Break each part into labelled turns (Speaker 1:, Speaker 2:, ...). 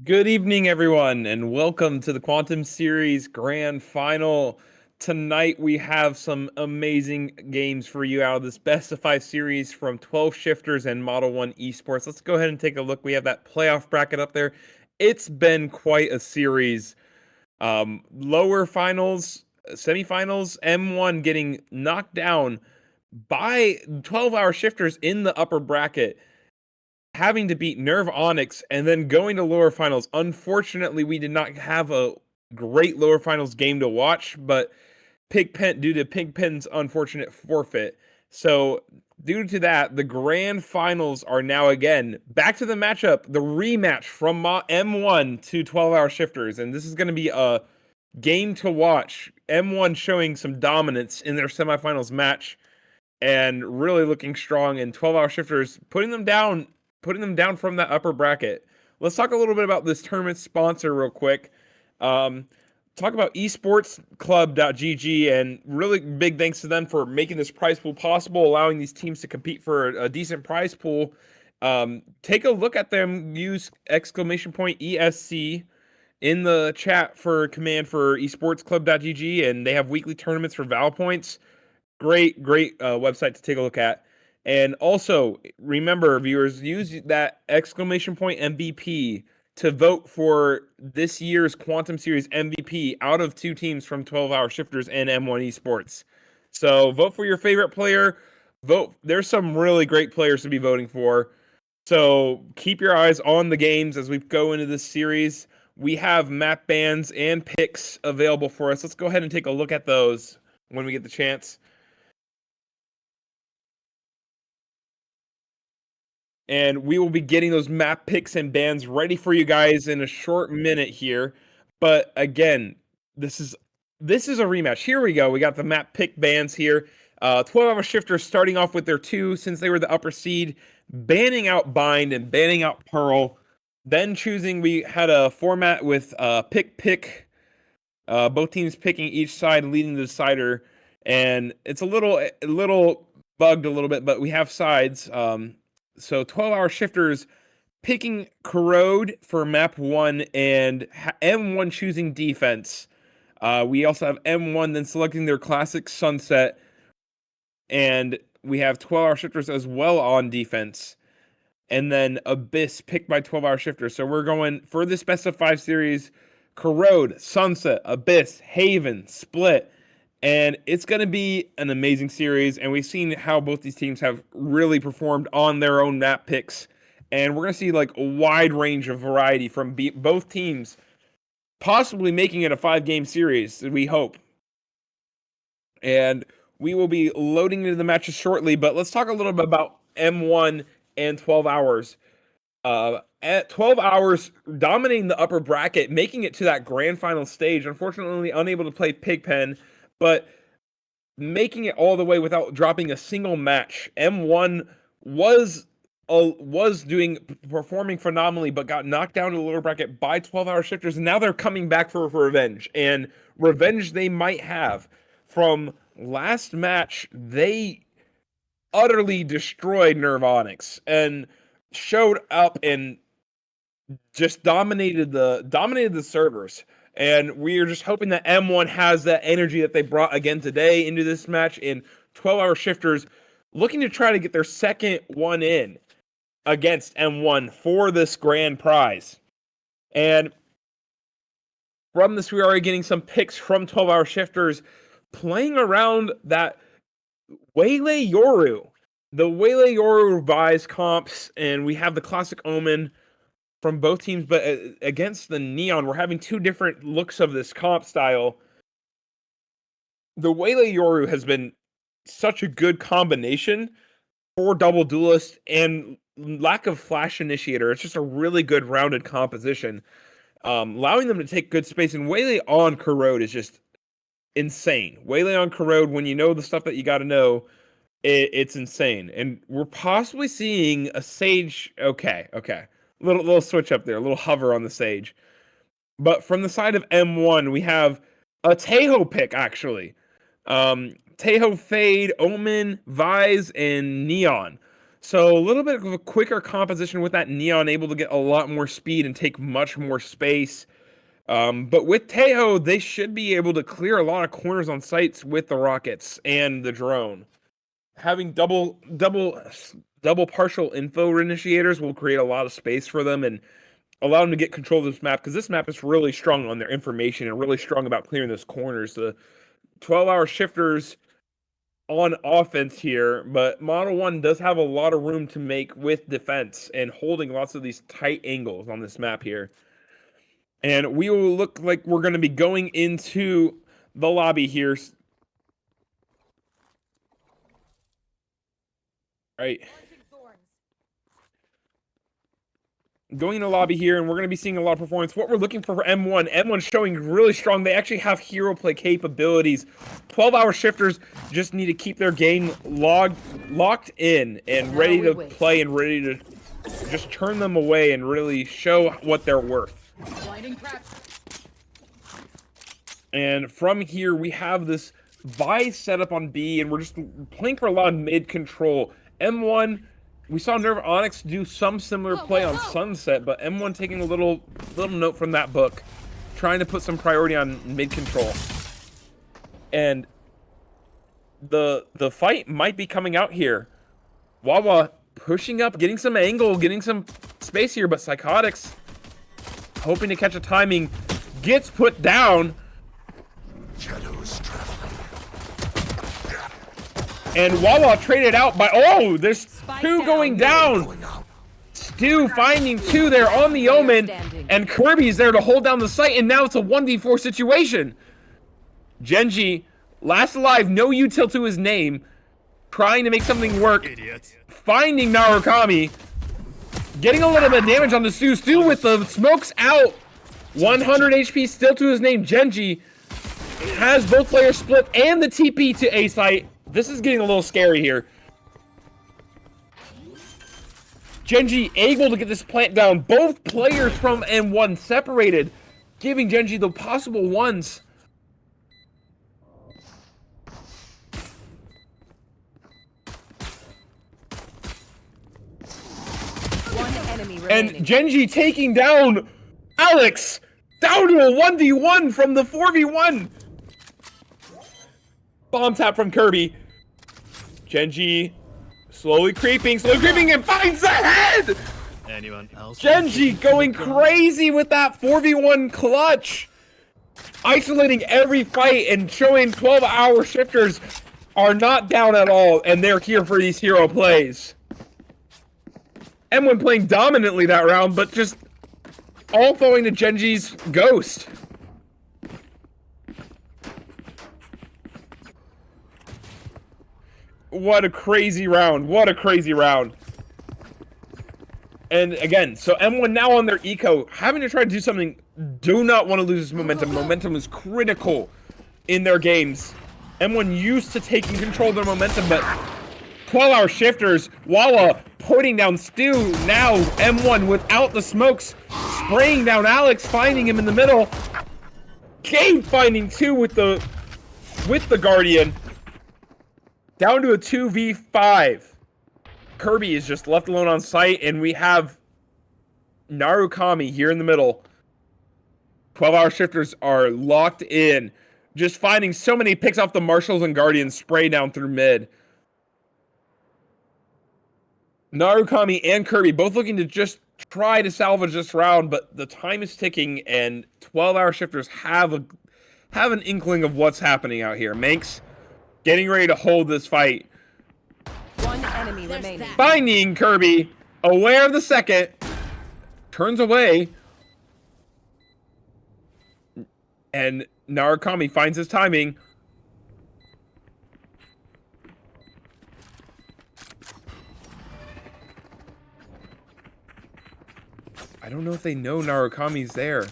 Speaker 1: Good evening, everyone, and welcome to the Quantum Series Grand Final. Tonight, we have some amazing games for you out of this best of five series from 12 Shifters and Model 1 Esports. Let's go ahead and take a look. We have that playoff bracket up there. It's been quite a series. Lower finals, semifinals, M1 getting knocked down by 12-hour Shifters in the upper bracket, having to beat Nerve Onyx and then going to lower finals. Unfortunately, we did not have a great lower finals game to watch, but due to Pigpen's unfortunate forfeit. So, due to that, the grand finals are now again back to the matchup, the rematch from M1 to 12-hour Shifters, and this is going to be a game to watch. M1 showing some dominance in their semifinals match and really looking strong, and 12-hour Shifters putting them down from that upper bracket. Let's talk a little bit about this tournament sponsor real quick. Talk about esportsclub.gg, and really big thanks to them for making this prize pool possible, allowing these teams to compete for a decent prize pool. Take a look at them. Use exclamation point ESC in the chat for command for esportsclub.gg, and they have weekly tournaments for Val points. Great website to take a look at. And also, remember, viewers, use that exclamation point MVP to vote for this year's Quantum Series MVP out of two teams from 12-hour Shifters and M1 Esports. So vote for your favorite player. Vote. There's some really great players to be voting for. So keep your eyes on the games as we go into this series. We have map bans and picks available for us. Let's go ahead and take a look at those when we get the chance. And we will be getting those map picks and bans ready for you guys in a short minute here. But again, this is a rematch. Here we go. We got the map pick bans here. 12-hour Shifters starting off with their two, since they were the upper seed, banning out Bind and banning out Pearl. Then we had a format with pick, both teams picking each side, leading the decider. And it's a little bugged a little bit, but we have sides. So 12-hour Shifters picking Corrode for map 1 and M1 choosing defense. We also have M1 then selecting their classic Sunset, and we have 12-hour Shifters as well on defense. And then Abyss picked by 12-hour Shifters. So we're going for this best of 5 series: Corrode, Sunset, Abyss, Haven, Split. And it's going to be an amazing series, and we've seen how both these teams have really performed on their own map picks. And we're going to see like a wide range of variety from both teams, possibly making it a 5-game series, we hope. And we will be loading into the matches shortly, but let's talk a little bit about M1 and 12 hours. At 12 hours, dominating the upper bracket, making it to that grand final stage. Unfortunately, unable to play Pigpen, but making it all the way without dropping a single match. M1 was performing phenomenally, but got knocked down to the lower bracket by 12-hour Shifters, and now they're coming back for revenge. And revenge they might have. From last match, they utterly destroyed Nerve Onyx and showed up and just dominated the servers. And we are just hoping that M1 has that energy that they brought again today into this match. And 12-hour Shifters looking to try to get their second one in against M1 for this grand prize. And from this, we are already getting some picks from 12-hour Shifters playing around that Waylay Yoru. The Waylay Yoru revised comps, and we have the classic Omen from both teams, but against the Neon, we're having two different looks of this comp style. The Waylay Yoru has been such a good combination for double duelist and lack of flash initiator. It's just a really good rounded composition, allowing them to take good space. And Waylay on Corrode is just insane. Waylay on Corrode, when you know the stuff that you got to know, it's insane. And we're possibly seeing a Sage. Okay. Little switch up there, a little hover on the Sage. But from the side of M1, we have a Tejo pick, actually. Tejo Fade, Omen, Vise, and Neon. So a little bit of a quicker composition with that Neon, able to get a lot more speed and take much more space. But with Tejo, they should be able to clear a lot of corners on sites with the rockets and the drone. Having double partial info initiators will create a lot of space for them and allow them to get control of this map, because this map is really strong on their information and really strong about clearing those corners. The 12-hour shifters on offense here, but Model 1 does have a lot of room to make with defense and holding lots of these tight angles on this map here. And we will look like we're going to be going into the lobby here. Right. Going in the lobby here, and we're going to be seeing a lot of performance. What we're looking for M1. M1 showing really strong. They actually have hero play capabilities. 12-hour shifters just need to keep their game locked in and ready to play and ready to just turn them away and really show what they're worth. And from here, we have this Vi setup on B, and we're just playing for a lot of mid control. M1, we saw Nerve Onyx do some similar play on Sunset, but M1 taking a little note from that book, trying to put some priority on mid control. And the fight might be coming out here. Wawa pushing up, getting some angle, getting some space here, but Psychotics hoping to catch a timing, gets put down.
Speaker 2: Shadows traveling.
Speaker 1: And Wawa traded out by, oh, there's two going down. Stu finding two there on the Omen, and Kirby's there to hold down the site, and now it's a 1v4 situation. Genji, last alive, no util to his name, trying to make something work.
Speaker 2: Idiot.
Speaker 1: Finding Narukami, getting a little bit of damage on the Stu. Stu with the smokes out. 100 HP still to his name. Genji has both players split and the TP to A site. This is getting a little scary here. Genji able to get this plant down. Both players from M1 separated, giving Genji the possible ones. And Genji taking down Alex, down to a 1v1 from the 4v1. Bomb tap from Kirby. Genji slowly creeping, and finds the head!
Speaker 2: Anyone else?
Speaker 1: Genji going crazy with that 4v1 clutch. Isolating every fight and showing 12-hour shifters are not down at all, and they're here for these hero plays. M1 playing dominantly that round, but just all falling to Genji's ghost. What a crazy round. What a crazy round. And again, so M1 now on their eco, having to try to do something. Do not want to lose this momentum. Momentum is critical in their games. M1 used to taking control of their momentum, but 12-hour shifters, Walla putting down Stu. Now M1 without the smokes, spraying down Alex, finding him in the middle. Gabe finding two with the Guardian. Down to a 2v5. Kirby is just left alone on site, and we have Narukami here in the middle. 12-hour shifters are locked in. Just finding so many picks off the Marshals and Guardians, spray down through mid. Narukami and Kirby both looking to just try to salvage this round, but the time is ticking, and 12-hour shifters have an inkling of what's happening out here. Manx getting ready to hold this fight.
Speaker 3: One enemy remaining.
Speaker 1: Finding Kirby, aware of the second, turns away, and Narukami finds his timing. I don't know if they know Narukami's there.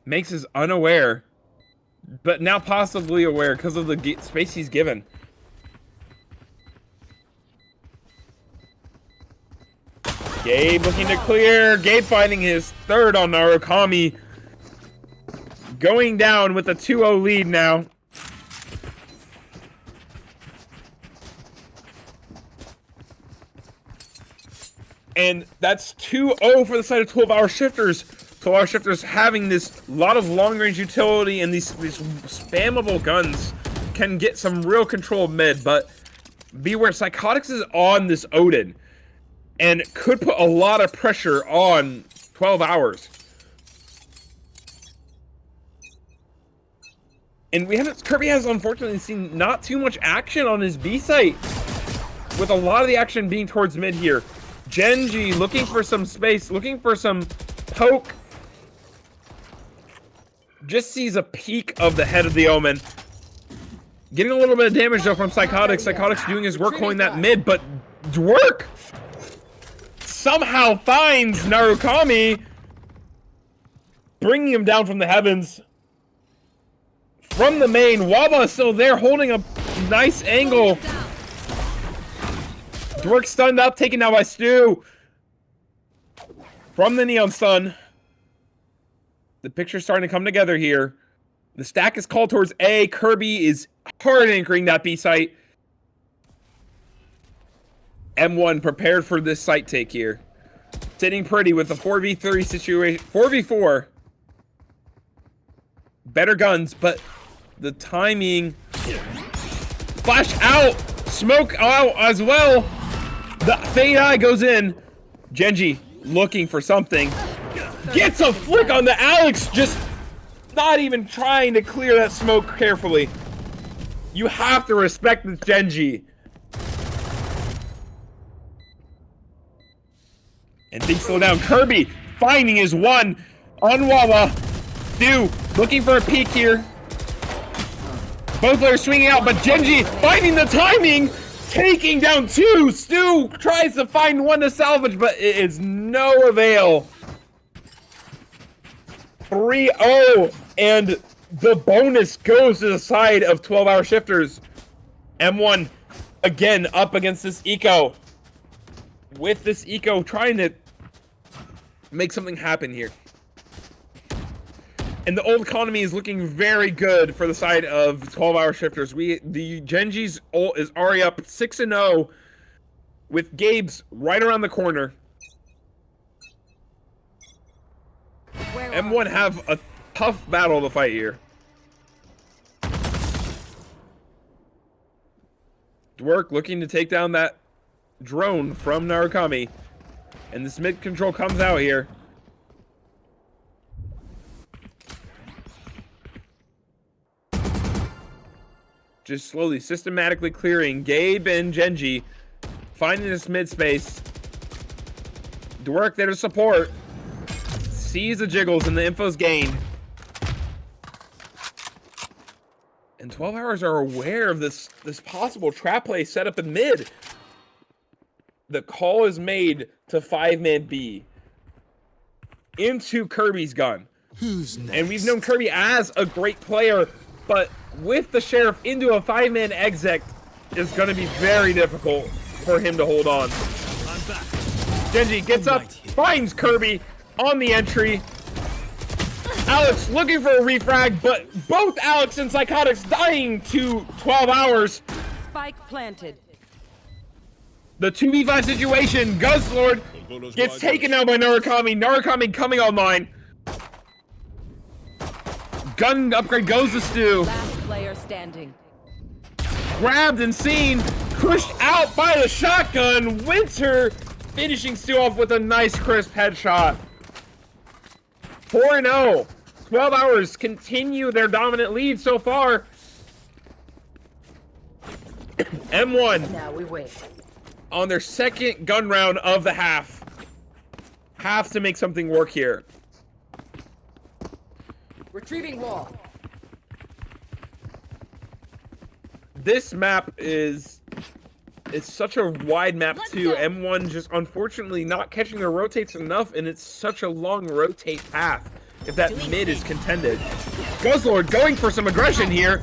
Speaker 1: Manx is unaware, but now possibly aware because of the space he's given. Gabe looking to clear. Gabe finding his third on Narukami. Going down with a 2-0 lead now. And that's 2-0 for the side of 12-hour shifters. 12-hour shifters having this lot of long-range utility and these spammable guns can get some real control of mid, but beware, Psychotics is on this Odin and could put a lot of pressure on 12 hours. And Kirby has unfortunately seen not too much action on his B site, with a lot of the action being towards mid here. Genji looking for some space, looking for some poke. Just sees a peek of the head of the Omen. Getting a little bit of damage though from Psychotics. Psychotics doing his work holding that mid, but Dwerk somehow finds Narukami, bringing him down from the heavens. From the main, Waba is still there holding a nice angle. Dwerk stunned up, taken down by Stu. From the Neon Stun. The picture's starting to come together here. The stack is called towards A. Kirby is hard anchoring that B site. M1 prepared for this site take here. Sitting pretty with the 4v3 situation. 4v4. Better guns, but the timing. Flash out. Smoke out as well. The Fade Eye goes in. Genji looking for something. Gets a flick on the Alex, just not even trying to clear that smoke carefully. You have to respect this Genji. And things slow down. Kirby finding his one on Wawa. Stu looking for a peek here. Both players swinging out, but Genji finding the timing. Taking down two. Stu tries to find one to salvage, but it is no avail. 3-0, and the bonus goes to the side of 12-hour shifters. M1 again up against this eco. With this eco trying to make something happen here. And the old economy is looking very good for the side of 12-hour shifters. The Genji's ult is already up 6-0 with Gabe's right around the corner. M1 have a tough battle to fight here. Dwerk looking to take down that drone from Narukami. And this mid control comes out here. Just slowly, systematically clearing. Gabe and Genji finding this mid space. Dwerk there to support. Sees the jiggles and the info's gained. And 12 hours are aware of this possible trap play set up in mid. The call is made to 5-man B into Kirby's gun.
Speaker 2: Who's next?
Speaker 1: And we've known Kirby as a great player, but with the Sheriff into a 5-man exec is going to be very difficult for him to hold on.
Speaker 2: I'm back.
Speaker 1: Genji gets up, finds Kirby on the entry. Alex looking for a refrag, but both Alex and Psychotics dying to 12 hours.
Speaker 3: Spike planted.
Speaker 1: The 2v5 situation, Guzzlord gets taken out by Narukami. Narukami coming online. Gun upgrade goes to Stu.
Speaker 3: Last player standing.
Speaker 1: Grabbed and seen, pushed out by the shotgun. Winter finishing Stu off with a nice crisp headshot. 4-0. 12 hours continue their dominant lead so far. M1
Speaker 3: Now we wait.
Speaker 1: on their second gun round of the half. Have to make something work here.
Speaker 3: Retrieving wall.
Speaker 1: This map is... It's such a wide map too.
Speaker 3: go.
Speaker 1: M1 just unfortunately not catching their rotates enough, and it's such a long rotate path if that mid is contended. Guzzlord going for some aggression here.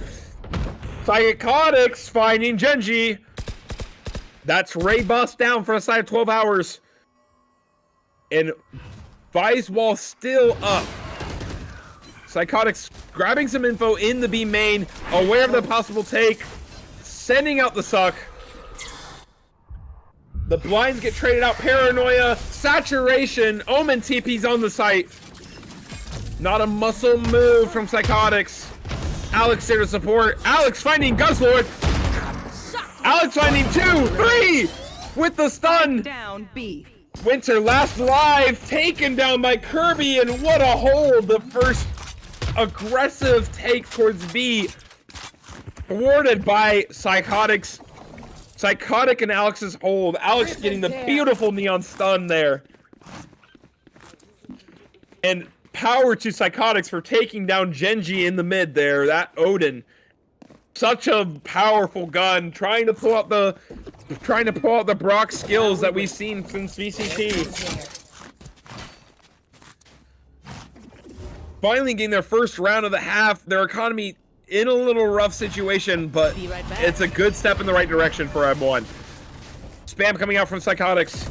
Speaker 1: Psychotics finding Genji. That's Ray bust down for the side of 12 hours. And Vice Wall still up. Psychotics grabbing some info in the B main, aware of the possible take, sending out the suck. The blinds get traded out. Paranoia, saturation. Omen TP's on the site. Not a muscle move from Psychotics. Alex there to support. Alex finding Guzzlord. Alex finding 2, 3 with the stun.
Speaker 3: Down B.
Speaker 1: Winter last live, taken down by Kirby, and what a hold! The first aggressive take towards B, thwarted by Psychotics. Psychotic and Alex's hold. Alex getting the beautiful neon stun there. And power to Psychotics for taking down Genji in the mid there. That Odin. Such a powerful gun, trying to pull out the Brock skills that we've seen since VCT. Finally getting their first round of the half. Their economy in a little rough situation, but it's a good step in the right direction for M1. Spam coming out from Psychotics.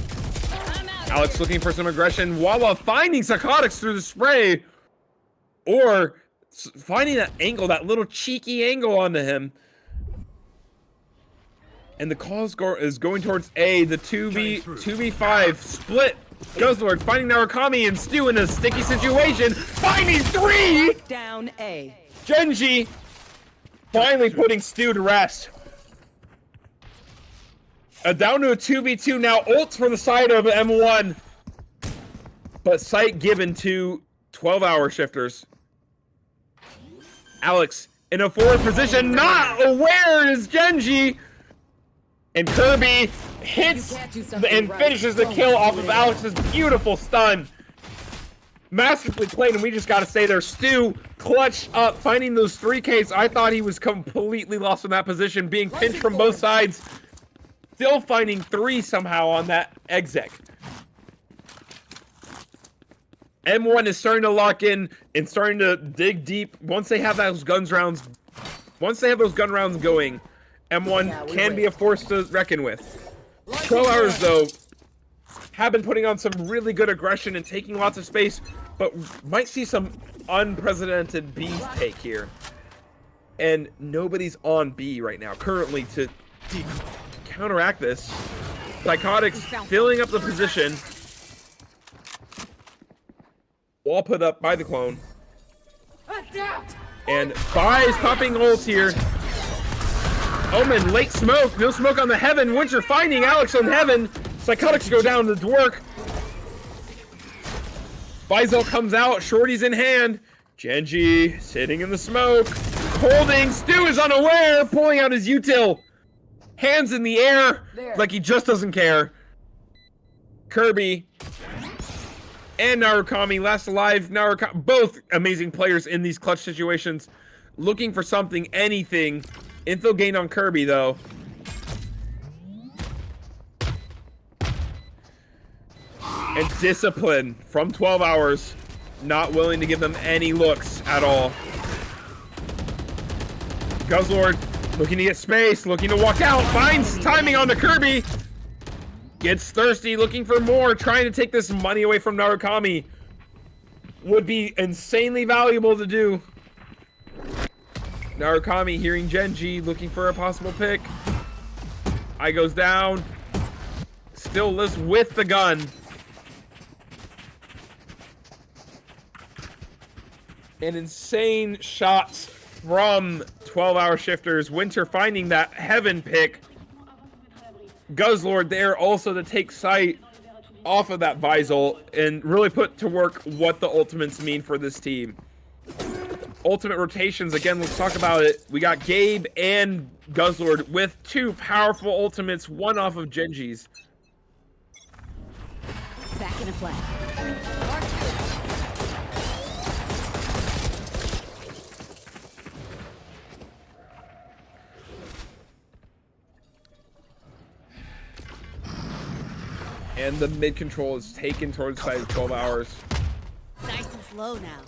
Speaker 1: Alex looking for some aggression. Walla finding Psychotics through the spray, or finding that angle, that little cheeky angle onto him. And the call is going towards A, the 2v5 split. Guzzlord finding Narukami and Stu in a sticky situation. Finding 3!
Speaker 3: Down A.
Speaker 1: Genji finally putting Stu to rest. Down to a 2v2 now. Ults for the side of M1. But sight given to 12-hour shifters. Alex in a forward position, not aware is Genji. And Kirby hits and finishes the kill off of Alex's beautiful stun. Masterfully played, and we just gotta say there, Stu clutched up, finding those 3Ks. I thought he was completely lost in that position, being pinched from both sides. Still finding 3 somehow on that exec. M1 is starting to lock in and starting to dig deep. Once they have those gun rounds going, M1 can be a force to reckon with. 12 hours though have been putting on some really good aggression and taking lots of space, but might see some unprecedented B take here. And nobody's on B right now currently to counteract this. Psychotics filling up the position. Wall put up by the clone. And Fi's popping ults here. Omen, late smoke. No smoke on the Heaven. Winter finding Alex on Heaven. Psychotics go down to Dwork. Faisal comes out. Shorty's in hand. Genji sitting in the smoke. Holding. Stu is unaware. Pulling out his util. Hands in the air. Like he just doesn't care. Kirby and Narukami, last alive. Narukami, both amazing players in these clutch situations. Looking for something, anything. Info gained on Kirby, though. And discipline from 12 hours. Not willing to give them any looks at all. Guzzlord looking to get space, looking to walk out. Finds timing on the Kirby. Gets thirsty, looking for more, trying to take this money away from Narukami. Would be insanely valuable to do. Narukami hearing Genji, looking for a possible pick. Eye goes down. Still lives with the gun. And insane shots from 12-hour shifters. Winter finding that Heaven pick. Guzzlord there also to take sight off of that Visal and really put to work what the ultimates mean for this team. Ultimate rotations, again, let's talk about it. We got Gabe and Guzzlord with 2 powerful ultimates, one off of Genji's.
Speaker 3: Back in a flag.
Speaker 1: And the mid control is taken towards the side of 12 hours.
Speaker 3: Nice and slow now.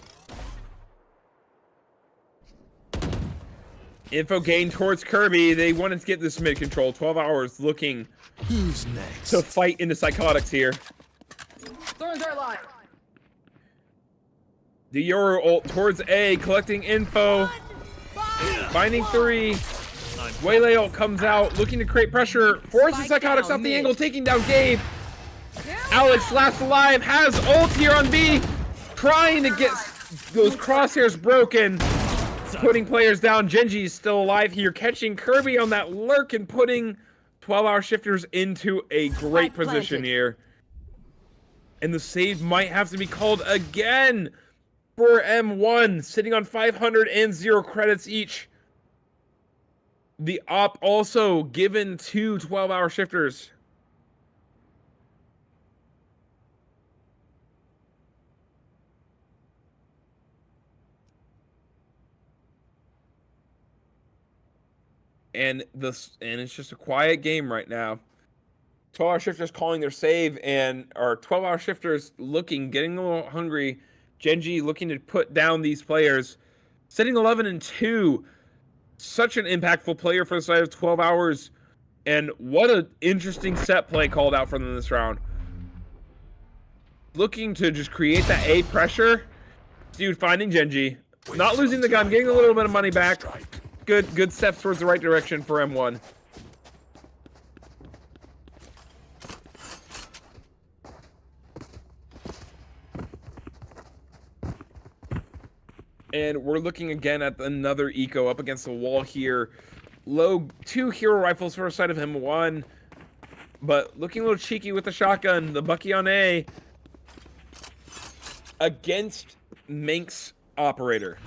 Speaker 1: Info gain towards Kirby. They wanted to get this mid control. 12 hours looking
Speaker 2: Who's next?
Speaker 1: to fight into Psychotics here.
Speaker 3: Thorns are alive.
Speaker 1: The Euro ult towards A, collecting info. Finding 3. Waylay ult comes out, looking to create pressure, forces
Speaker 3: Spike
Speaker 1: Psychotics
Speaker 3: down
Speaker 1: off the
Speaker 3: mid.
Speaker 1: angle, taking down Gabe. Alex last alive, has ult here on B, trying to get those crosshairs broken, putting players down. Genji is still alive here, catching Kirby on that lurk and putting 12-hour shifters into a great
Speaker 3: Spike
Speaker 1: position
Speaker 3: planted.
Speaker 1: here. And the save might have to be called again for M1, sitting on 500 and 0 credits each. The op also given to 12-hour shifters. And it's just a quiet game right now. 12-hour shifters calling their save, and our 12-hour shifters getting a little hungry. Genji looking to put down these players, sitting 11-2. Such an impactful player for the side of 12 hours, and what an interesting set play called out for them this round. Looking to just create that A pressure. Dude, finding Genji, not losing the gun, getting a little bit of money back. Good steps towards the right direction for M1. And we're looking again at another eco up against the wall here. Low 2 hero rifles for a side of him, 1. But looking a little cheeky with the shotgun. The Bucky on A. Against Manx operator.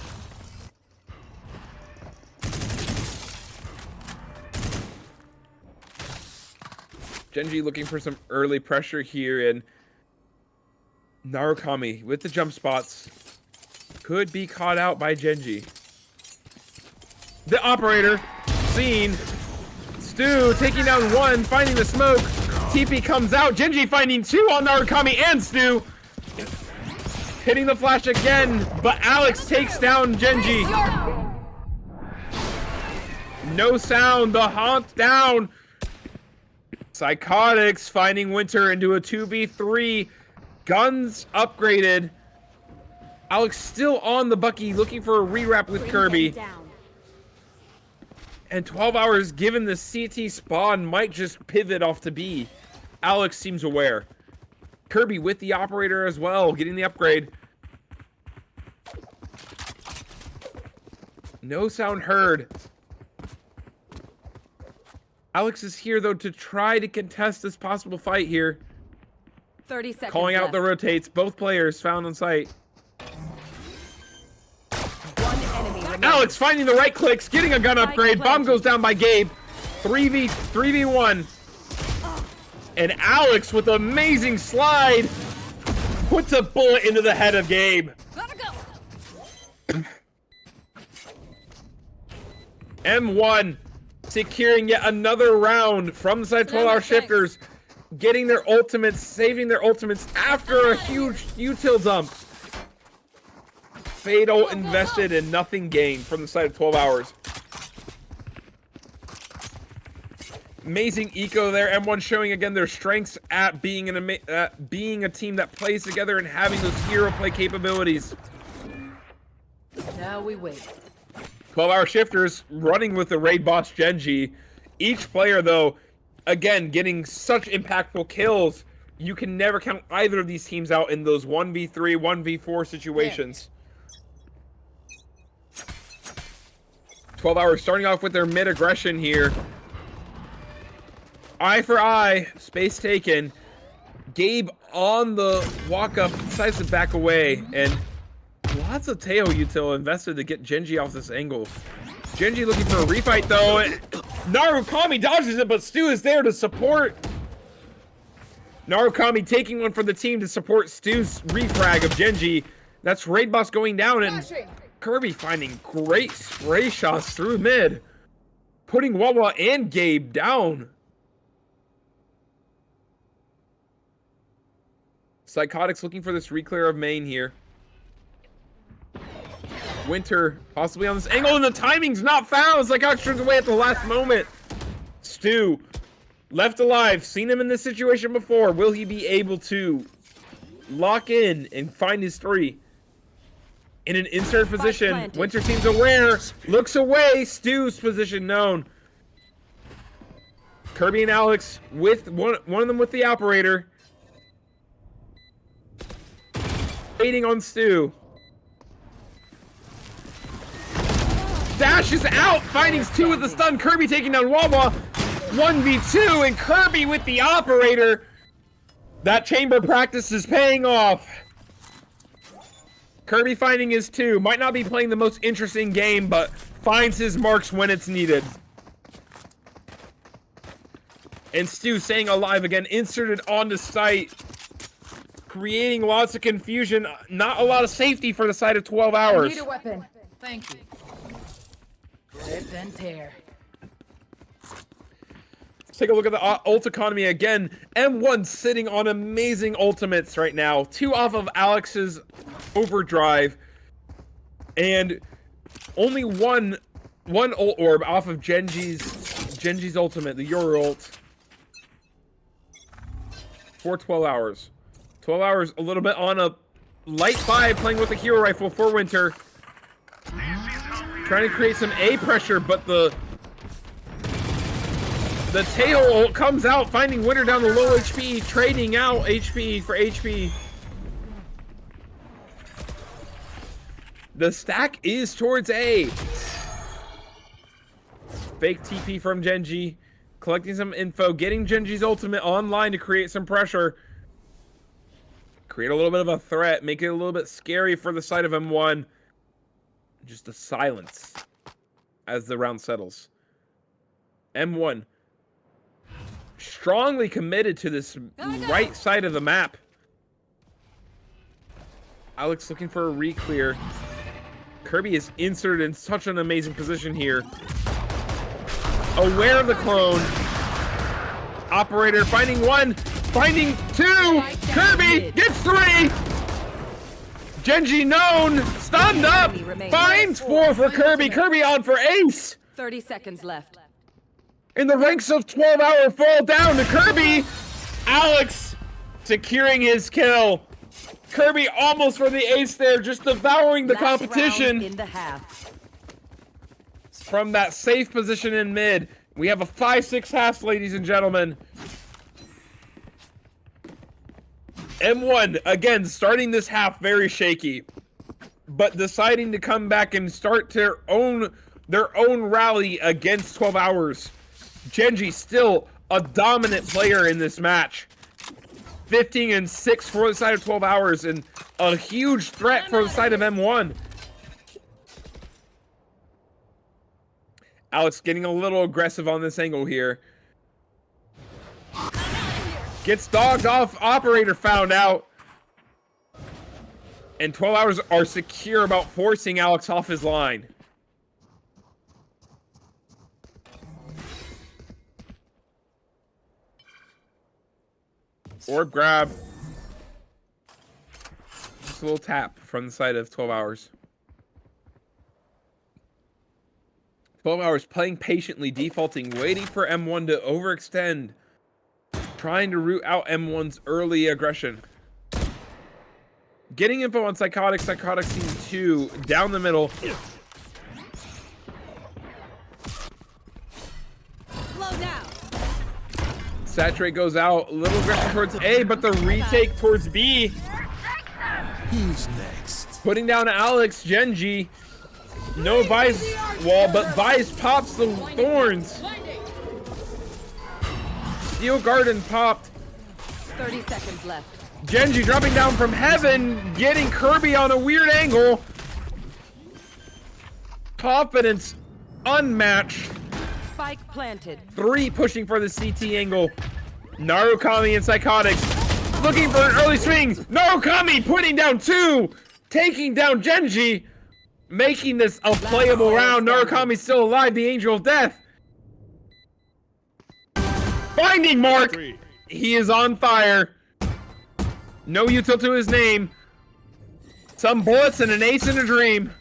Speaker 1: Genji looking for some early pressure here, and Narukami with the jump spots could be caught out by Genji. The operator seen. Stu taking down 1, finding the smoke. TP comes out. Genji finding 2 on Narukami and Stu. Hitting the flash again, but Alex takes down Genji. No sound. The haunt down. Psychotics finding Winter into a 2v3. Guns upgraded. Alex still on the Bucky, looking for a rewrap with Kirby. And 12 hours, given the CT spawn, might just pivot off to B. Alex seems aware. Kirby with the operator as well, getting the upgrade. No sound heard. Alex is here, though, to try to contest this possible fight here.
Speaker 3: 30 seconds
Speaker 1: Calling out
Speaker 3: left.
Speaker 1: the rotates. Both players found on site.
Speaker 3: One enemy remaining.
Speaker 1: Alex finding the right clicks, getting a gun upgrade. Bomb goes down by Gabe. 3v1. And Alex with amazing slide puts a bullet into the head of Gabe.
Speaker 3: Gotta go.
Speaker 1: M1 securing yet another round from the side 12-hour shifters, getting their ultimates, saving their ultimates after a huge util dump. Fatal invested and nothing gained from the side of 12 hours. Amazing eco there. M1 showing again their strengths at being a team that plays together and having those hero play capabilities.
Speaker 3: Now we wait.
Speaker 1: 12-hour shifters running with the raid boss Genji. Each player, though, again, getting such impactful kills. You can never count either of these teams out in those 1v3, 1v4 situations. 12 hours starting off with their mid aggression here. Eye for eye, space taken. Gabe on the walk up, decides to back away, and lots of Teo util invested to get Genji off this angle. Genji looking for a refight though. Narukami dodges it, but Stu is there to support. Narukami taking one for the team to support Stu's refrag of Genji. That's raid boss going down, and Kirby finding great spray shots through mid, putting Wawa and Gabe down. Psychotics looking for this reclear of main here. Winter possibly on this angle, and the timing's not found. Psychotics turns away at the last moment. Stu left alive. Seen him in this situation before. Will he be able to lock in and find his 3? In an insert position, Winter seems aware, looks away. Stu's position known. Kirby and Alex with one of them with the operator. Waiting on Stu. Dashes out, finding Stu with the stun. Kirby taking down Wawa. 1v2, and Kirby with the operator. That chamber practice is paying off. Kirby finding his 2. Might not be playing the most interesting game, but finds his marks when it's needed. And Stu staying alive again, inserted onto site, creating lots of confusion. Not a lot of safety for the side of 12 hours.
Speaker 3: I need a weapon. Thank you. Rip and tear.
Speaker 1: Let's take a look at the ult economy again. M1 sitting on amazing ultimates right now. 2 off of Alex's overdrive, and only one ult orb off of Genji's ultimate, the Your ult. For 12 hours. 12 hours, a little bit on a light 5, playing with a hero rifle for Winter. Trying to create some A pressure, but the tail ult comes out, finding Winter down to low HP, trading out HP for HP. The stack is towards A. Fake TP from Genji. Collecting some info, getting Genji's ultimate online to create some pressure. Create a little bit of a threat, make it a little bit scary for the side of M1. Just a silence as the round settles. M1 strongly committed to this right side of the map. Alex looking for a re-clear. Kirby is inserted in such an amazing position here. Aware of the clone. Operator finding 1, finding 2. Kirby gets 3. Genji known, stunned up, finds 4 for Kirby. Kirby on for ace.
Speaker 3: 30 seconds left.
Speaker 1: And the ranks of 12 Hour fall down to Kirby. Alex securing his kill. Kirby almost for the ace there, just devouring the competition.
Speaker 3: In the half.
Speaker 1: From that safe position in mid. We have a 5-6 half, ladies and gentlemen. M1, again, starting this half very shaky, but deciding to come back and start their own rally against 12 Hours. Genji still a dominant player in this match. 15-6 for the side of 12 Hours, and a huge threat for the side of M1. Alex getting a little aggressive on this angle here. Gets dogged off, operator found out. And 12 Hours are secure about forcing Alex off his line. Orb grab. Just a little tap from the side of 12 Hours. 12 Hours playing patiently, defaulting, waiting for M1 to overextend. Trying to root out M1's early aggression. Getting info on Psychotic. Psychotic scene 2 down the middle.
Speaker 3: Slow down.
Speaker 1: Saturate goes out. A little aggression towards A, but the retake towards B.
Speaker 2: Who's next?
Speaker 1: Putting down Alex. Genji. No Vice wall, but Vice pops the thorns. Steel Garden popped.
Speaker 3: 30 seconds left.
Speaker 1: Genji dropping down from heaven, getting Kirby on a weird angle. Confidence unmatched.
Speaker 3: Spike planted.
Speaker 1: 3 pushing for the CT angle. Narukami and Psychotics looking for an early swing. Narukami putting down 2, taking down Genji, making this a playable round. Narukami still alive, the Angel of Death. Finding Mark. He is on fire. No util to his name. Some bullets and an ace in a dream.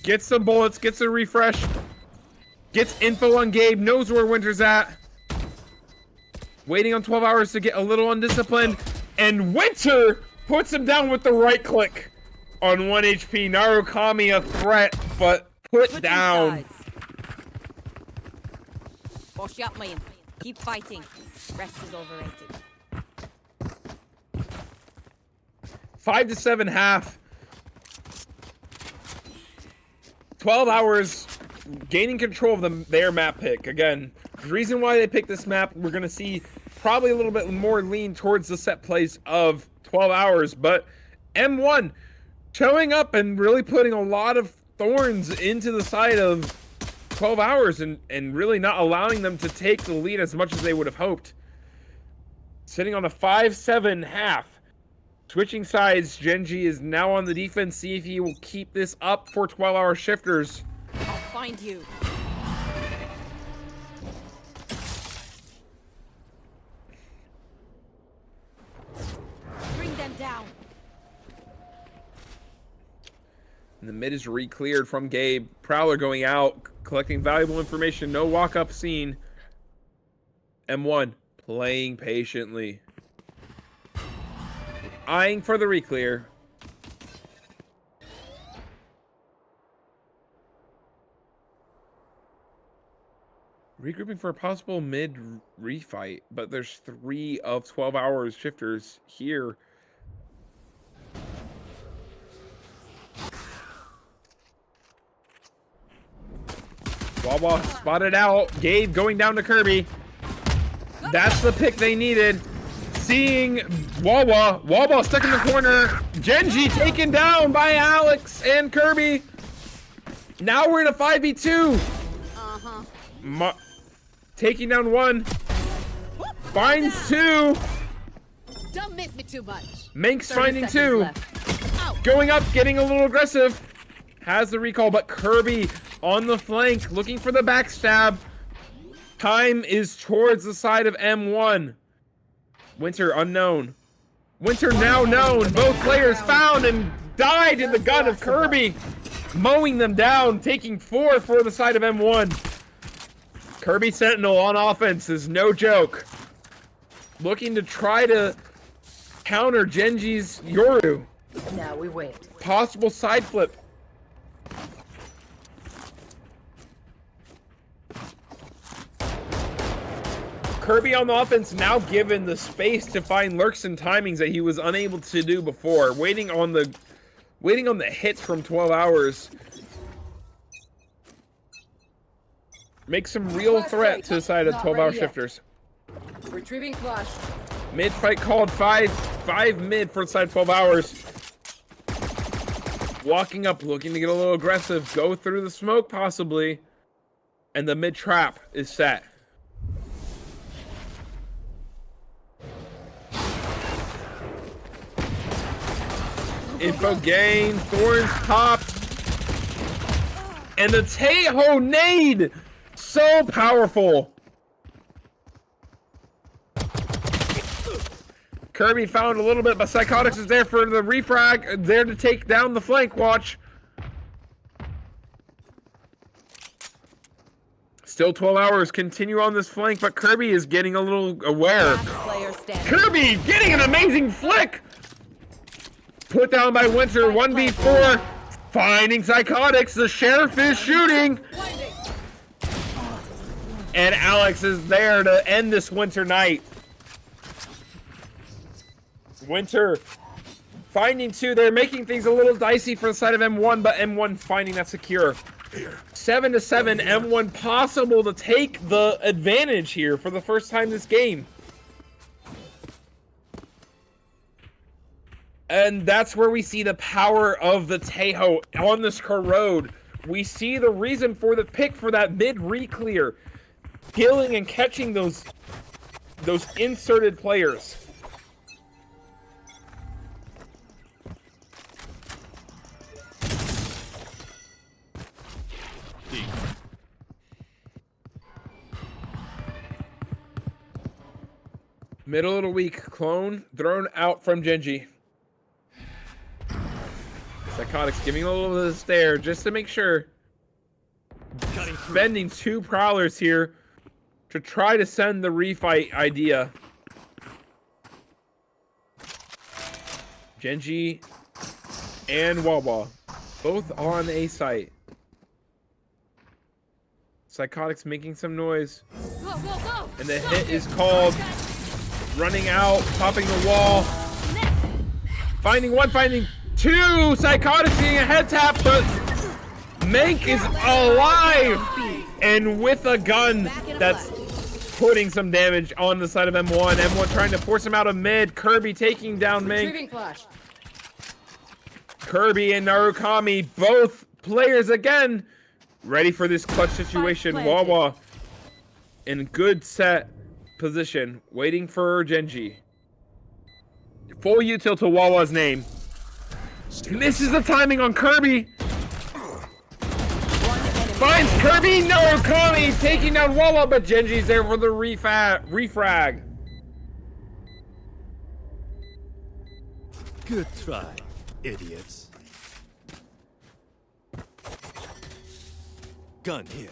Speaker 1: Gets some bullets, gets a refresh. Gets info on Gabe, knows where Winter's at. Waiting on 12 Hours to get a little undisciplined. And Winter puts him down with the right click on 1 HP. Narukami a threat, but put
Speaker 3: Switching
Speaker 1: down.
Speaker 3: sides.
Speaker 4: Wash up, man. Keep fighting. Rest is overrated.
Speaker 1: 5 to 7 half. 12 hours gaining control of their map pick. Again, the reason why they picked this map, we're going to see probably a little bit more lean towards the set plays of 12 hours. But M1 showing up and really putting a lot of thorns into the side of 12 hours and really not allowing them to take the lead as much as they would have hoped. Sitting on a 5-7 half. Switching sides, Genji is now on the defense. See if he will keep this up for 12-hour shifters.
Speaker 4: I'll find you. Bring them down.
Speaker 1: And the mid is re-cleared from Gabe. Prowler going out, collecting valuable information. No walk-up scene. M1 playing patiently. Eyeing for the re-clear. Regrouping for a possible mid refight, but there's 3 of 12 hours shifters here. Wawa spotted out. Gabe going down to Kirby. That's the pick they needed. Seeing Wawa. Wawa stuck in the corner. Genji taken down by Alex and Kirby. Now we're in a 5v2. Taking down 1. Finds 2.
Speaker 3: Don't miss me too much.
Speaker 1: Manx
Speaker 4: 30
Speaker 1: finding
Speaker 4: seconds
Speaker 1: 2.
Speaker 4: left.
Speaker 1: Going up, getting a little aggressive. Has the recall, but Kirby on the flank, looking for the backstab. Time is towards the side of M1. Winter unknown. Winter now known. Both players found and died in the gun of Kirby. Mowing them down, taking 4 for the side of M1. Kirby Sentinel on offense is no joke. Looking to try to counter Genji's Yoru.
Speaker 5: Now we wait.
Speaker 1: Possible side flip. Kirby on the offense now given the space to find lurks and timings that he was unable to do before. Waiting on the hits from 12 hours. Makes some real threat to the side of 12-hour shifters.
Speaker 5: Retrieving flash.
Speaker 1: Mid fight called 5 mid for the side 12 hours. Walking up, looking to get a little aggressive. Go through the smoke possibly. And the mid trap is set. Info gain, Thorns popped. And the Taeho nade! So powerful. Kirby found a little bit, but Psychotics is there for the refrag, there to take down the flank. Watch. Still 12 hours, continue on this flank, but Kirby is getting a little aware. Kirby getting an amazing flick! Put down by Winter, 1v4. Finding Psychotics, the Sheriff is shooting. And Alex is there to end this winter night. Winter finding 2. They're making things a little dicey for the side of M1, but M1 finding that secure. 7 to 7, M1 possible to take the advantage here for the first time this game. And that's where we see the power of the Taeho on this corrode. We see the reason for the pick for that mid re-clear. Killing and catching those inserted players. Middle of the week, clone thrown out from Genji. Psychotics giving a little bit of the stare just to make sure. Spending 2 prowlers here to try to send the refight idea. Genji and Wawa both on A site. Psychotic's making some noise.
Speaker 4: Go, go, go!
Speaker 1: And the hit is called. Running out, popping the wall. Finding one, finding two. Psychotic's getting a head tap, but Mank is alive. And with a gun that's putting some damage on the side of M1. M1 trying to force him out of mid. Kirby taking down Mank.
Speaker 5: Retrieving flash.
Speaker 1: Kirby and Narukami, both players again, ready for this clutch situation. Wawa in good set position, waiting for Genji. Full util to Wawa's name. Misses the timing on Kirby. Finds Kirby, Narukami taking down Wawa, but Genji's there for the refrag.
Speaker 2: Good try, idiots. Gun here.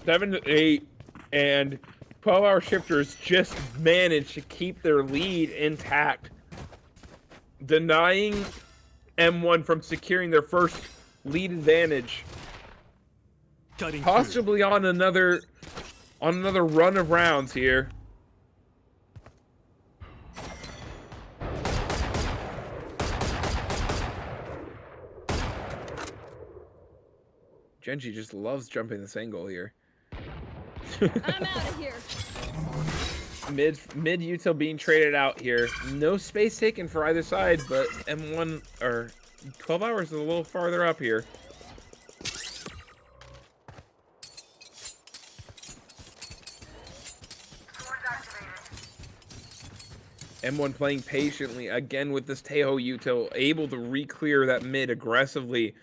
Speaker 1: Seven to 8 and 12-hour shifters just managed to keep their lead intact, denying M1 from securing their first lead advantage. Possibly on another run of rounds here. Genji just loves jumping this angle here.
Speaker 4: I'm out of here.
Speaker 1: Mid util being traded out here. No space taken for either side, but M1 or 12 hours is a little farther up here. M1 playing patiently again with this Taeho util, able to re-clear that mid aggressively,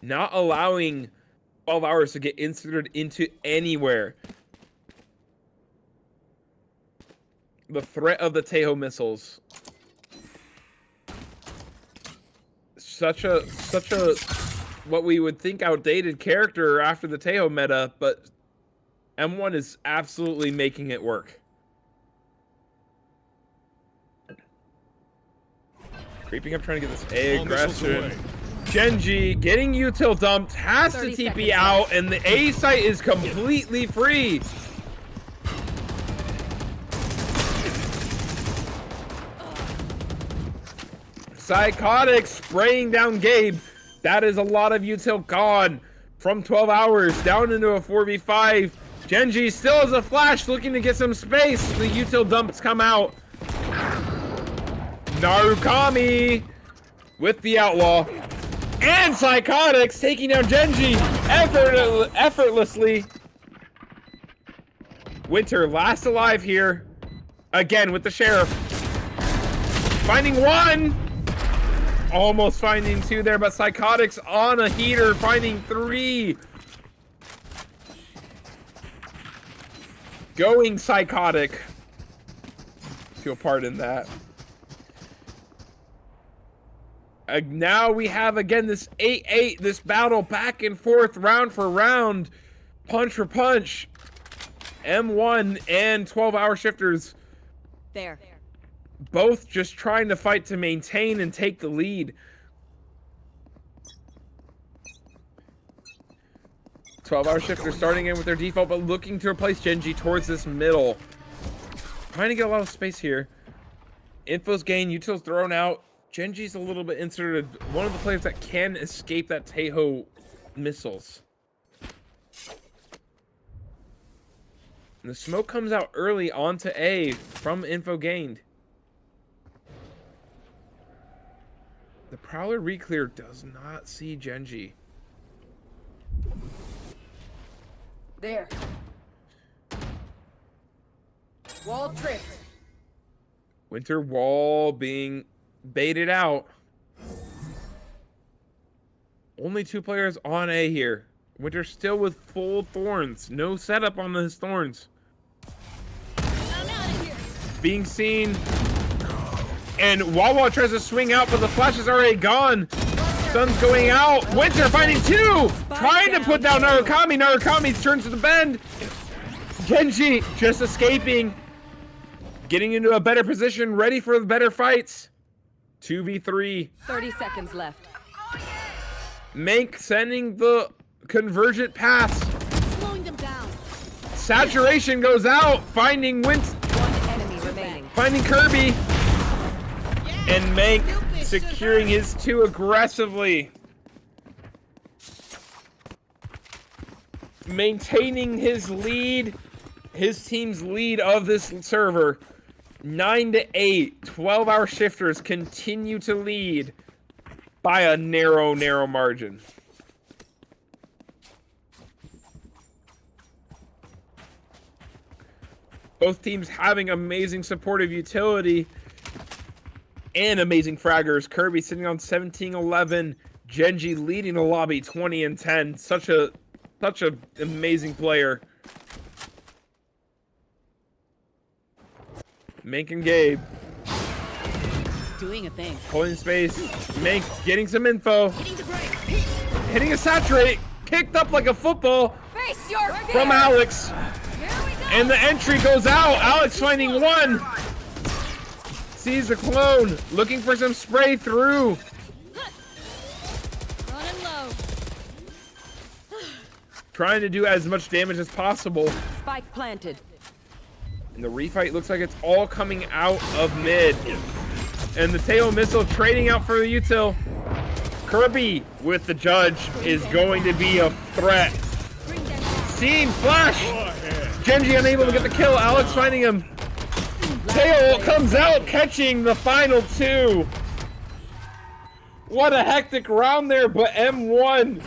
Speaker 1: not allowing 12 hours to get inserted into anywhere. The threat of the Taeho missiles. Such a what we would think outdated character after the Taeho meta, but M1 is absolutely making it work. Creeping up, trying to get this A aggression. Genji getting util dumped, has to TP out, and the A site is completely free. Psychotic spraying down Gabe. That is a lot of util gone from 12 hours down into a 4v5. Genji still has a flash, looking to get some space. The util dumps come out. Narukami with the outlaw. And Psychotics taking down Genji effortlessly. Winter last alive here. Again with the sheriff. Finding one. Almost finding two there, but Psychotics on a heater, finding three. Going Psychotic. If you'll pardon that. Now we have again this 8-8, this battle back and forth, round for round, punch for punch. M1 and 12-hour shifters.
Speaker 4: There.
Speaker 1: Both just trying to fight to maintain and take the lead. 12-hour shifters starting in with their default, but looking to replace Genji towards this middle. Trying to get a lot of space here. Info's gained, util's thrown out. Genji's a little bit inserted. One of the players that can escape that Taeho missiles. And the smoke comes out early onto A from info gained. The Prowler reclear does not see Genji.
Speaker 5: There. Wall tripped.
Speaker 1: Winter wall being baited out. Only two players on A here. Winter still with full thorns. No setup on his thorns.
Speaker 4: I'm out of here.
Speaker 1: Being seen. And Wawa tries to swing out, but the flash is already gone. Sun's going out. Winter finding two. Trying to put down Narukami. Narukami turns to the bend. Genji just escaping, getting into a better position, ready for the better fights. 2v3.
Speaker 4: 30 seconds left.
Speaker 1: Mank sending the convergent pass.
Speaker 4: Slowing them down.
Speaker 1: Saturation goes out, finding
Speaker 4: One enemy remaining.
Speaker 1: finding Kirby. And Mank securing his 2 aggressively. Maintaining his lead, his team's lead of this server. 9-8, 12-hour shifters continue to lead by a narrow margin. Both teams having amazing supportive utility and amazing fraggers. Kirby sitting on 17-11. Genji leading the lobby 20-10. Such a amazing player. Mank and Gabe
Speaker 3: Doing a thing.
Speaker 1: holding space. Mank getting some info. Hitting a saturate. Kicked up like a football
Speaker 4: Face your
Speaker 1: from Alex. And the entry goes out. Alex finding 1. Sees the clone. Looking for some spray through.
Speaker 4: Running low.
Speaker 1: Trying to do as much damage as possible.
Speaker 4: Spike planted.
Speaker 1: And the refight looks like it's all coming out of mid. And the tail missile trading out for the util. Kirby with the judge is going to be a threat. Seeing flash. Genji unable to get the kill. Alex finding him. Tail comes out catching the final 2. What a hectic round there, but M1.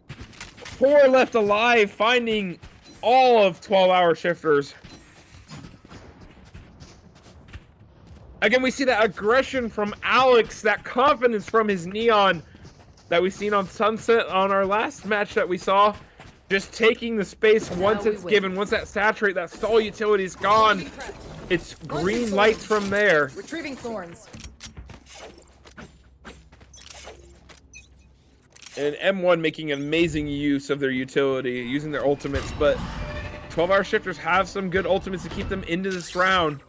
Speaker 1: 4 left alive, finding all of 12-hour shifters. Again, we see that aggression from Alex, that confidence from his Neon that we've seen on Sunset on our last match that we saw. Just taking the space once it's given, once that saturate, that stall utility is gone. It's green lights from there.
Speaker 5: Retrieving thorns.
Speaker 1: And M1 making amazing use of their utility, using their ultimates, but 12-hour shifters have some good ultimates to keep them into this round.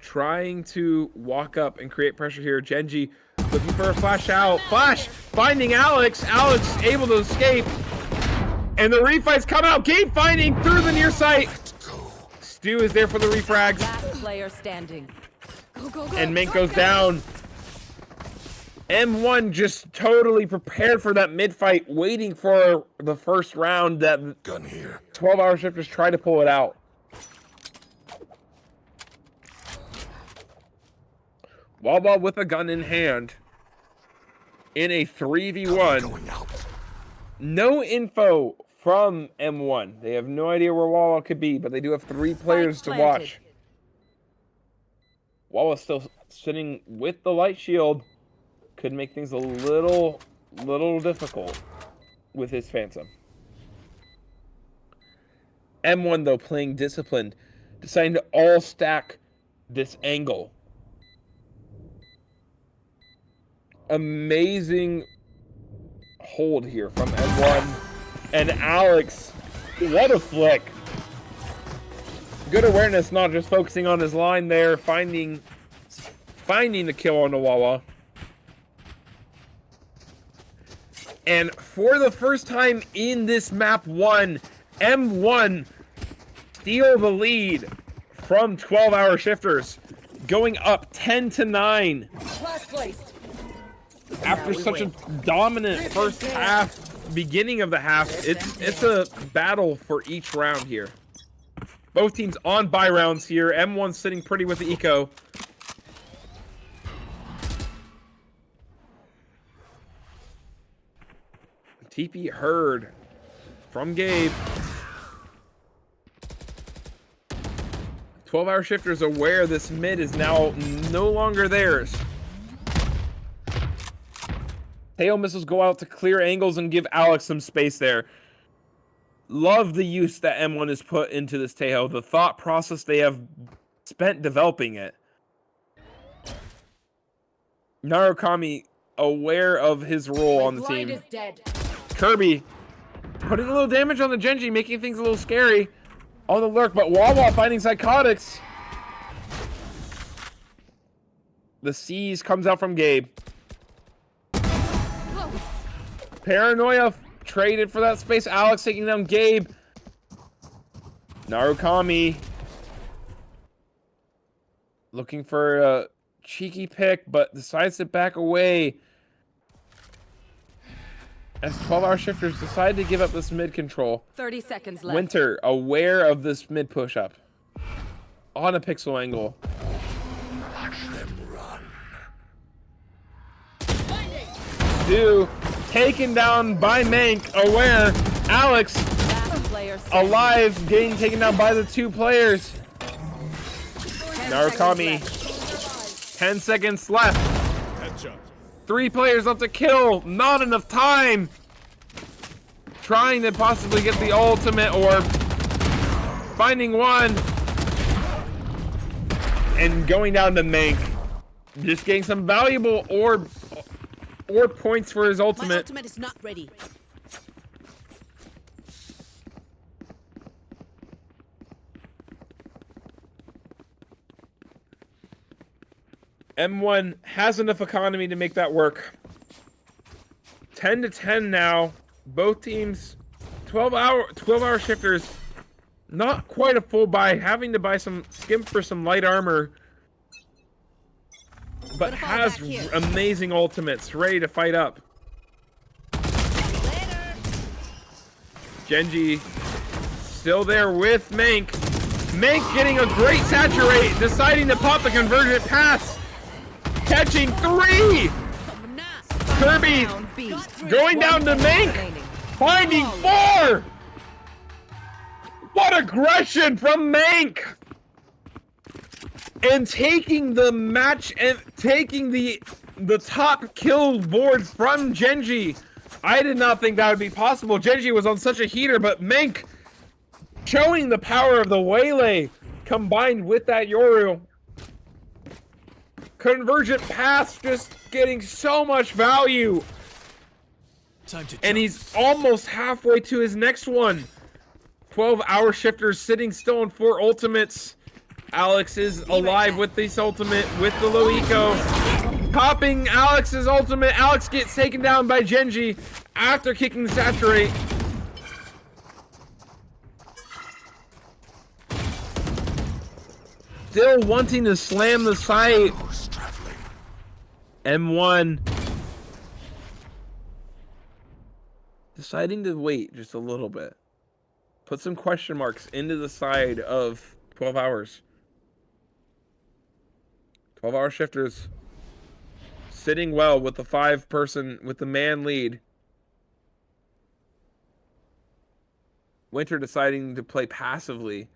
Speaker 1: Trying to walk up and create pressure here. Genji looking for a flash out. Flash! Finding Alex. Alex able to escape. And the refight's come out. Gabe finding through the near sight. Stu is there for the refrags.
Speaker 4: Last player standing.
Speaker 1: And Mink goes down. M1 just totally prepared for that mid fight, waiting for the first round that
Speaker 2: Gun here.
Speaker 1: 12-hour shifters try to pull it out. Wawa with a gun in hand in a 3v1.
Speaker 2: Going out.
Speaker 1: No info from M1. They have no idea where Wawa could be, but they do have 3 players to watch. Wawa's still sitting with the light shield. Could make things a little difficult with his Phantom. M1, though, playing disciplined, deciding to all stack this angle. Amazing hold here from M1. And Alex, what a flick. Good awareness, not just focusing on his line there, finding the kill on the Wawa. And for the first time in this map 1, M1 steal the lead from 12-hour shifters, going up 10-9.
Speaker 5: Last placed.
Speaker 1: After such a dominant first half, beginning of the half, it's a battle for each round here. Both teams on buy rounds here. M1 sitting pretty with the eco. TP heard from Gabe. 12-hour shifters aware this mid is now no longer theirs. Tail missiles go out to clear angles and give Alex some space there. Love the use that M1 has put into this Tail. The thought process they have spent developing it. Narukami aware of his role on the team.
Speaker 5: Blind is dead.
Speaker 1: Kirby putting a little damage on the Genji, making things a little scary on the lurk, but Wawa finding Psychotics. The C's comes out from Gabe. Paranoia traded for that space. Alex taking down Gabe. Narukami looking for a cheeky pick, but decides to back away as 12-hour shifters decide to give up this mid control.
Speaker 5: 30 seconds left.
Speaker 1: Winter, aware of this mid push up on a pixel angle.
Speaker 2: Watch them run.
Speaker 1: Stu taken down by Mank, aware. Alex alive, getting taken down by the 2 players. Narukami, 10 seconds left.
Speaker 2: Headshot.
Speaker 1: 3 players left to kill. Not enough time. Trying to possibly get the ultimate orb. Finding one. And going down to Mank. Just getting some valuable orb points for his
Speaker 6: My
Speaker 1: ultimate.
Speaker 6: ultimate is not ready.
Speaker 1: M1 has enough economy to make that work. 10 to 10 now. Both teams 12-hour shifters. Not quite a full buy, having to buy some skimp for some light armor. But has amazing ultimates ready to fight up. Genji still there with Mank. Mank getting a great saturate, deciding to pop the convergent pass. Catching 3! Kirby going down to Mank, finding 4! What aggression from Mank! And taking the match and taking the top kill board from Genji. I did not think that would be possible. Genji was on such a heater, but Mank showing the power of the Waylay combined with that Yoru. Convergent pass just getting so much value. And he's almost halfway to his next one. 12-hour shifters sitting still on 4 ultimates. Alex is alive with this ultimate with the low eco. Popping Alex's ultimate. Alex gets taken down by Genji after kicking the saturate. Still wanting to slam the site. M1 deciding to wait just a little bit. Put some question marks into the side of 12 hours. 12-hour shifters sitting well with the 5-person, with the man lead. Winter deciding to play passively.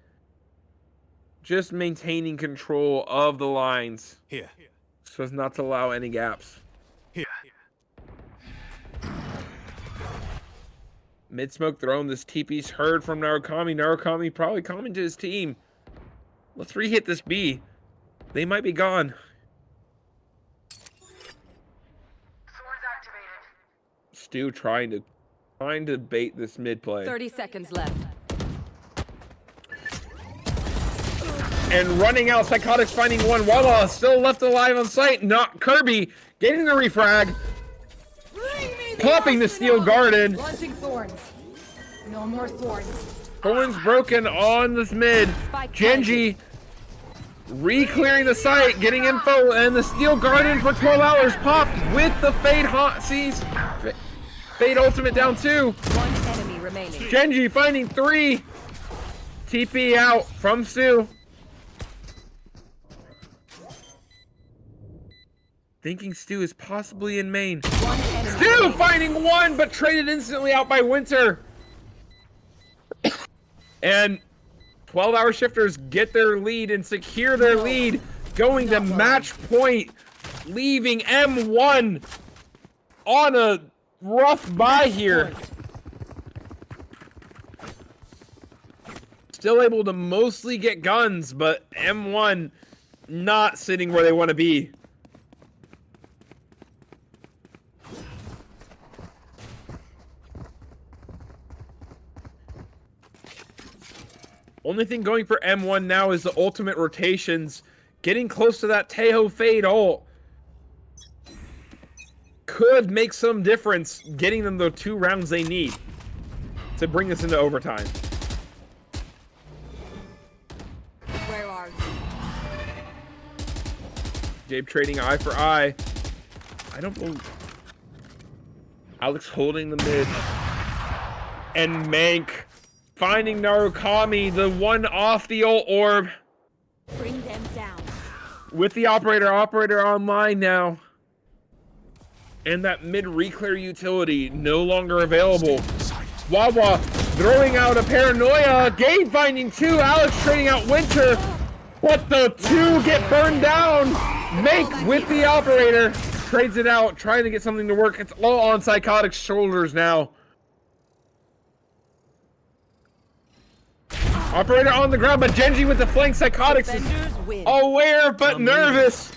Speaker 1: Just maintaining control of the lines.
Speaker 2: Here.
Speaker 1: So as not to allow any gaps.
Speaker 2: Here.
Speaker 1: Mid-smoke thrown, this TP's heard from Narukami. Narukami probably coming to his team. Let's re-hit this B. They might be gone. Stu trying to bait this mid play.
Speaker 5: 30 seconds left.
Speaker 1: And running out, Psychotics finding one. Wawa still left alive on site. Not Kirby getting the refrag. Popping the steel garden.
Speaker 5: Launching thorns. No more thorns.
Speaker 1: Thorns broken on this mid. Genji re-clearing the site, getting info, and the steel garden for 12 hours popped with the Fade Seas. Fade ultimate down 2.
Speaker 5: One enemy remaining.
Speaker 1: Genji finding 3. TP out from Stu. Thinking Stu is possibly in main. Stu finding 1, but traded instantly out by Winter. And 12-hour shifters get their lead and secure their lead, going to match point, leaving M1 on a rough bye here. Still able to mostly get guns, but M1 not sitting where they want to be. Only thing going for M1 now is the ultimate rotations. Getting close to that Teho Fade ult could make some difference, getting them the 2 rounds they need to bring this into overtime.
Speaker 4: Where are you?
Speaker 1: Gabe trading eye for eye. I don't believe... Alex holding the mid. And Mank finding Narukami, the one off the ult orb.
Speaker 4: Bring them down.
Speaker 1: With the operator online now. And that mid reclear utility no longer available. Wawa throwing out a paranoia. Gabe finding 2. Alex trading out Winter. But the 2 get burned down. Mank with the operator. Trades it out, trying to get something to work. It's all on Psychotic's shoulders now. Operator on the ground, but Genji with the flank. Psychotics is aware but nervous.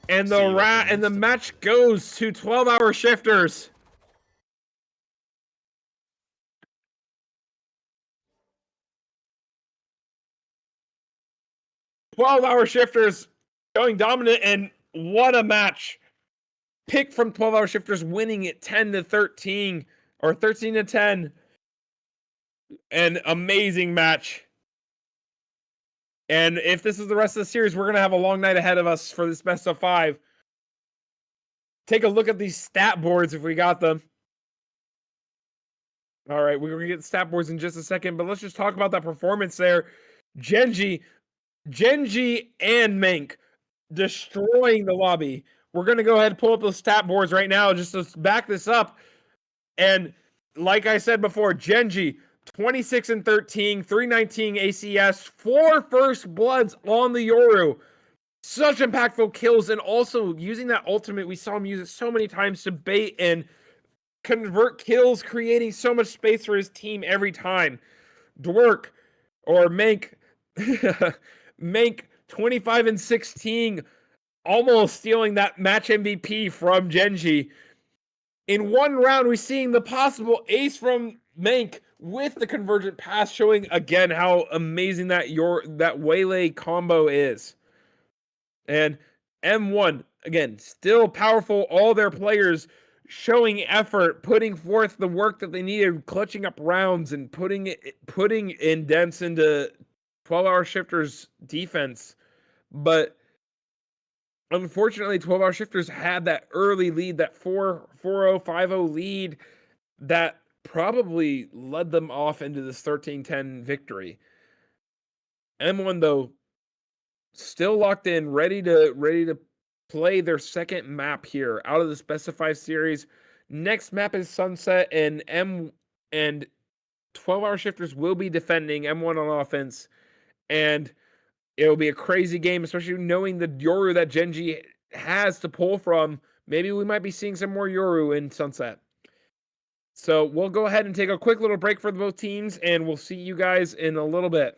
Speaker 1: And the match goes to 12-hour shifters. "12-hour shifters going dominant, and what a match. Pick from 12-hour shifters winning it 10-13 or 13-10. An amazing match. And if this is the rest of the series, we're going to have a long night ahead of us for this best of 5. Take a look at these stat boards if we got them. All right, we're going to get the stat boards in just a second, but let's just talk about that performance there. Genji and Mank destroying the lobby. We're going to go ahead and pull up those stat boards right now just to back this up. And like I said before, Genji, 26-13, 319 ACS, 4 first bloods on the Yoru. Such impactful kills, and also using that ultimate, we saw him use it so many times to bait and convert kills, creating so much space for his team every time. Dwerk, or Mank, Mank, 25-16, almost stealing that match MVP from Genji. In one round, we're seeing the possible ace from Mank with the convergent pass, showing again how amazing that Waylay combo is. And M1, again, still powerful. All their players showing effort, putting forth the work that they needed, clutching up rounds and putting in dents into 12-hour shifters defense. But unfortunately, 12-hour shifters had that early lead, that 4-0, 5-0 lead that probably led them off into this 13-10 victory. M1, though, still locked in, ready to play their second map here out of the specified series. Next map is Sunset, and 12-hour shifters will be defending M1 on offense, and it'll be a crazy game, especially knowing the Yoru that Genji has to pull from. Maybe we might be seeing some more Yoru in Sunset. So we'll go ahead and take a quick little break for both teams, and we'll see you guys in a little bit.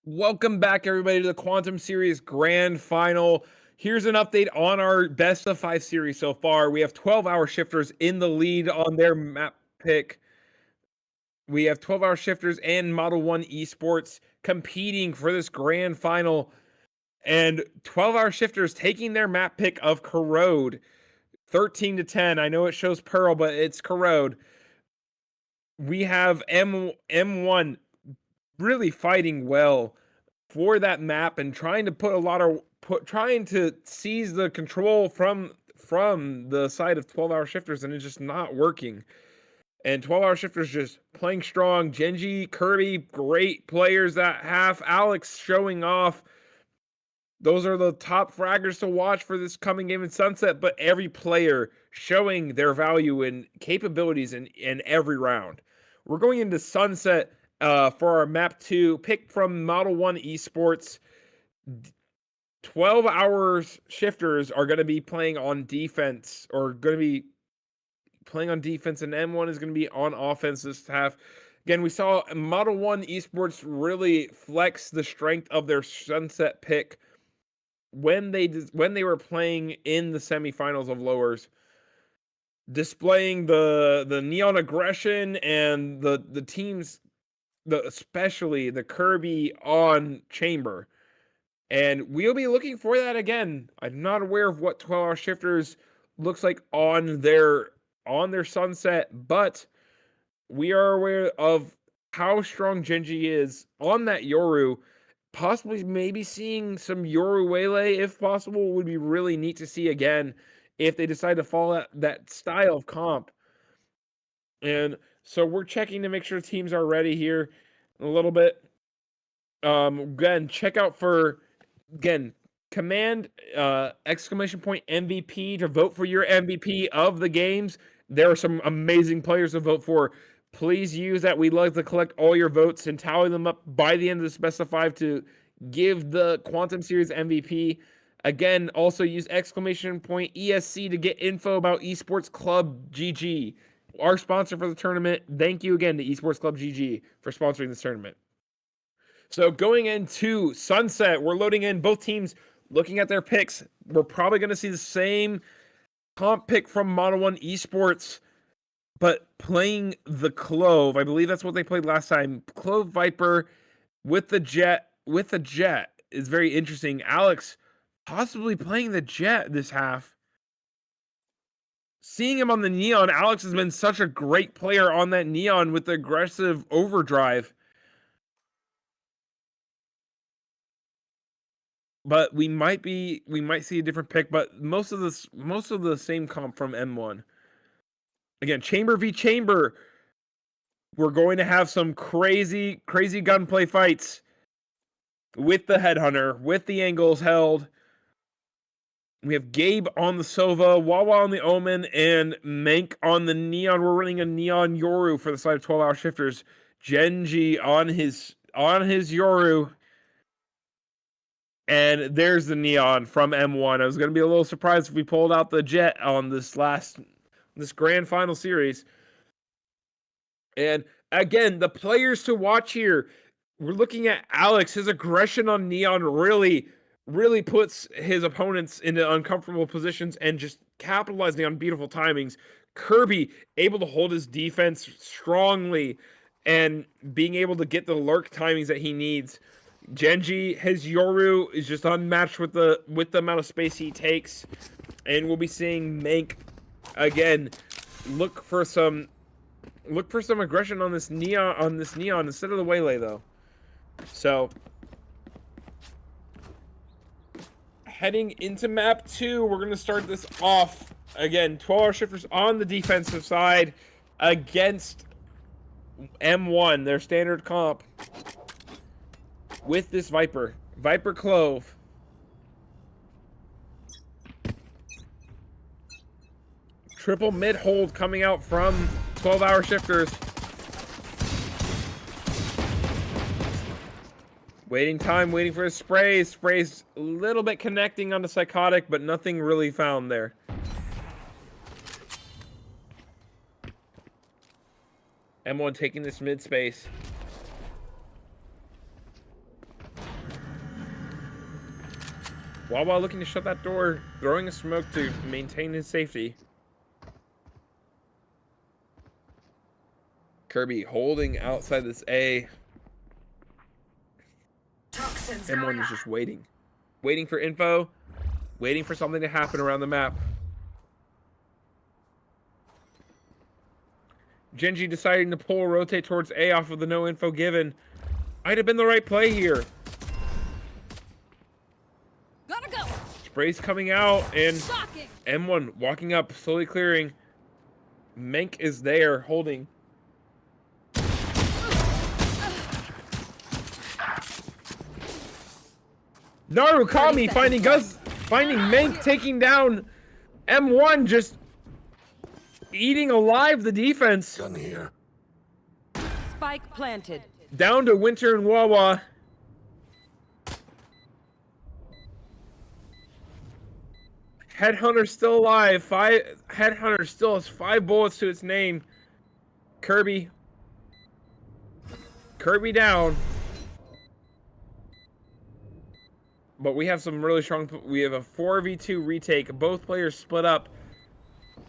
Speaker 1: Welcome back, everybody, to the Quantum Series Grand Final. Here's an update on our best of 5 series so far. We have 12-hour shifters in the lead on their map pick. We have 12-hour shifters and Model 1 Esports competing for this Grand Final. And 12-hour shifters taking their map pick of Corrode. 13-10. I know it shows Pearl, but it's Corrode. We have M1 really fighting well for that map and trying to seize the control from the side of 12-hour shifters, and it's just not working. And 12-hour shifters just playing strong. Genji, Kirby, great players that half. Alex showing off. Those are the top fraggers to watch for this coming game in Sunset, but every player showing their value and capabilities in every round. We're going into Sunset for our map 2, picked from Model 1 Esports. 12-hour shifters are going to be playing on defense, and M1 is going to be on offense this half. Again, we saw Model 1 Esports really flex the strength of their Sunset pick when they were playing in the semifinals of lowers, displaying the neon aggression and the teams, especially the Kirby on Chamber. And we'll be looking for that again. I'm not aware of what 12-hour shifters looks like on their Sunset, but we are aware of how strong Genji is on that Yoru. Possibly maybe seeing some Yoru Waylay, if possible, would be really neat to see again if they decide to follow that style of comp. And so we're checking to make sure teams are ready here in a little bit. Again, check out for, command exclamation point MVP to vote for your MVP of the games. There are some amazing players to vote for. Please use that. We'd like to collect all your votes and tally them up by the end of this best of 5 to give the Quantum Series MVP. Again, also use exclamation point ESC to get info about Esports Club GG, our sponsor for the tournament. Thank you again to Esports Club GG for sponsoring this tournament. So going into Sunset, we're loading in both teams, looking at their picks. We're probably going to see the same comp pick from Model 1 Esports, but playing the Clove. I believe that's what they played last time. Clove Viper with the Jet. Is very interesting. Alex possibly playing the Jet this half. Seeing him on the Neon, Alex has been such a great player on that Neon with the aggressive overdrive. But we might see a different pick, but most of the same comp from M1. Again, Chamber v Chamber. We're going to have some crazy gunplay fights with the Headhunter, with the angles held. We have Gabe on the Sova, Wawa on the Omen, and Mank on the Neon. We're running a Neon Yoru for the side of 12-hour shifters. Genji on his Yoru. And there's the Neon from M1. I was going to be a little surprised if we pulled out the Jet on this grand final series. And again, the players to watch here, we're looking at Alex. His aggression on Neon really puts his opponents into uncomfortable positions and just capitalizing on beautiful timings. Kirby able to hold his defense strongly and being able to get the lurk timings that he needs. Genji, his Yoru is just unmatched with the amount of space he takes, and we'll be seeing Mank again look for some aggression on this Neon instead of the Waylay though. So heading into map 2, we're gonna start this off again. 12-hour shifters on the defensive side against M1, their standard comp. With this Viper Clove. Triple mid hold coming out from 12-hour shifters. Waiting for his sprays. Sprays a little bit connecting on the Psychotic, but nothing really found there. M1 taking this mid space. Wawa looking to shut that door, throwing a smoke to maintain his safety. Kirby holding outside this A. M1 is just waiting. Waiting for info. Waiting for something to happen around the map. Genji deciding to pull rotate towards A off of the no info given. Might have been the right play here.
Speaker 4: Gotta go.
Speaker 1: Spray's coming out and
Speaker 4: Shocking.
Speaker 1: M1 walking up, slowly clearing. Menk is there holding. Narukami finding Menk taking down M1, just eating alive the defense.
Speaker 2: Gun here.
Speaker 5: Spike planted.
Speaker 1: Down to Winter and Wawa. Headhunter still alive. Headhunter still has 5 bullets to its name. Kirby down. But we have some really strong. We have a 4v2 retake. Both players split up.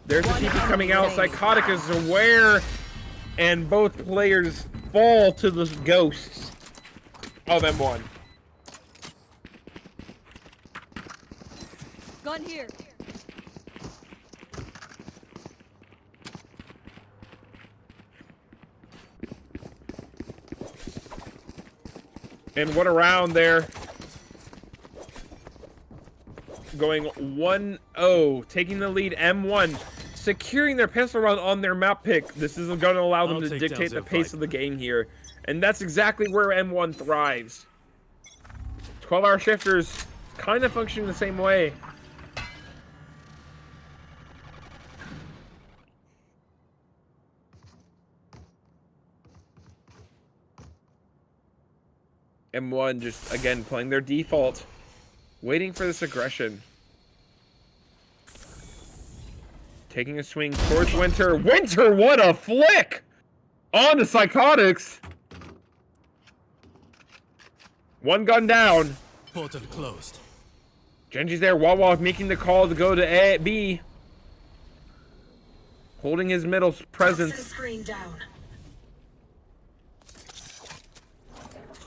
Speaker 1: There's the TP coming out. Psychotic is aware, and both players fall to the ghosts of M1.
Speaker 4: Gun here.
Speaker 1: And what a round there. Going 1-0, taking the lead. M1 securing their pistol round on their map pick. This is going to allow them to dictate the pace of the game here. And that's exactly where M1 thrives. 12-hour shifters kind of functioning the same way. M1 just, again, playing their default. Waiting for this aggression. Taking a swing towards Winter. Winter, what a flick! On to Psychotics. One gun down.
Speaker 2: Portal closed.
Speaker 1: Genji's there. Wawa making the call to go to A, B. Holding his middle presence.
Speaker 6: Screen down.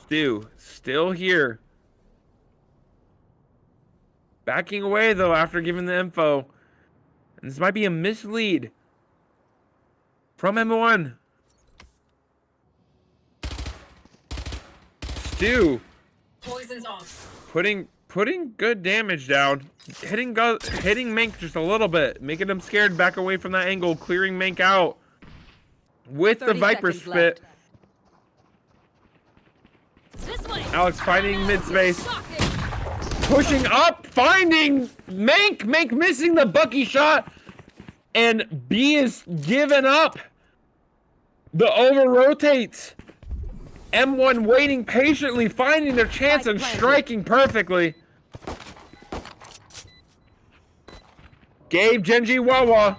Speaker 1: Stu, still here. Backing away, though, after giving the info. And this might be a mislead from M1. Stu.
Speaker 6: Poison's off.
Speaker 1: Putting good damage down. Hitting Mank just a little bit. Making him scared, back away from that angle. Clearing Mank out. With the
Speaker 5: 30
Speaker 1: Viper
Speaker 5: seconds
Speaker 1: spit.
Speaker 5: left.
Speaker 4: This way.
Speaker 1: Alex finding mid-space.
Speaker 4: Shocking.
Speaker 1: Pushing up, finding Mank. Mank missing the Bucky shot. And B is given up. The over rotates. M1 waiting patiently, finding their chance and striking perfectly. Gabe, Genji, Wawa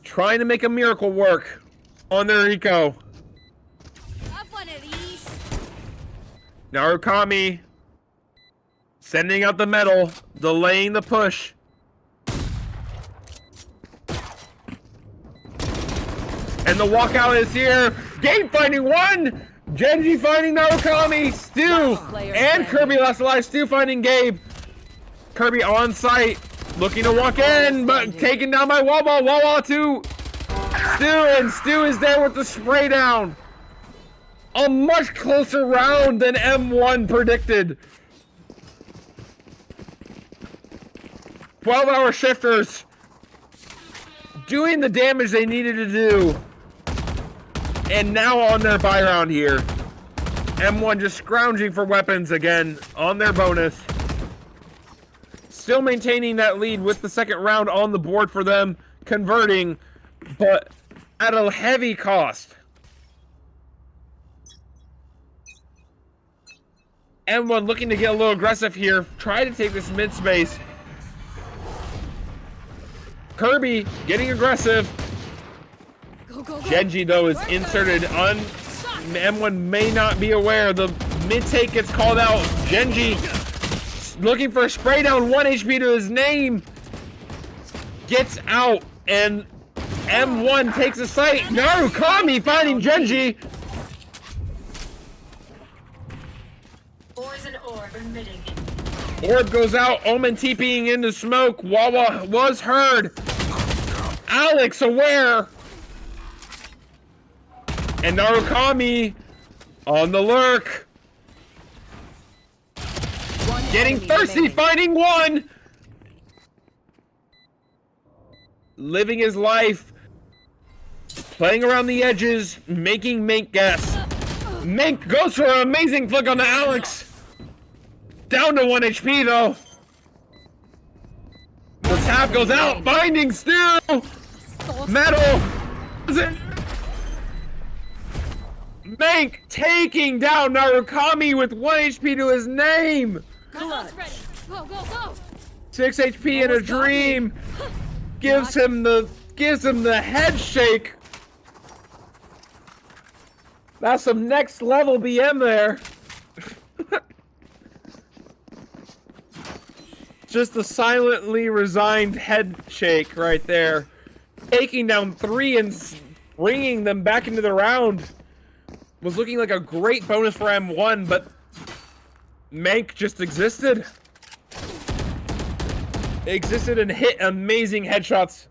Speaker 1: trying to make a miracle work on their eco.
Speaker 4: Have one of these.
Speaker 1: Narukami sending out the metal, delaying the push. And the walkout is here. Gabe finding one. Genji finding Narukami. Stu and Kirby last alive. Stu finding Gabe. Kirby on site. Looking to walk in, but taken down by Wawa. Wawa to Stu, and Stu is there with the spray down. A much closer round than M1 predicted. 12-hour shifters doing the damage they needed to do. And now on their buy round here. M1 just scrounging for weapons again on their bonus. Still maintaining that lead with the second round on the board for them. Converting, but at a heavy cost. M1 looking to get a little aggressive here. Try to take this mid space. Kirby getting aggressive.
Speaker 4: Go, go, go.
Speaker 1: Genji, though, is inserted. M1 may not be aware. The mid take gets called out. Genji looking for a spray down, 1 HP to his name. Gets out, and M1 takes a sight. Narukami finding Genji.
Speaker 6: Poison orb emitting.
Speaker 1: Orb goes out, Omen TPing into smoke. Wawa was heard. Alex aware. And Narukami on the lurk. Getting thirsty, finding one. Living his life. Playing around the edges, making Mank guess. Mank goes for an amazing flick on the Alex. Down to 1 HP though. The tap goes out, finding still. Metal. Mank taking down Narukami with 1 HP to his name.
Speaker 4: Ready. Go, go, go.
Speaker 1: 6 HP in a dream. Gives him the head shake. That's some next level BM there. Just a silently resigned head shake right there. Taking down 3 and bringing them back into the round. Was looking like a great bonus for M1, but Mank just existed. Existed and hit amazing headshots.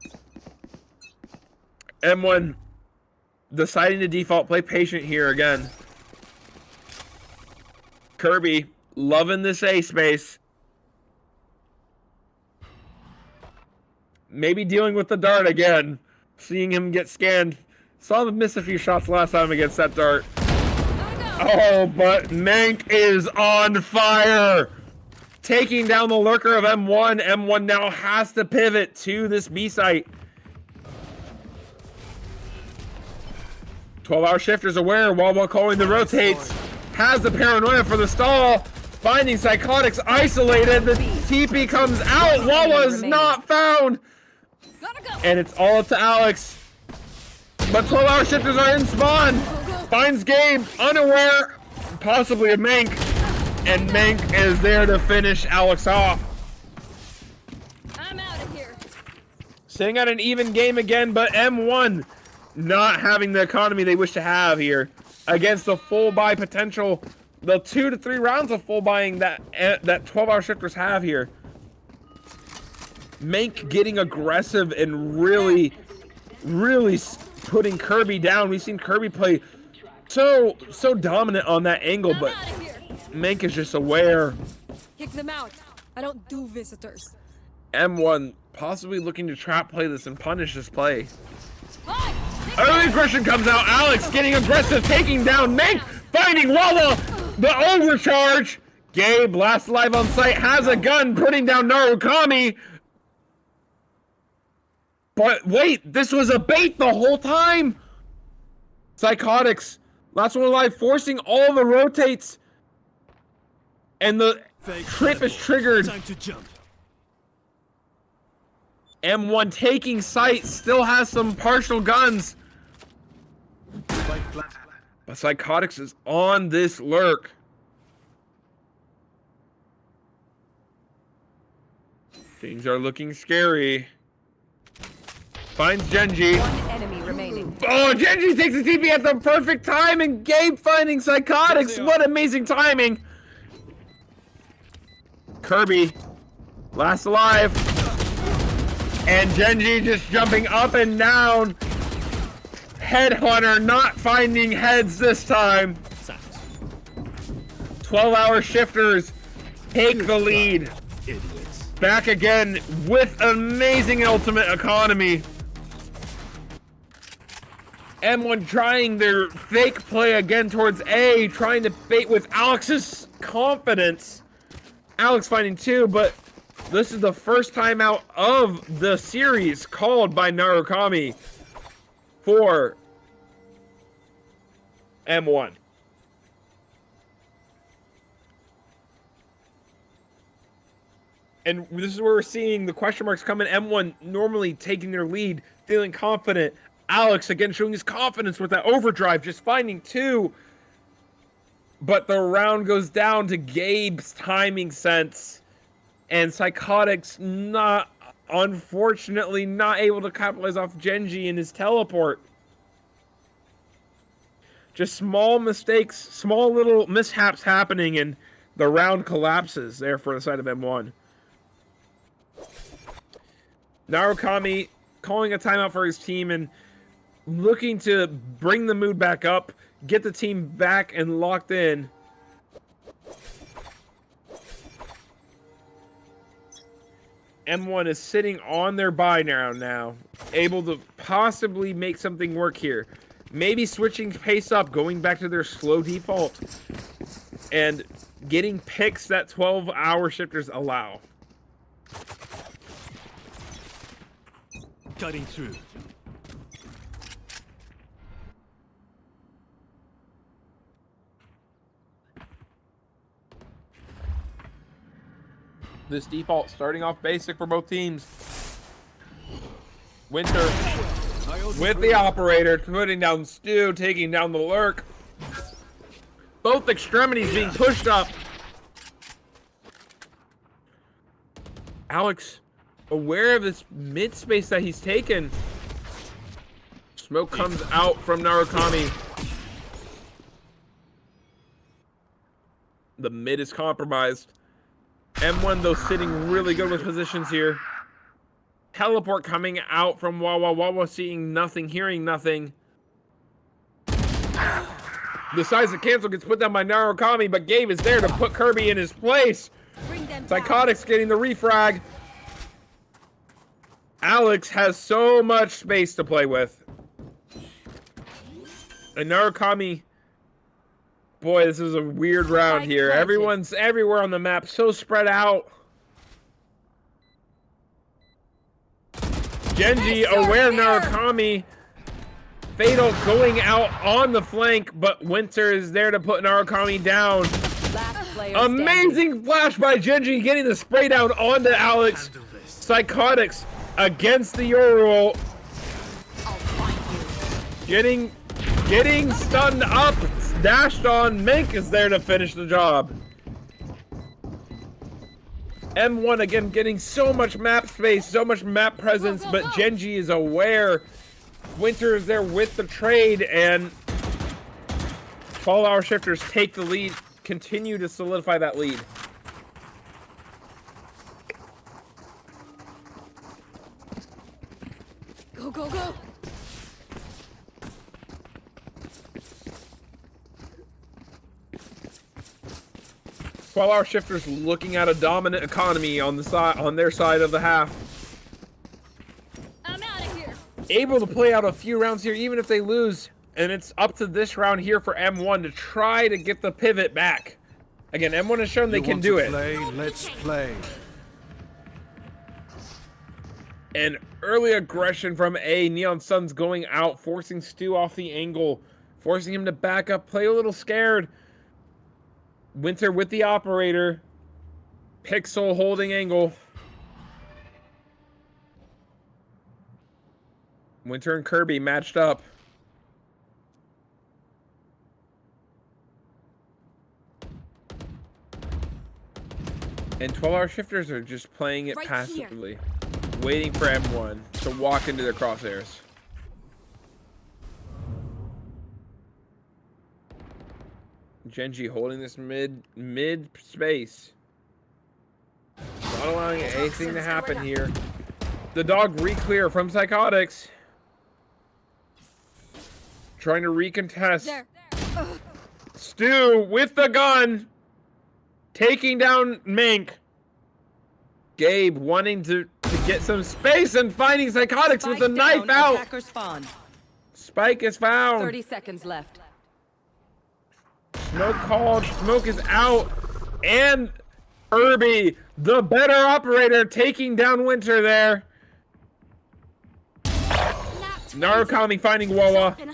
Speaker 1: M1 deciding to default play patient here again. Kirby loving this A space. Maybe dealing with the dart again. Seeing him get scanned. Saw him miss a few shots last time against that dart. Oh, but Mank is on fire. Taking down the lurker of M1. M1 now has to pivot to this B site. 12-hour shifter's aware while calling the rotates. Has the paranoia for the stall. Finding Psychotics isolated. The TP comes out. Wawa's not found. And it's all up to Alex. But 12-hour shifters are in spawn. Finds Gabe, unaware, possibly of Mank. And Mank is there to finish Alex off.
Speaker 4: I'm out of here.
Speaker 1: Sitting at an even game again, but M1 not having the economy they wish to have here. Against the full buy potential, the 2 to 3 rounds of full buying that 12-hour shifters have here. Mank getting aggressive and really putting Kirby down. We've seen Kirby play so dominant on that angle, but Mank is just aware.
Speaker 4: Kick them out. I don't do visitors.
Speaker 1: M1 possibly looking to trap play this and punish this play. Early aggression comes out. Alex getting aggressive, taking down Mank, finding Wawa. The overcharge. Gabe, last live on site, has a gun, putting down Narukami. But wait, this was a bait the whole time. Psychotics, last one alive, forcing all the rotates. And the trip is triggered.
Speaker 2: Time to jump.
Speaker 1: M1 taking sight, still has some partial guns. But Psychotics is on this lurk. Things are looking scary. Finds Genji.
Speaker 5: One enemy remaining.
Speaker 1: Oh, Genji takes the TP at the perfect time, and Gabe finding Psychotics. What amazing timing. Kirby, last alive. And Genji just jumping up and down. Headhunter not finding heads this time. 12-hour shifters take the lead.
Speaker 2: Idiots.
Speaker 1: Back again with amazing ultimate economy. M1 trying their fake play again towards A, trying to bait with Alex's confidence. Alex finding 2, but this is the first time out of the series called by Narukami for M1. And this is where we're seeing the question marks come in. M1 normally taking their lead, feeling confident. Alex again showing his confidence with that overdrive, just finding 2. But the round goes down to Gabe's timing sense. And Psychotics unfortunately not able to capitalize off Genji and his teleport. Just small mistakes, small little mishaps happening, and the round collapses there for the side of M1. Narukami calling a timeout for his team and looking to bring the mood back up, get the team back and locked in. M1 is sitting on their buy now, able to possibly make something work here. Maybe switching pace up, going back to their slow default, and getting picks that 12-hour shifters allow.
Speaker 2: Cutting through.
Speaker 1: This default starting off basic for both teams. Winter with the operator, putting down Stu, taking down the lurk. Both extremities being pushed up. Alex, aware of this mid space that he's taken. Smoke comes out from Narukami. The mid is compromised. M1 though sitting really good with positions here. Teleport coming out from Wawa. Wawa seeing nothing, hearing nothing. Decides to cancel, gets put down by Narukami, but Gabe is there to put Kirby in his place. Psychotics getting the refrag. Alex has so much space to play with. And Narukami, boy, this is a weird round here. Everyone's everywhere on the map, so spread out. Genji aware of Narukami. Fatal going out on the flank, but Winter is there to put Narukami down. Amazing flash by Genji, getting the spray down onto Alex. Psychotics against the Yoruel. Getting stunned up, dashed on. Mink is there to finish the job. M1 again getting so much map space, so much map presence, but Genji is aware. Winter is there with the trade, and 12-hour shifters take the lead, continue to solidify that lead.
Speaker 4: Go, go, go!
Speaker 1: 12-hour shifters looking at a dominant economy on the side, on their side of the half.
Speaker 4: I'm out of here.
Speaker 1: Able to play out a few rounds here, even if they lose. And it's up to this round here for M1 to try to get the pivot back. Again, M1 has shown they can do it.
Speaker 2: Let's play.
Speaker 1: And early aggression from A. Neon Sun's going out, forcing Stu off the angle, forcing him to back up, play a little scared. Winter with the operator. Pixel holding angle. Winter and Kirby matched up. And 12-hour shifters are just playing it
Speaker 4: Right
Speaker 1: passively. Waiting for M1 to walk into their crosshairs. Genji holding this mid space. Not allowing anything to happen here. The dog re-clear from Psychotics. Trying to recontest.
Speaker 4: There.
Speaker 1: Stu with the gun. Taking down Mink. Gabe wanting to get some space and finding Psychotics with the knife out.
Speaker 5: Attacker spawn.
Speaker 1: Spike is found.
Speaker 5: 30 seconds left.
Speaker 1: Smoke called. Smoke is out. And Kirby, the better operator, taking down Winter there. Narukami finding Wawa.
Speaker 6: Welcome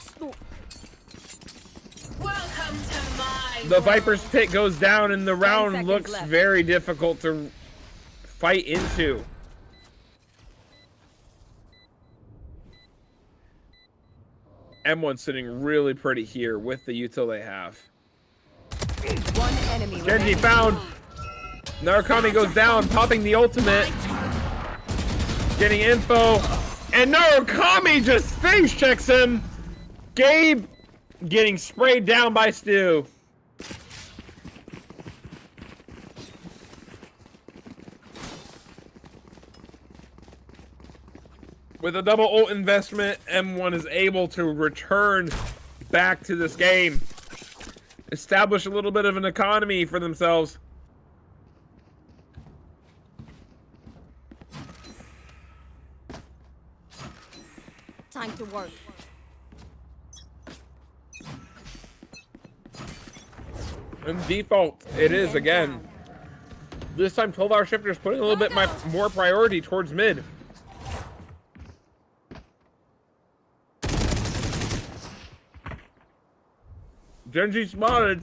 Speaker 6: to my
Speaker 1: The Viper's Pit goes down and the round
Speaker 5: seconds
Speaker 1: looks
Speaker 5: left.
Speaker 1: very difficult to fight into. M1 sitting really pretty here with the util they have.
Speaker 5: One enemy
Speaker 1: Genji
Speaker 5: remaining.
Speaker 1: found. Narukami goes down, popping the ultimate. Getting info. And Narukami just face checks him. Gabe getting sprayed down by Stu. With a double ult investment, M1 is able to return back to this game. Establish a little bit of an economy for themselves.
Speaker 4: Time to work.
Speaker 1: And default, it is again. This time 12-hour shifters putting a little bit more priority towards mid. Genji spotted.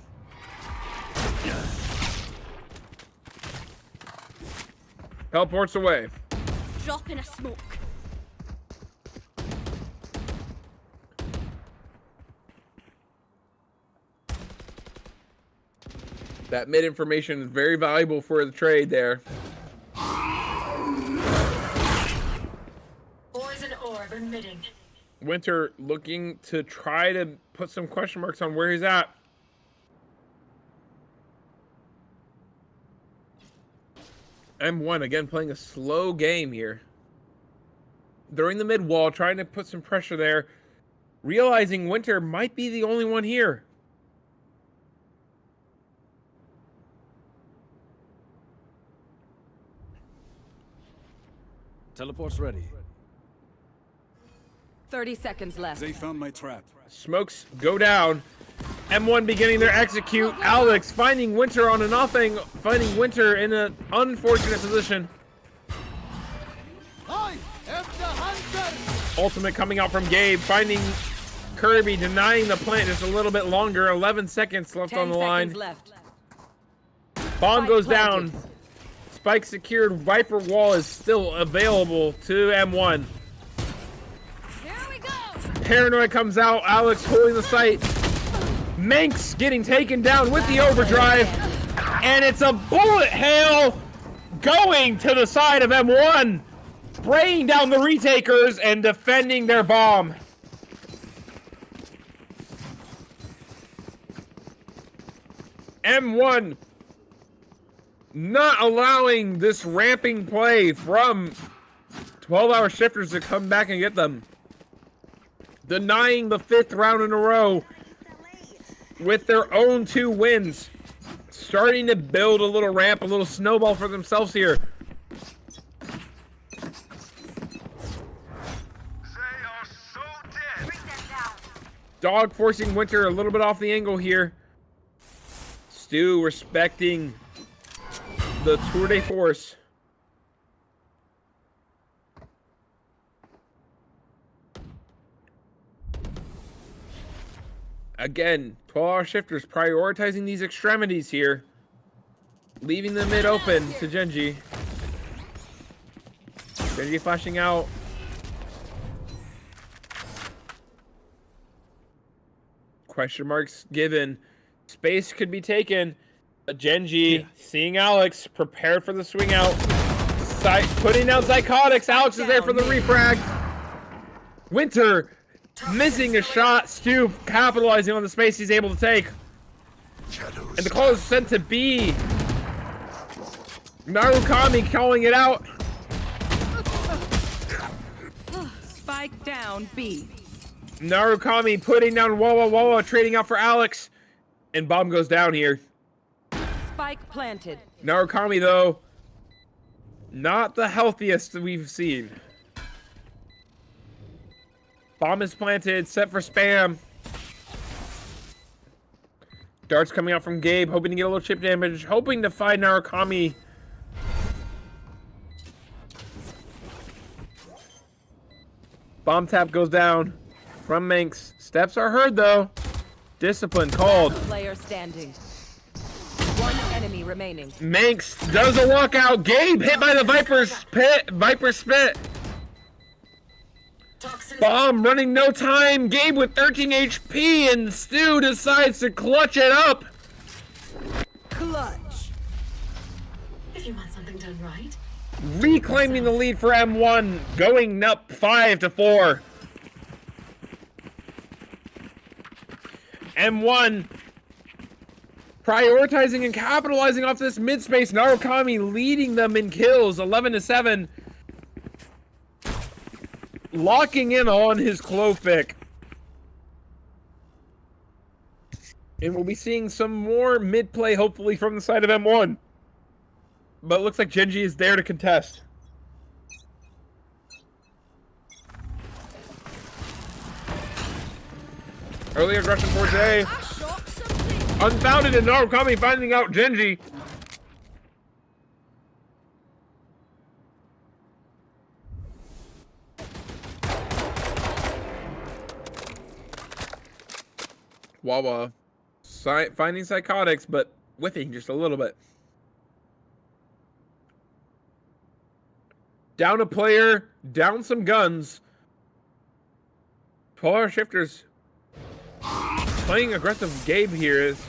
Speaker 1: Teleports away.
Speaker 4: Drop in a smoke.
Speaker 1: That mid information is very valuable for the trade there.
Speaker 6: Poison orb emitting.
Speaker 1: Winter looking to try to put some question marks on where he's at. M1 again playing a slow game here. During the mid wall, trying to put some pressure there. Realizing Winter might be the only one here.
Speaker 2: Teleport's ready.
Speaker 5: 30 seconds left.
Speaker 2: They found my trap.
Speaker 1: Smokes go down. M1 beginning their execute. Alex finding Winter on an offing, finding Winter in an unfortunate position.
Speaker 2: I am the hunter.
Speaker 1: Ultimate coming out from Gabe, finding Kirby, denying the plant just a little bit longer. 11 seconds left
Speaker 5: 10
Speaker 1: on the line.
Speaker 5: seconds left.
Speaker 1: Bomb
Speaker 5: Spike
Speaker 1: goes
Speaker 5: planted.
Speaker 1: down. Spike secured. Viper wall is still available to M1.
Speaker 4: Here we go.
Speaker 1: Paranoid comes out. Alex holding the site. Manx getting taken down with the overdrive. And it's a bullet hail going to the side of M1. Spraying down the retakers and defending their bomb. M1 not allowing this ramping play from 12-hour shifters to come back and get them. Denying the 5th round in a row with their own 2 wins. Starting to build a little ramp, a little snowball for themselves here.
Speaker 2: They are so dead.
Speaker 1: Dog forcing Winter a little bit off the angle here. Stu respecting the tour de force. Again, 12-hour shifters prioritizing these extremities here. Leaving the mid open to Genji. Genji flashing out. Question marks given. Space could be taken. Genji seeing Alex prepared for the swing out. Putting out Psychotics. Alex is there for the refrag. Winter missing a shot. Stu capitalizing on the space he's able to take. And the call is sent to B. Narukami calling it out.
Speaker 5: Spike down B.
Speaker 1: Narukami putting down Wawa Wawa, trading out for Alex. And bomb goes down here.
Speaker 5: Spike planted.
Speaker 1: Narukami, though, not the healthiest we've seen. Bomb is planted, set for spam. Darts coming out from Gabe, hoping to get a little chip damage, hoping to find Narukami. Bomb tap goes down from Manx. Steps are heard, though. Discipline called.
Speaker 5: Player standing. One enemy remaining.
Speaker 1: Manx does a walkout. Gabe hit by the Viper spit.
Speaker 6: Toxins.
Speaker 1: Bomb running no time. Gabe with 13 HP and Stu decides to clutch it up.
Speaker 5: Clutch.
Speaker 6: If you want something done right.
Speaker 1: Reclaiming the lead for M1, going up 5-4. M1 prioritizing and capitalizing off this mid space. Narukami leading them in kills, 11-7. Locking in on his Clofic. And we'll be seeing some more mid play, hopefully, from the side of M1. But it looks like Genji is there to contest. Early aggression towards A. Unfounded and Narukami finding out Genji. Wawa finding psychotics, but whiffing just a little bit. Down a player, down some guns. 12-hour shifters playing aggressive. Gabe here is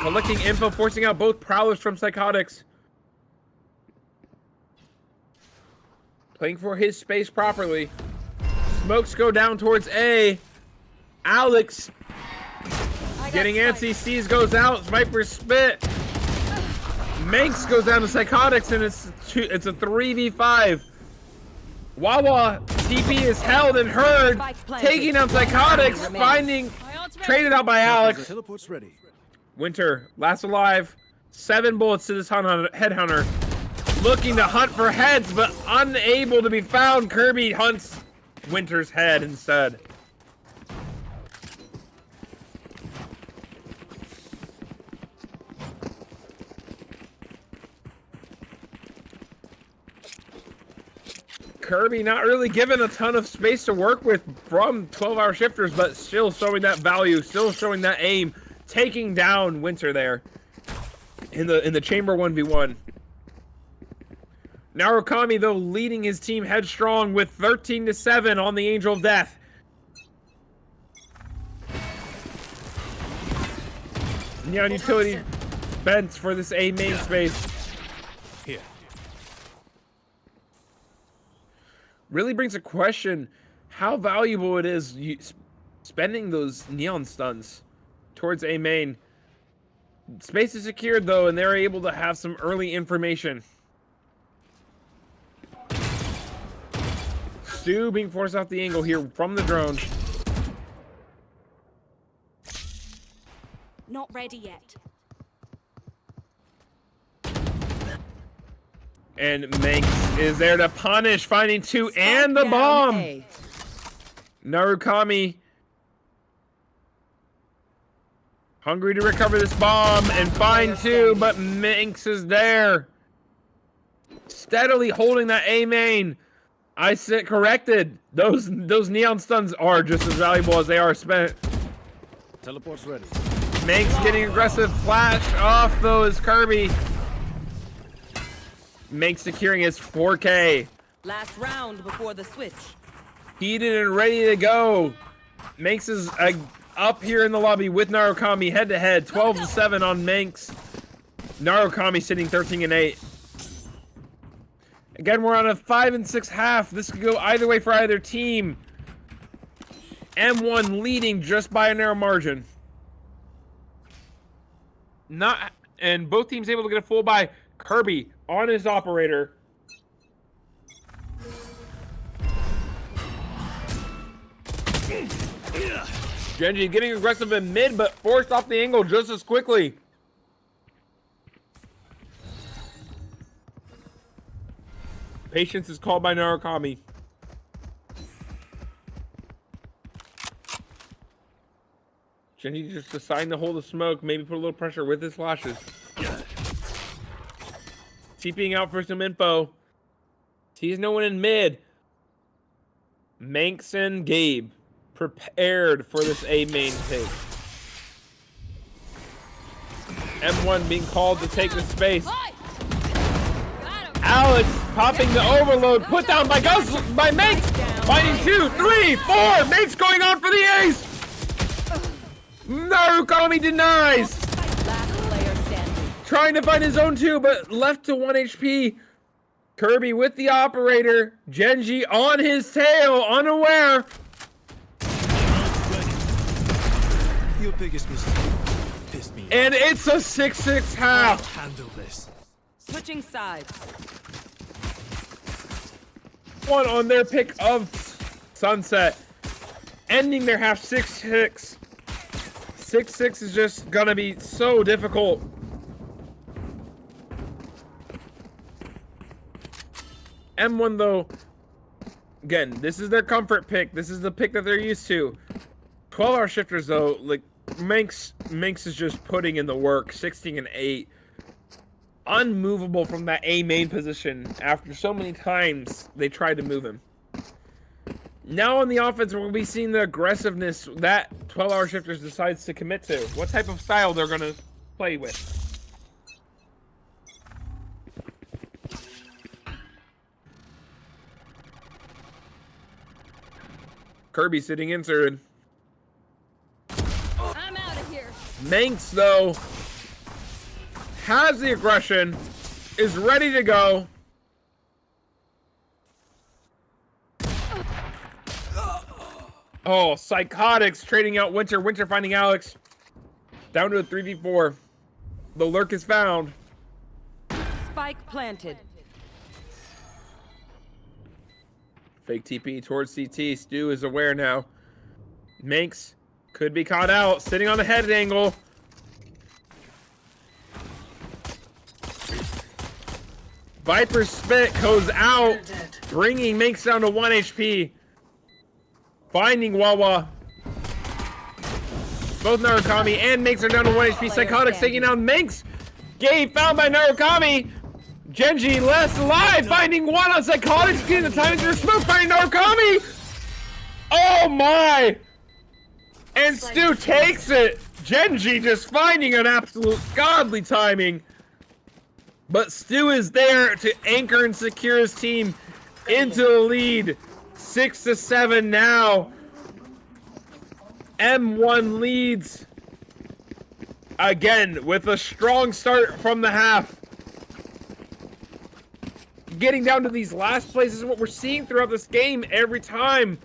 Speaker 1: collecting info, forcing out both prowlers from psychotics. Playing for his space properly. Smokes go down towards A. Alex getting antsy. C's goes out. Viper spit. Manx goes down to psychotics, and it's a 3v5. Wawa TP is held and heard, taking out psychotics, finding traded out by Alex.
Speaker 2: Teleport's ready.
Speaker 1: Winter last alive. 7 bullets to this headhunter, looking to hunt for heads, but unable to be found. Kirby hunts Winter's head instead. Kirby not really given a ton of space to work with from 12-hour shifters, but still showing that value, still showing that aim, taking down Winter there in the chamber 1v1. Narukami though leading his team headstrong with 13-7 on the Angel of Death. Neon utility bent for this A main space.
Speaker 2: Here.
Speaker 1: Really brings a question how valuable it is spending those neon stuns towards A main. Space is secured though, and they're able to have some early information. Stu being forced off the angle here from the drone.
Speaker 4: Not ready yet.
Speaker 1: And Manx is there to punish, finding 2 and the bomb. Narukami hungry to recover this bomb and find 2, but Manx is there. Steadily holding that A main. I sit corrected. Those neon stuns are just as valuable as they are spent.
Speaker 2: Teleport's ready.
Speaker 1: Manx getting aggressive. Flash off though is Kirby. Manx securing his 4K.
Speaker 5: Last round before the switch.
Speaker 1: Heated and ready to go. Manx is up here in the lobby with Narukami head to head. 12-7 on Manx. Narukami sitting 13-8. Again, we're on a 5-6 half. This could go either way for either team. M1 leading just by a narrow margin. And both teams able to get a full buy. Kirby on his operator. Genji getting aggressive in mid, but forced off the angle just as quickly. Patience is called by Narukami. Genji just deciding to hold the smoke, maybe put a little pressure with his flashes. TPing out for some info. Sees no one in mid. Manx and Gabe prepared for this A main take. M1 being called to take the space. Alex popping the overload, put down by Manx. Fighting 2, 3, 4. Manx going on for the ace. Narukami denies. trying to find his own too, but left to 1 HP. Kirby with the operator. Genji on his tail, unaware.
Speaker 2: Your biggest mistake pissed me off.
Speaker 1: And it's a 6-6 half.
Speaker 2: Handle this.
Speaker 5: Switching sides.
Speaker 1: One on their pick of Sunset. Ending their half 6-6. 6-6 is just gonna be so difficult. M1 though, again, this is their comfort pick. This is the pick that they're used to. 12-hour shifters though, like Minx is just putting in the work. 16 and 8, unmovable from that A main position after so many times they tried to move him. Now on the offense, we'll be seeing the aggressiveness that 12-hour shifters decides to commit to. What type of style they're gonna play with. Kirby sitting inserted.
Speaker 4: I'm out of here.
Speaker 1: Manx, though, has the aggression, is ready to go. Oh, Psychotics trading out Winter. Winter finding Alex. Down to a 3v4. The lurk is found.
Speaker 5: Spike planted.
Speaker 1: Fake TP towards CT. Stu is aware now. Manx could be caught out. Sitting on the head angle. Viper's spit goes out. Bringing Manx down to 1 HP. Finding Wawa. Both Narukami and Manx are down to 1 HP. Psychotics taking down Manx. Gabe found by Narukami. Genji less alive, finding one on Psychotics, getting the timing through smoke, finding Narukami! Oh my! And Stu takes it! Genji just finding an absolute godly timing. But Stu is there to anchor and secure his team into the lead. 6-7 now. M1 leads. Again, with a strong start from the half. Getting down to these last places is what we're seeing throughout this game every time.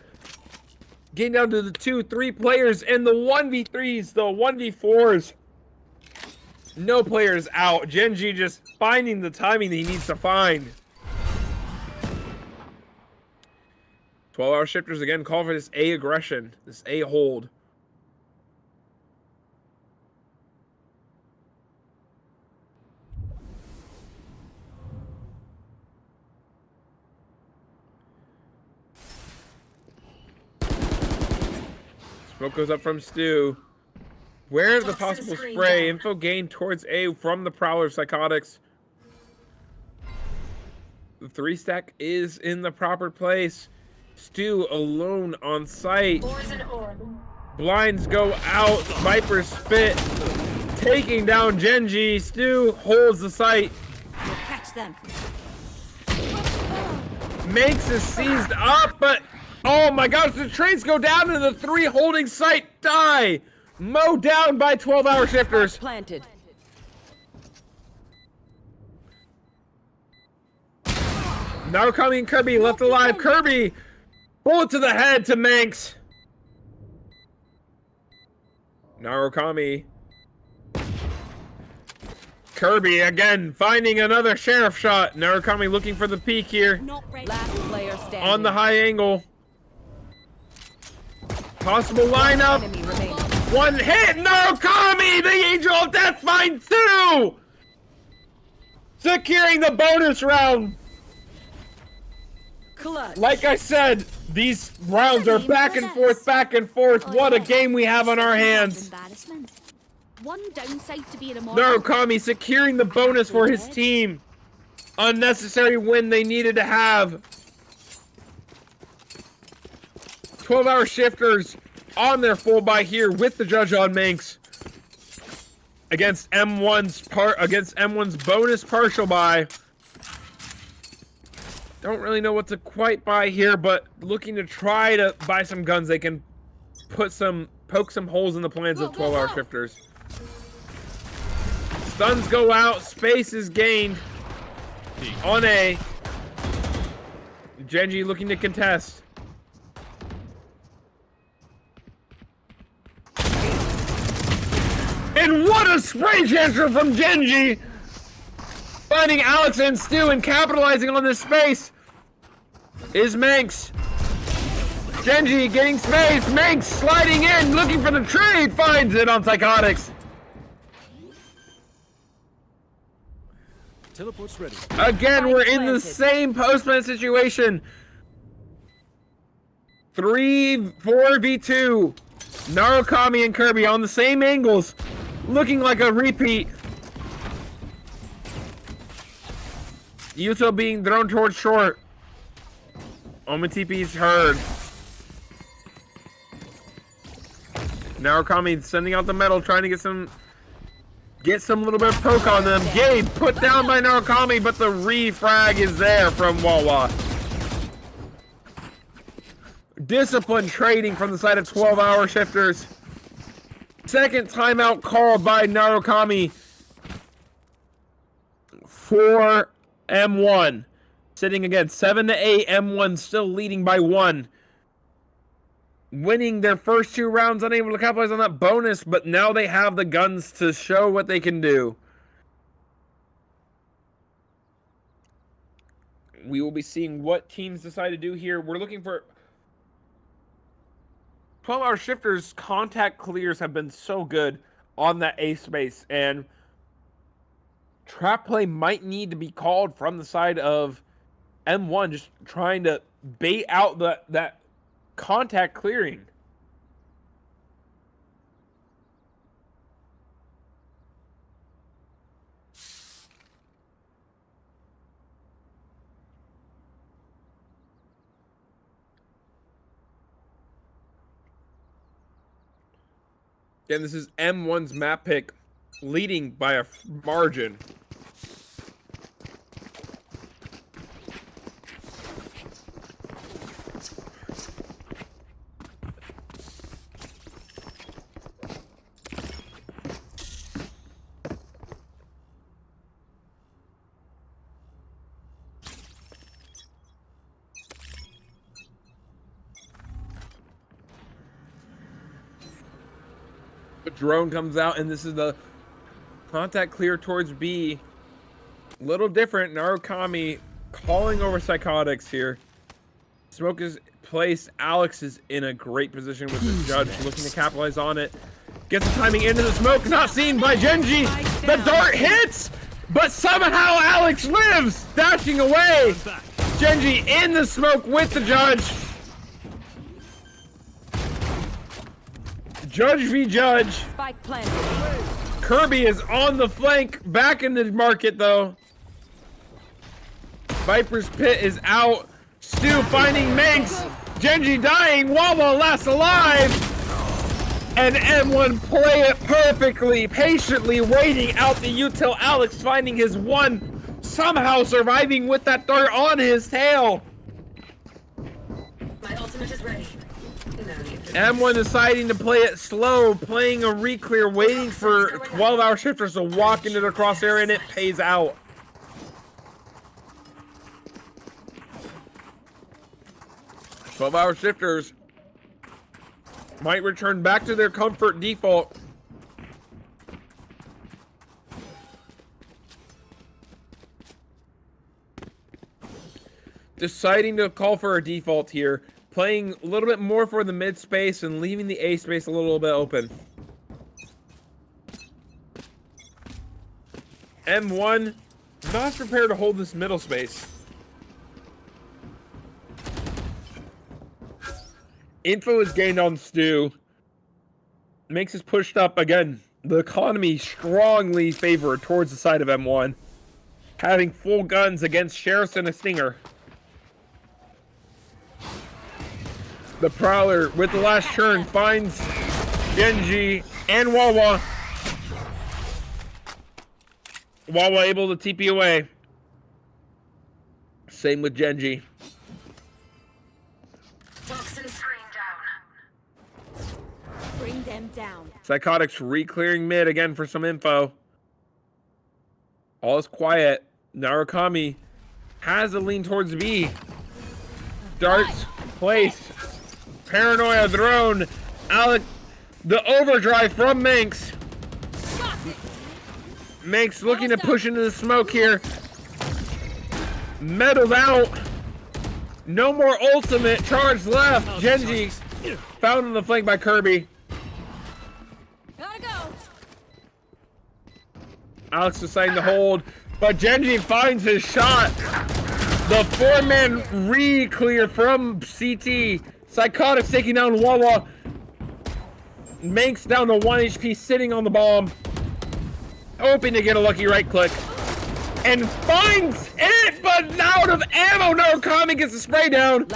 Speaker 1: Getting down to the 2-3 players and the 1v3s, the 1v4s. No players out. Genji just finding the timing that he needs to find. 12-hour shifters again call for this A aggression, this A hold. Smoke goes up from Stu. Where's the possible spray? Info gained towards A from the Prowler Psychotics. The 3-stack is in the proper place. Stu alone on site. Blinds go out. Viper spit. Taking down Genji. Stu holds the site.
Speaker 4: We'll catch them.
Speaker 1: Makes is seized up, but oh my gosh, the trains go down and the 3 holding site die. Mowed down by 12-hour shifters.
Speaker 5: Planted.
Speaker 1: Narukami and Kirby left alive. Kirby, bullet to the head to Manx. Narukami. Kirby again finding another sheriff shot. Narukami looking for the peak here.
Speaker 5: Last player standing.
Speaker 1: On the high angle. Possible lineup.
Speaker 5: Enemy remaining.
Speaker 1: One hit. Narukami, the Angel of Death finds 2. Securing the bonus round.
Speaker 5: Clutch.
Speaker 1: Like I said, these rounds are back and forth, back and forth. What a game we have on our hands.
Speaker 4: One downside to being a model.
Speaker 1: Narukami securing the bonus for his team. Unnecessary win they needed to have. 12-hour shifters on their full buy here with the judge on Manx. Against M1's bonus partial buy. Don't really know what to quite buy here, but looking to try to buy some guns they can poke some holes in the plans of 12-hour shifters. Stuns go out. Space is gained on A. Genji looking to contest. And what a spray transfer from Genji! Finding Alex and Stu and capitalizing on this space is Manx. Genji getting space. Manx sliding in, looking for the trade. Finds it on Psychotics.
Speaker 2: Teleport's ready.
Speaker 1: Again, we're in the same postman situation. 4v2. Narukami and Kirby on the same angles. Looking like a repeat. Yuto being thrown towards short. Omatipi's heard. Narukami sending out the metal, trying to get some little bit of poke on them. Gabe put down by Narukami, but the refrag is there from Wawa. Disciplined trading from the side of 12-hour shifters. Second timeout called by Narukami for M1. Sitting again 7-8. M1 still leading by 1. Winning their first 2 rounds, unable to capitalize on that bonus, but now they have the guns to show what they can do. We will be seeing what teams decide to do here. We're looking for 12-hour shifters. Contact clears have been so good on that A space, and trap play might need to be called from the side of M1, just trying to bait out that contact clearing. Again, this is M1's map pick, leading by a margin. Drone comes out, and this is the contact clear towards B. Little different. Narukami calling over Psychotics here. Smoke is placed. Alex is in a great position with the judge, looking to capitalize on it. Gets the timing into the smoke. Not seen by Genji. The dart hits, but somehow Alex lives, dashing away. Genji in the smoke with the judge. Judge v. Judge.
Speaker 5: Spike planted.
Speaker 1: Kirby is on the flank, back in the market though. Viper's Pit is out. Stu finding Manx. Genji dying. Wawa last alive. And M1 play it perfectly, patiently waiting out the util. Alex finding his one, somehow surviving with that dart on his tail.
Speaker 6: My ultimate is ready.
Speaker 1: M1 deciding to play it slow, playing a re-clear, waiting for 12-hour shifters to walk into the crosshair, and it pays out. Twelve-hour shifters might return back to their comfort default. Deciding to call for a default here. Playing a little bit more for the mid space and leaving the A space a little bit open. M1 not prepared to hold this middle space. Info is gained on Stu. Makes us pushed up again. The economy strongly favored towards the side of M1. Having full guns against Sheriffs and a Stinger. The Prowler with the last turn finds Genji and Wawa. Wawa able to TP away. Same with Genji.
Speaker 6: Toxin screen down.
Speaker 4: Bring them down.
Speaker 1: Psychotics re-clearing mid again for some info. All is quiet. Narukami has a lean towards B. Darts placed. Paranoia thrown. Alec, the overdrive from Manx. Manx looking to push into the smoke here. Meddled out. No more ultimate. Charge left. Genji found on the flank by Kirby.
Speaker 4: Gotta go.
Speaker 1: Alex deciding to hold, but Genji finds his shot. The 4-man re-clear from CT. Psychotics taking down Wawa. Manx down to 1 HP, sitting on the bomb. Hoping to get a lucky right click. And finds it, but out of ammo. No, Kami gets the spray down.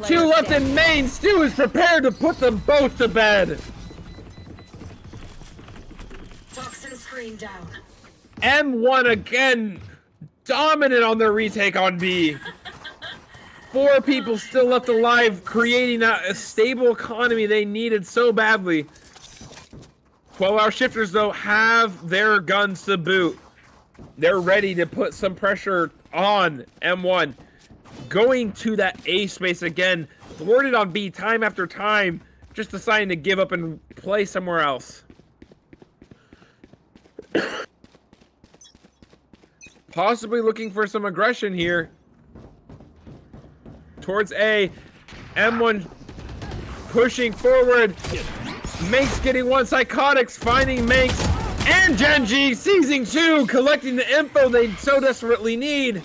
Speaker 1: 2 left in main. Stu is prepared to put them both to bed.
Speaker 6: Toxin screen down.
Speaker 1: M1 again, dominant on their retake on B. 4 people still left alive, creating a stable economy they needed so badly. 12-hour shifters, though, have their guns to boot. They're ready to put some pressure on M1. Going to that A space again, thwarted on B time after time, just deciding to give up and play somewhere else. Possibly looking for some aggression here. Towards A. M1 pushing forward. Manx getting 1. Psychotics finding Manx. And Genji seizing 2. Collecting the info they so desperately need.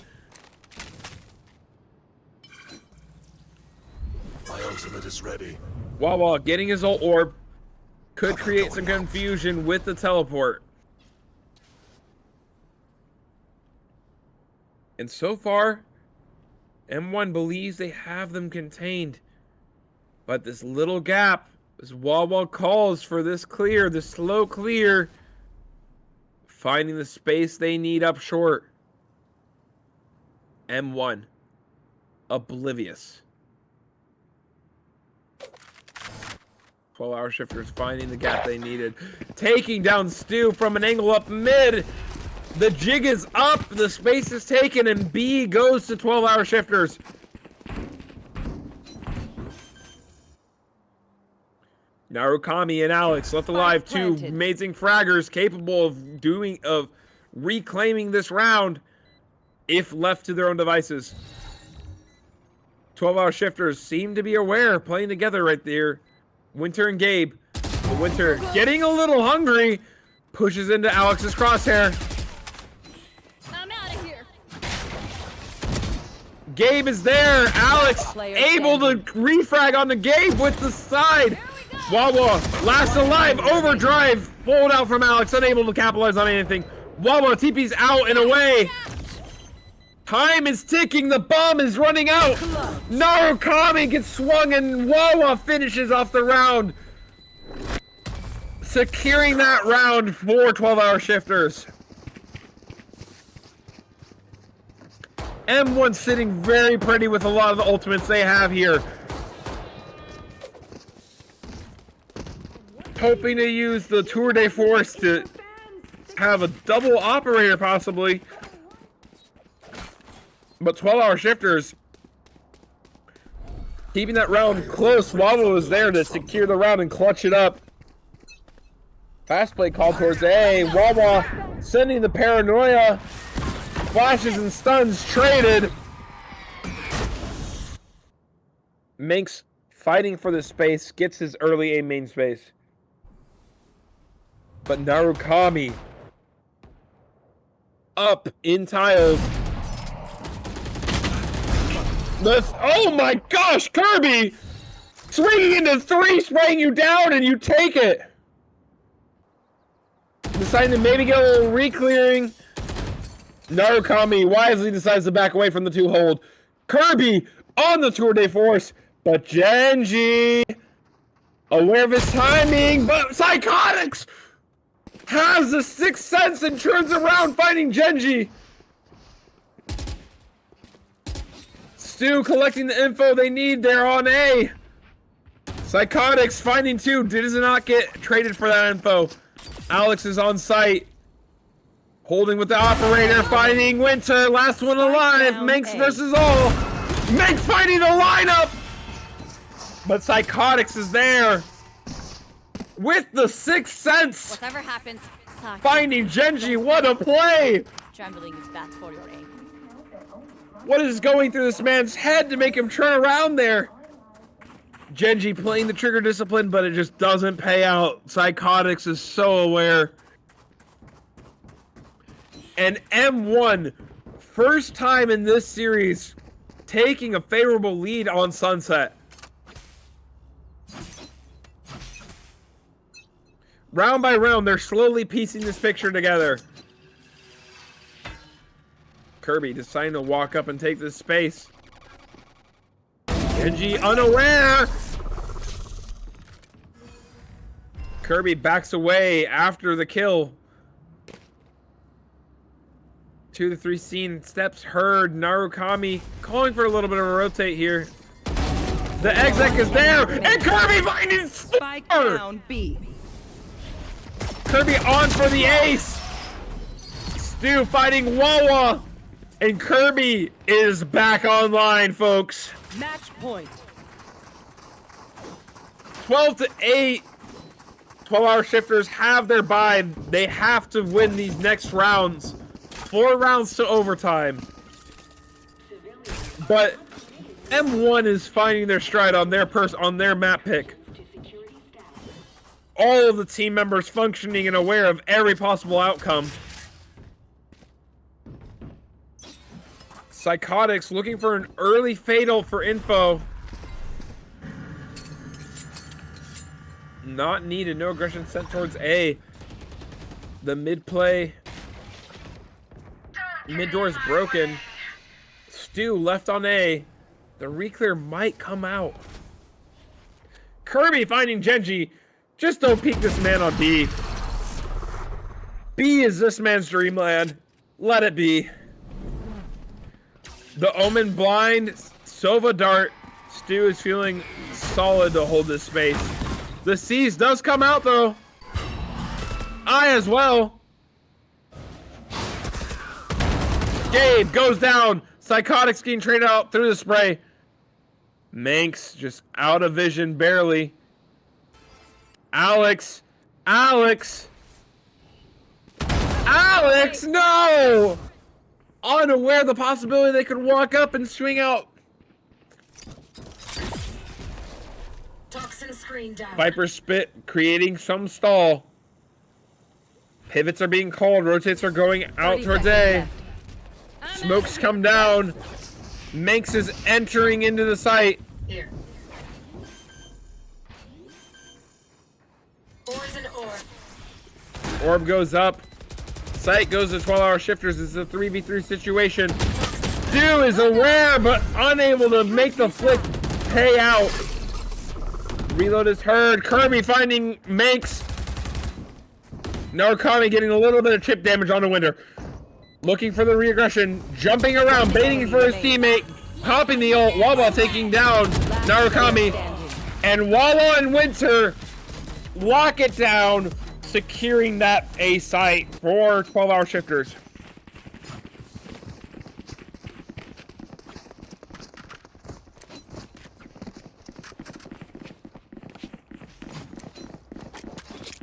Speaker 2: My ultimate is ready.
Speaker 1: Wawa getting his ult orb. Could create some confusion with the teleport. And so far, M1 believes they have them contained. But this little gap, as Wawa calls for this clear, this slow clear, finding the space they need up short. M1, oblivious. 12-hour shifters finding the gap they needed. Taking down Stu from an angle up mid. The jig is up, the space is taken, and B goes to 12-hour shifters. Narukami and Alex left alive, 2 amazing fraggers capable of reclaiming this round if left to their own devices. 12-hour shifters seem to be aware, playing together right there. Winter and Gabe. But Winter getting a little hungry, pushes into Alex's crosshair. Gabe is there. Alex able to refrag on the Gabe with the side. Wawa last alive. Overdrive pulled out from Alex, unable to capitalize on anything. Wawa TP's out and away. Time is ticking. The bomb is running out. Narukami gets swung and Wawa finishes off the round, securing that round for 12-hour shifters. M1 sitting very pretty with a lot of the ultimates they have here. Hoping to use the Tour de Force to have a double operator possibly. But 12-hour shifters keeping that round close. Wawa was there to secure the round and clutch it up. Fast play called towards A. Wawa sending the paranoia. Flashes and stuns traded. Manx fighting for the space, gets his early A main space. But Narukami up in tiles. Oh my gosh, Kirby! Swinging into 3, spraying you down, and you take it. Deciding to maybe get a little re-clearing. Narukami wisely decides to back away from the 2 hold. Kirby on the Tour de Force, but Genji aware of his timing, but Psychotics has the 6th sense and turns around fighting Genji. Stu collecting the info they need there on A. Psychotics finding 2, does not get traded for that info. Alex is on site. Holding with the operator, finding Winter. Last one alive.
Speaker 5: down
Speaker 1: Manx
Speaker 5: A.
Speaker 1: versus all. Manx finding the lineup. But Psychotics is there. With the sixth sense.
Speaker 4: Whatever happens, Saki,
Speaker 1: Finding Genji. What a play.
Speaker 4: trembling is bad for your aim.
Speaker 1: What is going through this man's head to make him turn around there? Genji playing the trigger discipline, but it just doesn't pay out. Psychotics is so aware. And M1, first time in this series, taking a favorable lead on Sunset. Round by round, they're slowly piecing this picture together. Kirby deciding to walk up and take this space. Genji unaware. Kirby backs away after the kill. 2 to 3 scene steps heard. Narukami calling for a little bit of a rotate here. The exec is there, and Kirby finding
Speaker 5: Spike
Speaker 1: Spike.
Speaker 5: down B.
Speaker 1: Kirby on for the ace. Stu fighting Wawa, and Kirby is back online, folks.
Speaker 5: Match point.
Speaker 1: 12 to 8. 12-hour shifters have their bye. They have to win these next rounds. 4 rounds to overtime. But M1 is finding their stride on their map pick. All of the team members functioning and aware of every possible outcome. Psychotics looking for an early fatal for info. Not needed. No aggression sent towards A. The mid play. Mid door is broken. Stu left on A. The reclear might come out. Kirby finding Genji. Just don't peek this man on B. B is this man's dreamland. Let it be. The Omen blind. Sova dart. Stu is feeling solid to hold this space. The C's does come out though. I as well. Gabe goes down. Psychotics getting traded out through the spray. Manx just out of vision barely. Alex, no! Unaware of the possibility they could walk up and swing out.
Speaker 6: Toxin screen down.
Speaker 1: Viper spit creating some stall. Pivots are being called. Rotates are going out
Speaker 5: 30
Speaker 1: towards
Speaker 5: seconds
Speaker 1: A.
Speaker 5: left.
Speaker 1: Smokes come down. Manx is entering into the site.
Speaker 6: Here. Poison orb.
Speaker 1: Orb goes up. Sight goes to 12-hour shifters. This is a 3v3 situation. Stu is aware but unable to make the flick pay out. Reload is heard. Kirby finding Manx. Narukami getting a little bit of chip damage on the window. Looking for the reaggression. Jumping around, baiting for his teammate. Popping the ult. Wawa taking down Narukami. And Wawa and Winter lock it down, securing that A site for 12-hour shifters.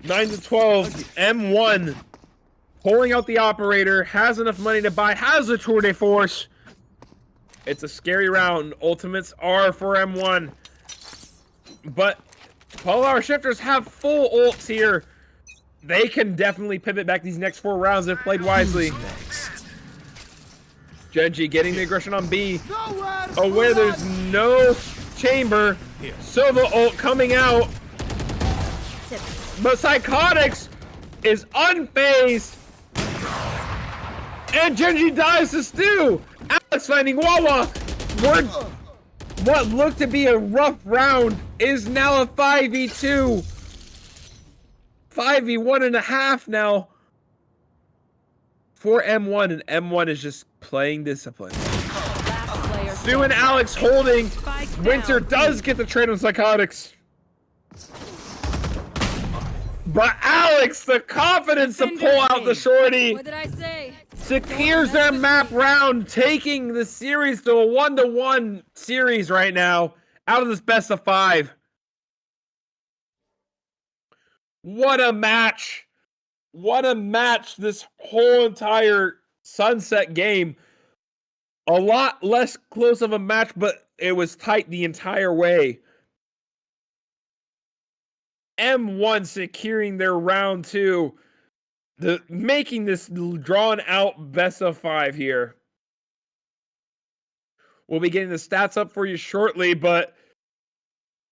Speaker 1: Nine to 12, M1 pulling out the operator, has enough money to buy, has a tour de force. It's a scary round. Ultimates are for M1. But 12-hour shifters have full ults here. They can definitely pivot back these next 4 rounds if played wisely. Genji getting the aggression on B. Aware there's no chamber. Sova ult coming out. But Psychotics is unfazed. And Genji dies to Stu. Alex finding Wawa. What looked to be a rough round is now a 5v2. 5v1.5 now for M1, and M1 is just playing discipline. Stu and Alex holding. Winter does get the trade on Psychotics. But Alex, the confidence to pull out the shorty,
Speaker 4: What did I say?
Speaker 1: secures their map round, taking the series to a 1-1 series right now out of this best of 5. What a match. What a match this whole entire Sunset game. A lot less close of a match, but it was tight the entire way. M1 securing their round 2, making this drawn out best of 5 here. We'll be getting the stats up for you shortly, but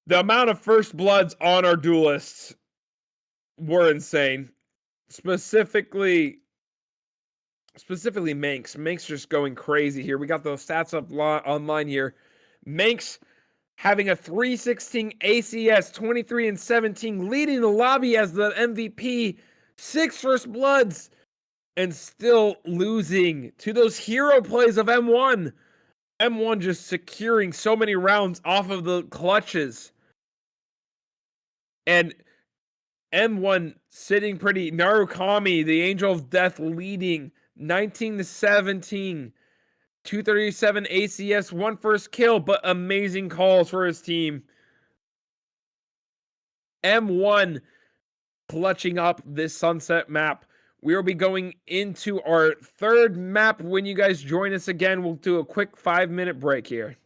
Speaker 1: the amount of first bloods on our duelists were insane. Specifically Manx. Manx just going crazy here. We got those stats up online here. Manx having a 316 ACS, 23-17, leading the lobby as the MVP, 6 first bloods, and still losing to those hero plays of M1. M1 just securing so many rounds off of the clutches. And M1 sitting pretty. Narukami, the Angel of Death, leading 19-17. 237 ACS, 1 first kill, but amazing calls for his team. M1 clutching up this Sunset map. We will be going into our 3rd map. When you guys join us again, we'll do a quick 5-minute break here.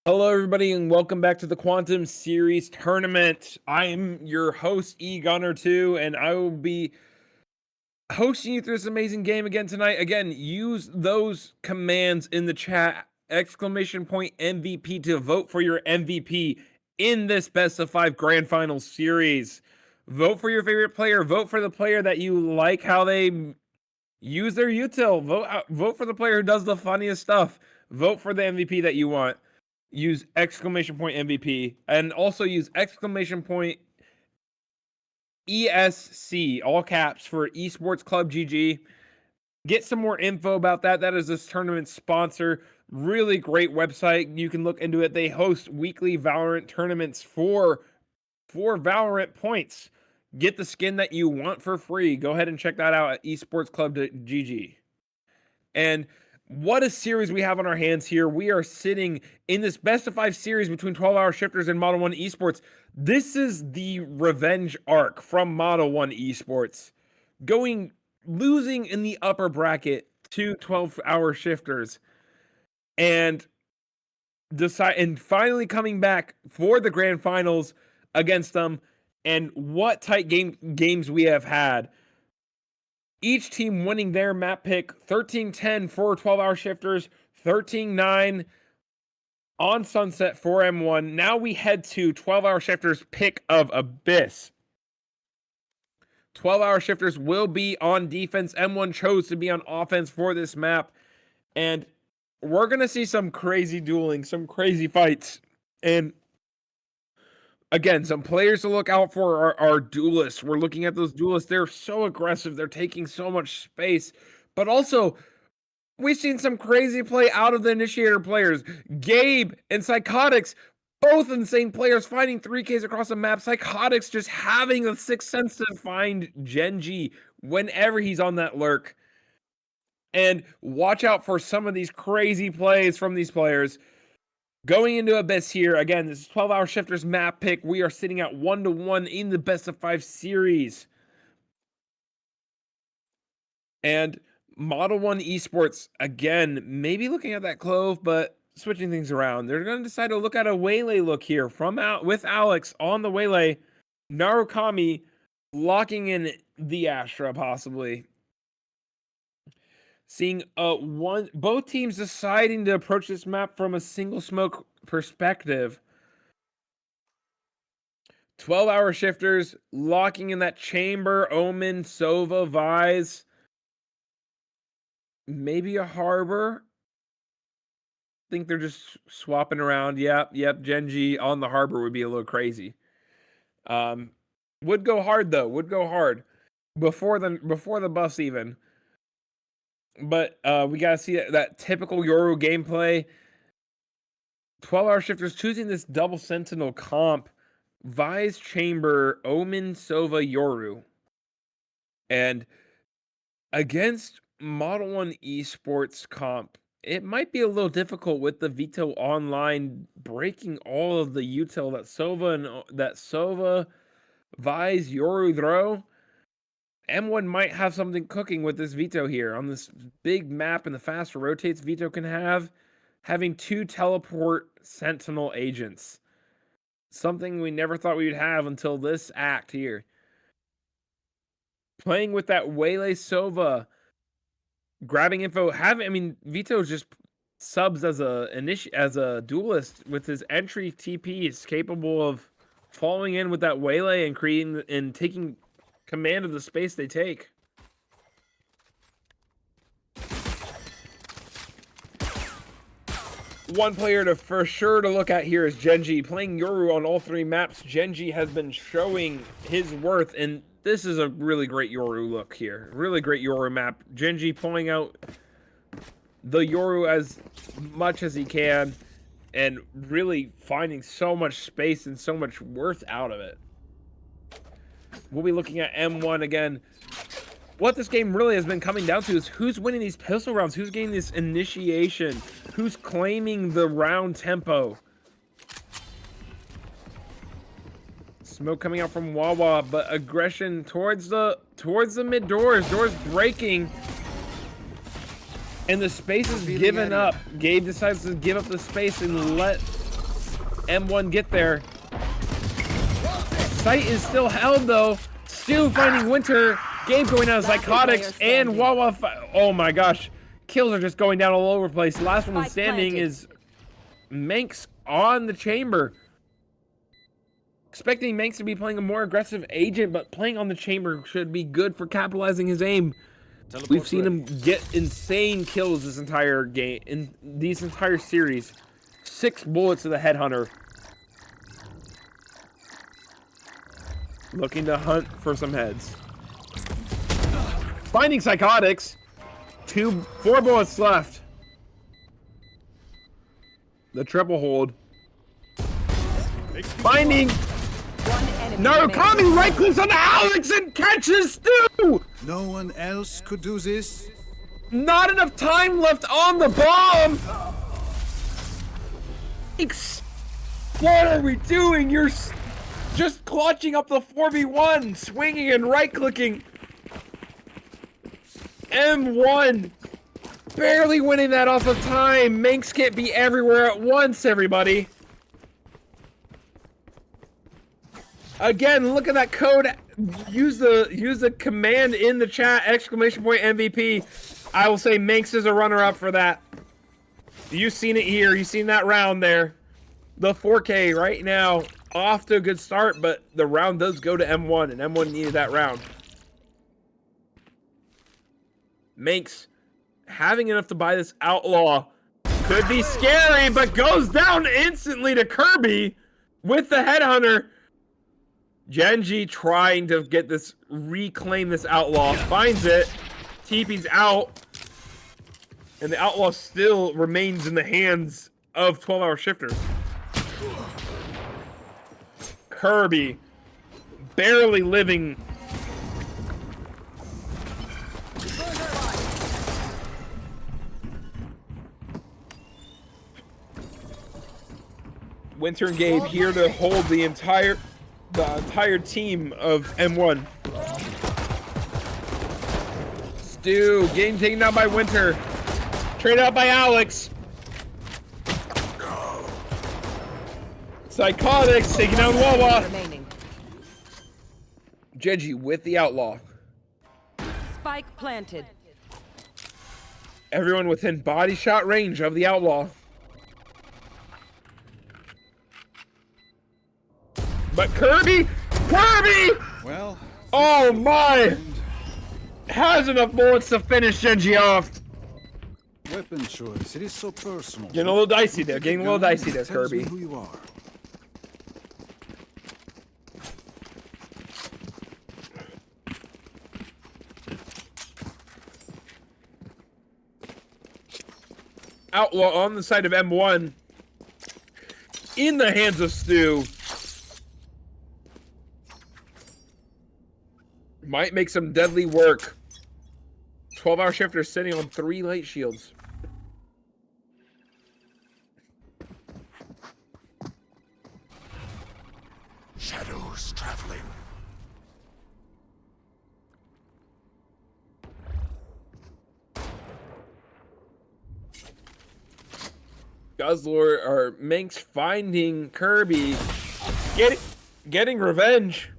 Speaker 1: Hello, everybody, and welcome back to the Quantum Series Tournament. I am your host, eGunner2, and I will be hosting you through this amazing game again tonight. Again, use those commands in the chat, !MVP to vote for your MVP in this Best of 5 Grand Finals series. Vote for your favorite player. Vote for the player that you like how they use their util. Vote for the player who does the funniest stuff. Vote for the MVP that you want. Use !MVP and also use ESC, all caps, for Esports Club GG. Get some more info about that. That is this tournament's sponsor. Really great website. You can look into it. They host weekly Valorant tournaments for Valorant points. Get the skin that you want for free. Go ahead and check that out at Esports Club GG. And what a series we have on our hands here. We are sitting in this best of 5 series between 12-Hour Shifters and Model 1 Esports. This is the revenge arc from Model 1 Esports. Losing in the upper bracket to 12-Hour Shifters and finally coming back for the grand finals against them. And what tight games we have had. Each team winning their map pick, 13-10 for 12-Hour Shifters, 13-9 on Sunset for M1. Now we head to 12-Hour Shifters' pick of Abyss. 12-Hour Shifters will be on defense. M1 chose to be on offense for this map. And we're going to see some crazy dueling, some crazy fights. And again, some players to look out for are duelists. We're looking at those duelists. They're so aggressive. They're taking so much space. But also, we've seen some crazy play out of the initiator players. Gabe and Psychotics, both insane players, finding 3Ks across the map. Psychotics just having a sixth sense to find Genji whenever he's on that lurk. And watch out for some of these crazy plays from these players. Going into Abyss here, again, this is 12-Hour Shifters map pick. We are sitting at 1-1 in the best of 5 series. And Model 1 Esports, again, maybe looking at that Clove, but switching things around. They're going to decide to look at a Waylay look here with Alex on the Waylay. Narukami locking in the Astra, possibly. Seeing both teams deciding to approach this map from a single smoke perspective. 12-Hour Shifters locking in that chamber, Omen, Sova, Vise. Maybe a Harbor. I think they're just swapping around. Yep, Genji on the Harbor would be a little crazy. Would go hard though. Would go hard before the bus even. But we gotta see that typical Yoru gameplay. 12-Hour Shifters choosing this double Sentinel comp. Vise, Chamber, Omen, Sova, Yoru. And against Model 1 Esports comp, it might be a little difficult with the Veto Online breaking all of the util that Sova, Vise, Yoru throw. M1 might have something cooking with this Veto here on this big map and the fast rotates Veto can have. Having 2 teleport Sentinel agents. Something we never thought we would have until this act here. Playing with that Waylay Sova. Grabbing info. Veto just subs as a duelist with his entry TP. Is capable of falling in with that Waylay and creating and taking command of the space they take. One player for sure to look at here is Genji. Playing Yoru on all 3 maps, Genji has been showing his worth, and this is a really great Yoru look here. Really great Yoru map. Genji pulling out the Yoru as much as he can, and really finding so much space and so much worth out of it. We'll be looking at M1 again. What this game really has been coming down to is who's winning these pistol rounds, who's getting this initiation, who's claiming the round tempo. Smoke coming out from Wawa, but aggression towards the mid doors. Doors breaking. And the space is given up. Gabe decides to give up the space and let M1 get there. Sight is still held though. Stu finding Winter. Gabe going out of Psychotics and Wawa. Oh my gosh. Kills are just going down all over the place. The last one standing is Manx on the chamber. Expecting Manx to be playing a more aggressive agent, but playing on the chamber should be good for capitalizing his aim. We've seen him get insane kills this entire game, in these entire series. 6 bullets to the headhunter. Looking to hunt for some heads. Finding Psychotics. 4 bullets left. The triple hold. Finding Narukami right clicks on Alex and catches Stu!
Speaker 2: No one else could do this?
Speaker 1: Not enough time left on the bomb! What are we doing? You're just clutching up the 4v1, swinging and right-clicking. M1 barely winning that off of time. Manx can't be everywhere at once, everybody. Again, look at that code. Use the command in the chat, !MVP. I will say Manx is a runner-up for that. You've seen it here. You've seen that round there. The 4K right now off to a good start, but the round does go to M1, and M1 needed that round. Manx having enough to buy this Outlaw could be scary, but goes down instantly to Kirby with the Headhunter. Genji trying to get this, reclaim this Outlaw, finds it, TP's out, and the Outlaw still remains in the hands of 12-hour shifters. Kirby barely living. Winter and Gabe here to hold the entire team of M1. Stu getting taken down by Winter. Traded out by Alex. Psychotics taking down Wawa. Genji with the Outlaw.
Speaker 5: Spike planted.
Speaker 1: Everyone within body shot range of the Outlaw. But Kirby!
Speaker 2: Well,
Speaker 1: Oh my! Has enough bullets to finish Genji off.
Speaker 2: weapon choice, it is so personal.
Speaker 1: Getting a little dicey there. Getting a little dicey there,
Speaker 2: Tells me
Speaker 1: Kirby.
Speaker 2: who you are.
Speaker 1: Outlaw on the side of M1. In the hands of Stu. Might make some deadly work. 12-hour shifter sitting on 3 light shields.
Speaker 2: Shadows traveling.
Speaker 1: Guzzler or Manx finding Kirby. Getting revenge.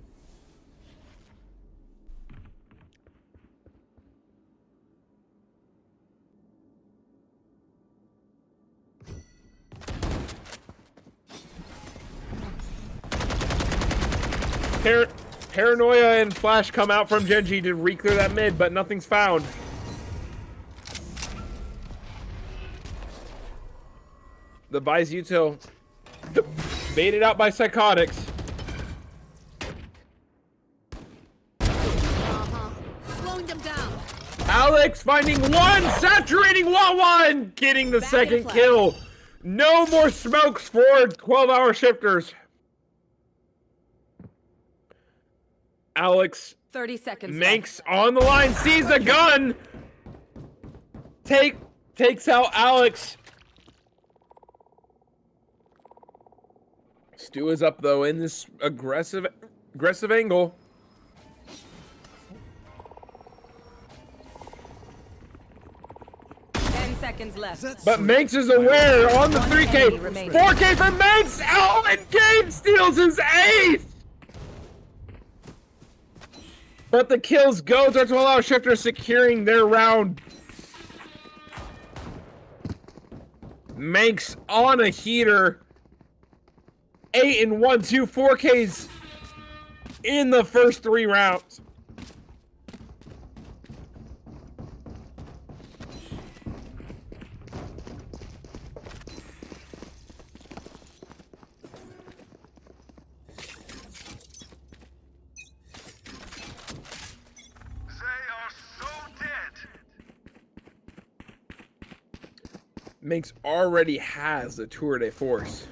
Speaker 1: Paranoia and Flash come out from Genji to re-clear that mid, but nothing's found. The buys util baited out by Psychotics.
Speaker 3: Slowing them down.
Speaker 1: Alex finding one, saturating Wawa and getting the second kill. No more smokes for 12-hour shifters. Alex
Speaker 5: 30 seconds
Speaker 1: Manx on the line, sees the gun. Takes out Alex. Stu is up though in this aggressive angle.
Speaker 5: left. 10 seconds seconds left.
Speaker 1: But Manx is aware on the 3K.
Speaker 5: enemy remaining.
Speaker 1: 4K for Manx. Oh, and Gabe steals his 8th. But the kills go to 12-hour shifter, securing their round. Manx on a heater. 8 and 1, 2 4Ks in the first 3 rounds. Minx already has a tour de force.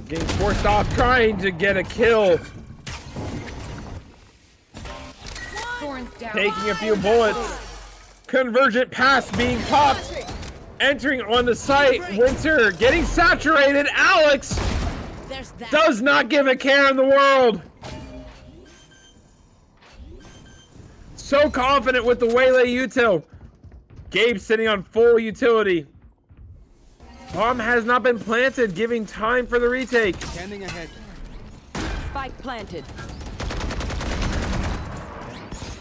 Speaker 1: Getting forced off, trying to get a kill.
Speaker 3: Thorns down.
Speaker 1: Taking a few bullets. Convergent pass being popped. Entering on the site. Winter getting saturated. Alex
Speaker 4: There's that.
Speaker 1: does not give a care in the world. So confident with the Waylay util. Gabe sitting on full utility. Bomb has not been planted, giving time for the retake.
Speaker 2: Standing ahead.
Speaker 5: Spike planted.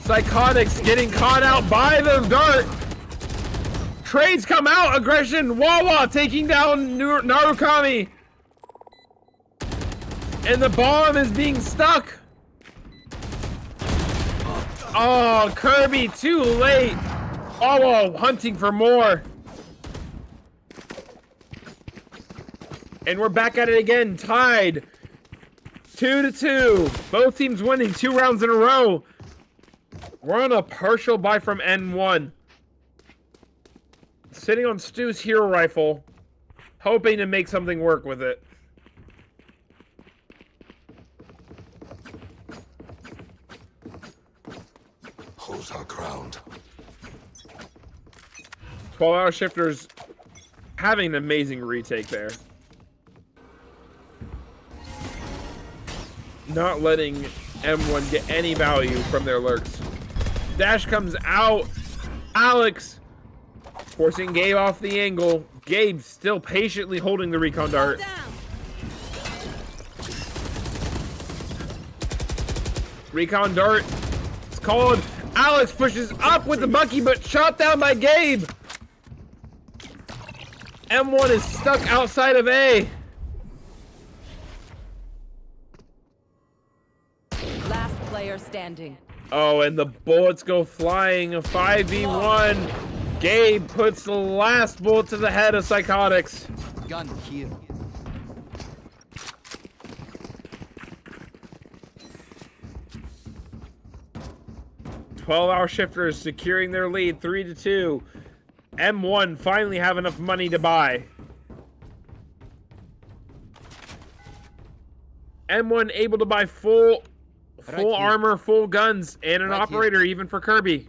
Speaker 1: Psychotics getting caught out by the dart. Trades come out. Aggression. Wawa taking down Narukami. And the bomb is being stuck. Oh, Kirby too late. Wawa hunting for more. And we're back at it again, tied 2-2. Both teams winning 2 rounds in a row. We're on a partial buy from N1. Sitting on Stu's hero rifle, hoping to make something work with it.
Speaker 2: Hold our ground.
Speaker 1: 12-hour shifters having an amazing retake there. Not letting M1 get any value from their lurks. Dash comes out. Alex forcing Gabe off the angle. Gabe still patiently holding the recon dart. Recon dart. It's called. Alex pushes up with the Bucky, but shot down by Gabe. M1 is stuck outside of A.
Speaker 5: Last player standing.
Speaker 1: Oh, and the bullets go flying. A 5v1. Gabe puts the last bullet to the head of Psychotics.
Speaker 2: Gun here.
Speaker 1: Twelve-hour shifters securing their lead, 3-2. M1 finally have enough money to buy. M1 able to buy full
Speaker 2: Right here.
Speaker 1: armor, full guns, and an
Speaker 2: Right
Speaker 1: operator even for Kirby.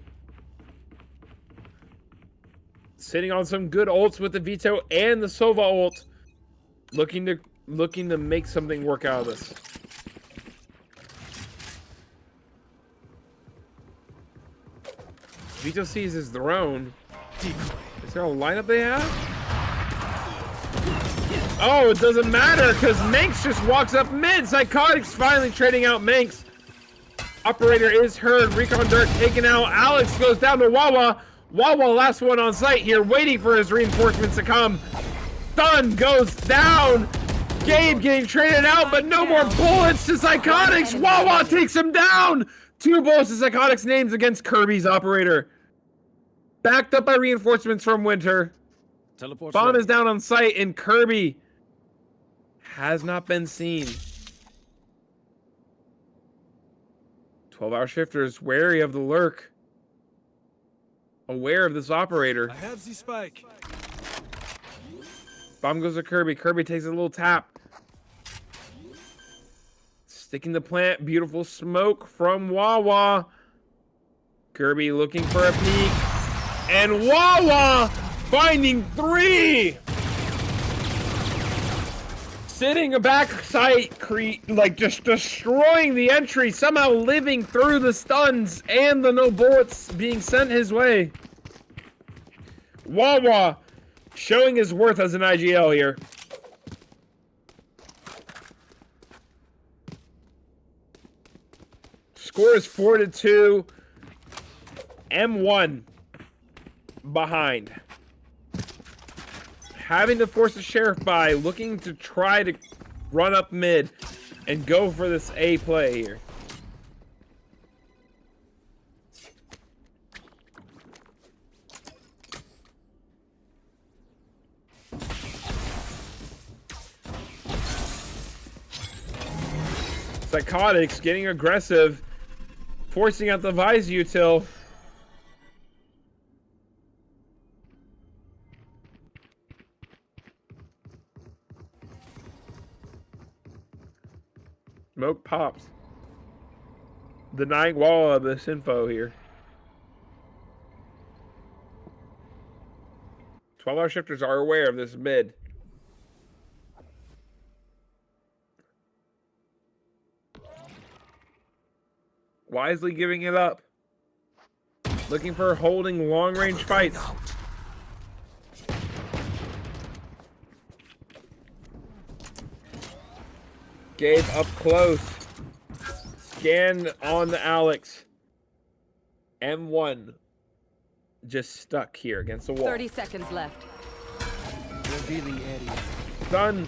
Speaker 1: Sitting on some good ults with the Veto and the Sova ult. Looking to make something work out of this. Vito sees his throne. Is there a lineup they have? Oh, it doesn't matter because Manx just walks up mid. Psychotics finally trading out Manx. Operator is heard. Recon Dirt taken out. Alex goes down to Wawa. Wawa, last one on site here, waiting for his reinforcements to come. Stun goes down. Gabe getting traded out, but no more bullets to Psychotics. Wawa takes him down. 2 bullets to Psychotics names against Kirby's operator. Backed up by reinforcements from Winter.
Speaker 2: Teleport.
Speaker 1: Bomb is down on site, and Kirby has not been seen. 12-hour shifters wary of the lurk. Aware of this operator.
Speaker 2: I have the spike.
Speaker 1: Bomb goes to Kirby. Kirby takes a little tap. Sticking the plant. Beautiful smoke from Wawa. Kirby looking for a peek. And Wawa finding 3. Sitting a back site, like just destroying the entry, somehow living through the stuns and the no bullets being sent his way. Wawa showing his worth as an IGL here. Score is 4-2. M1 behind. Having to force the sheriff by, looking to try to run up mid and go for this A play here. Psychotics getting aggressive, forcing out the Vise util. Smoke pops. Denying wall of this info here. 12-hour shifters are aware of this mid. Wisely giving it up. Looking for holding long-range fights. Gabe up close. Scan on the Alex. M1 just stuck here against the wall.
Speaker 5: 30 seconds left.
Speaker 2: Revealing area.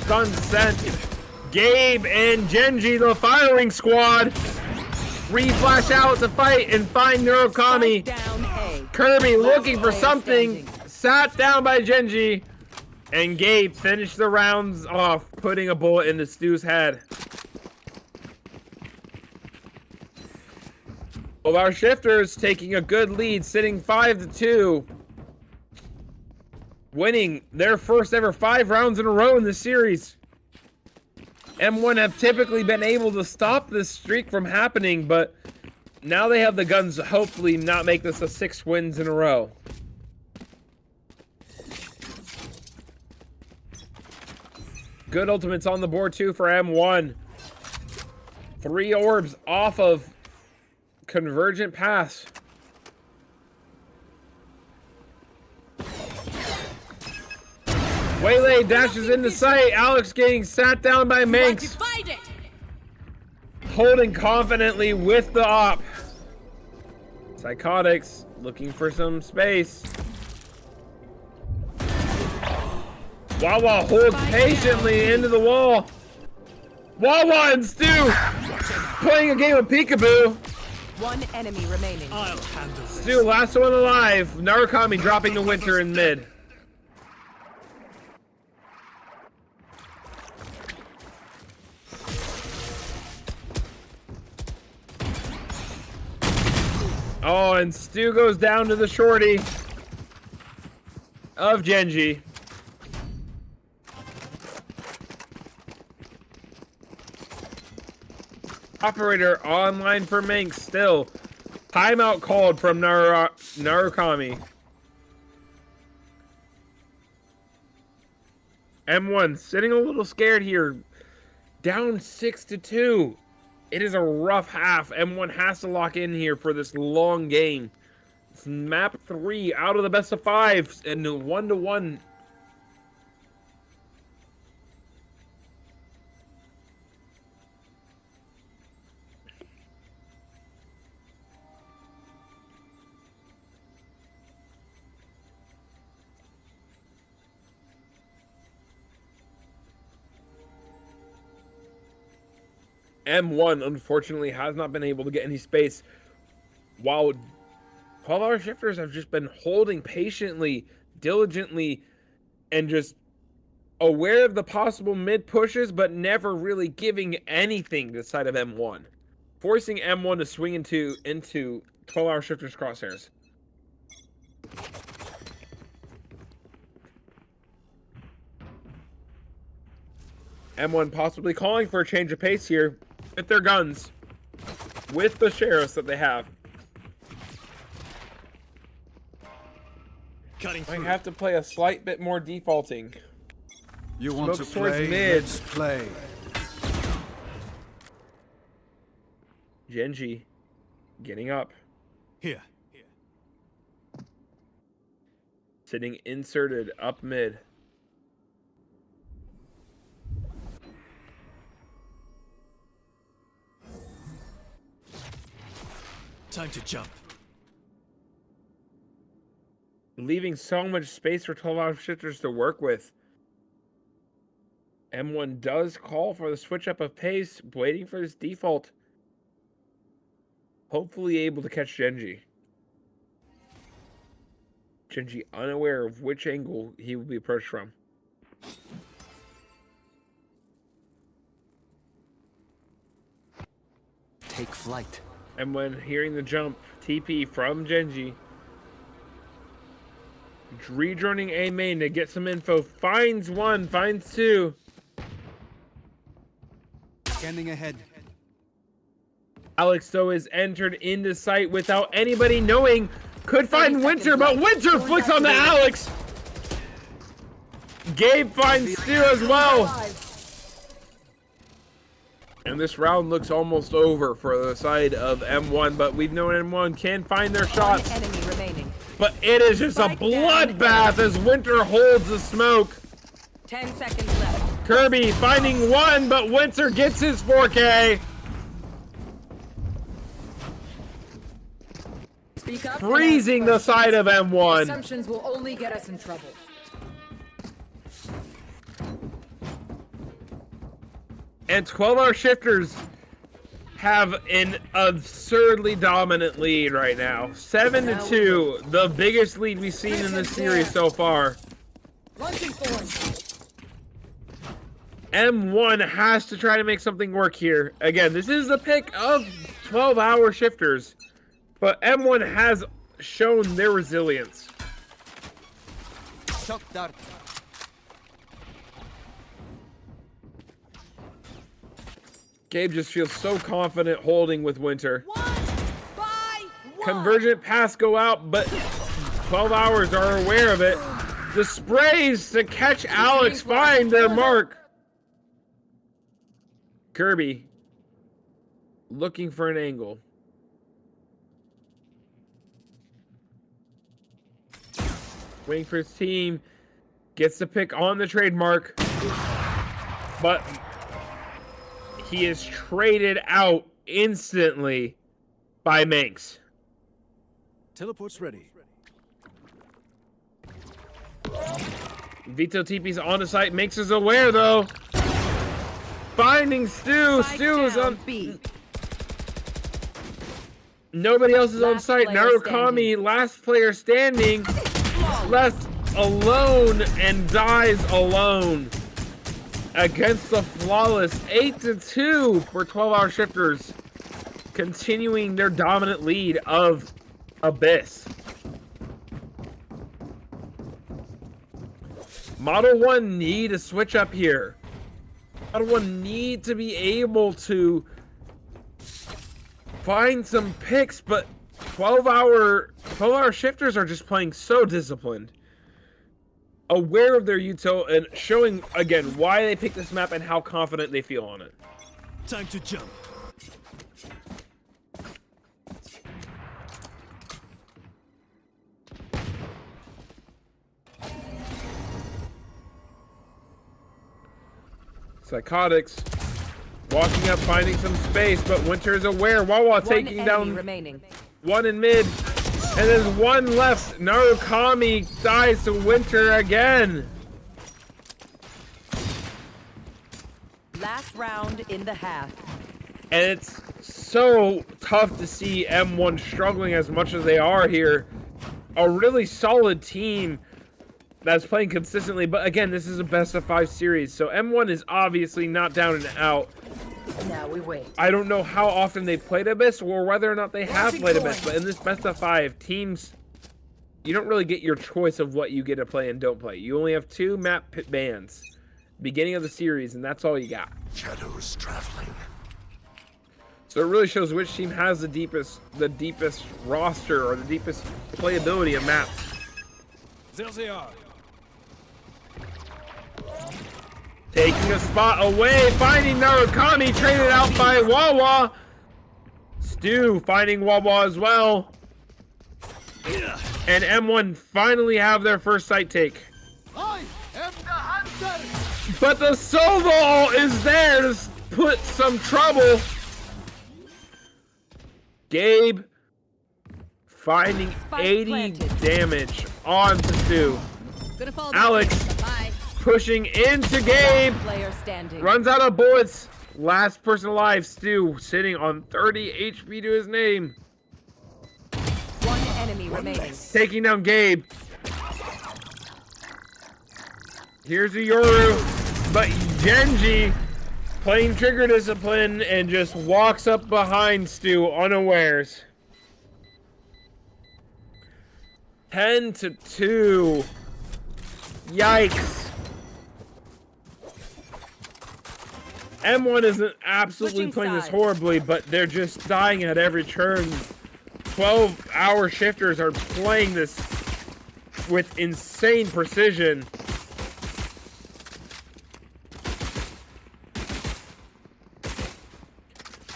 Speaker 1: Stun sent. Gabe and Genji, the firing squad. Re-flash out to fight and find Narukami.
Speaker 5: Down A.
Speaker 1: Kirby looking for
Speaker 5: player
Speaker 1: something.
Speaker 5: standing.
Speaker 1: Sat down by Genji. And Gabe finished the rounds off, putting a bullet into Stu's head. Well, our shifters taking a good lead, sitting 5-2. Winning their first ever 5 rounds in a row in this series. M1 have typically been able to stop this streak from happening, but now they have the guns to hopefully not make this a 6 wins in a row. Good ultimates on the board too for M1. 3 orbs off of Convergent Pass. Waylay dashes into sight. Alex getting sat down by Manx. Holding confidently with the op. Psychotics looking for some space. Wawa holds patiently into the wall. Wawa and Stu playing a game of peekaboo.
Speaker 5: 1 enemy remaining.
Speaker 2: I'll handle this.
Speaker 1: Stu, last one alive. Narukami dropping the winter in mid. Oh, and Stu goes down to the shorty of Genji. Operator online for Minx still. Timeout called from Narukami. M1 sitting a little scared here. Down 6-2. It is a rough half. M1 has to lock in here for this long game. It's map 3 out of the best of 5 and 1-1. M1 unfortunately has not been able to get any space, while 12-hour shifters have just been holding patiently, diligently, and just aware of the possible mid pushes, but never really giving anything to the side of M1, forcing M1 to swing into 12-hour shifters crosshairs. M1 possibly calling for a change of pace here with their guns, with the sheriffs that they have.
Speaker 2: Cutting
Speaker 1: Might
Speaker 2: through.
Speaker 1: have to play a slight bit more defaulting.
Speaker 2: You want
Speaker 1: Smoke
Speaker 2: to
Speaker 1: towards
Speaker 2: play?
Speaker 1: mid.
Speaker 2: Let's play.
Speaker 1: Genji getting up.
Speaker 2: Here.
Speaker 1: Sitting inserted up mid.
Speaker 2: Time to jump.
Speaker 1: Leaving so much space for 12-hour shifters to work with. M1 does call for the switch up of pace, waiting for his default. Hopefully able to catch Genji. Genji unaware of which angle he will be approached from.
Speaker 2: Take flight.
Speaker 1: And when hearing the jump, TP from Genji. Rejoining A main to get some info. Finds one, finds two.
Speaker 2: Scanning ahead.
Speaker 1: Alex, though, is entered into sight without anybody knowing. Could find Winter, but Winter flicks on the Alex. Gabe finds Stu as well. And this round looks almost over for the side of M1, but we've known M1 can find their shots.
Speaker 5: One enemy remaining.
Speaker 1: But it is just a bloodbath as Winter holds the smoke.
Speaker 5: 10 seconds left.
Speaker 1: Kirby finding one, but Winter gets his 4K.
Speaker 3: Speak up.
Speaker 1: Freezing the side of M1.
Speaker 3: Assumptions will only get us in trouble.
Speaker 1: And 12-hour shifters have an absurdly dominant lead right now. 7-2, the biggest lead we've seen in this series so far.
Speaker 3: Launching forward.
Speaker 1: M1 has to try to make something work here. Again, this is the pick of 12-hour shifters, but M1 has shown their resilience.
Speaker 2: Shock dart.
Speaker 1: Gabe just feels so confident holding with Winter. Convergent pass go out, but 12 hours are aware of it. The sprays to catch Alex find their mark. Kirby looking for an angle. Waiting for his team. Gets the pick on the trademark. But he is traded out instantly by Manx.
Speaker 2: Teleport's ready.
Speaker 1: Vito TP's on the site. Manx is aware though. Finding Stu. Stu is on
Speaker 5: B.
Speaker 1: Nobody else is on
Speaker 5: Last
Speaker 1: site.
Speaker 5: player
Speaker 1: Narukami,
Speaker 5: standing.
Speaker 1: last player standing, left alone and dies alone against the flawless 8-2 for 12-hour shifters, continuing their dominant lead of Abyss. Model 1 need a switch up here. Model 1 need to be able to find some picks, but 12-hour shifters are just playing so disciplined. Aware of their util and showing, again, why they picked this map and how confident they feel on it.
Speaker 2: Time to jump.
Speaker 1: Psychotics walking up, finding some space, but Winter is aware. Wawa taking down
Speaker 5: remaining.
Speaker 1: one in mid, and there's one left. Narukami dies to Winter again.
Speaker 5: Last round in the half.
Speaker 1: And it's so tough to see M1 struggling as much as they are here. A really solid team that's playing consistently, but again, this is a best of 5 series, so M1 is obviously not down and out.
Speaker 3: Now we wait.
Speaker 1: I don't know how often they've played Abyss or whether or not they have played Abyss, but in this best of 5, teams, you don't really get your choice of what you get to play and don't play. You only have 2 map bans, beginning of the series, and that's all you got.
Speaker 2: Shadows traveling.
Speaker 1: So it really shows which team has the deepest roster or the deepest playability of maps.
Speaker 2: There they are.
Speaker 1: Taking a spot away, finding Narukami, traded out by Wawa. Stu finding Wawa as well. And M1 finally have their first site take.
Speaker 2: I am the hunter.
Speaker 1: But the Sobol is there to put some trouble. Gabe finding
Speaker 5: Spike
Speaker 1: 80
Speaker 5: planted.
Speaker 1: damage on Stu.
Speaker 4: Gonna fall
Speaker 1: Alex.
Speaker 4: Bye.
Speaker 1: Pushing into Gabe.
Speaker 5: Player standing.
Speaker 1: Runs out of bullets. Last person alive, Stu, sitting on 30 HP to his name.
Speaker 5: One enemy remaining.
Speaker 1: Taking down Gabe. Here's a Yoru, but Genji playing trigger discipline and just walks up behind Stu unawares. 10-2. Yikes. M1 isn't absolutely
Speaker 5: Switching
Speaker 1: playing this
Speaker 5: sides.
Speaker 1: horribly, but they're just dying at every turn. 12-hour shifters are playing this with insane precision.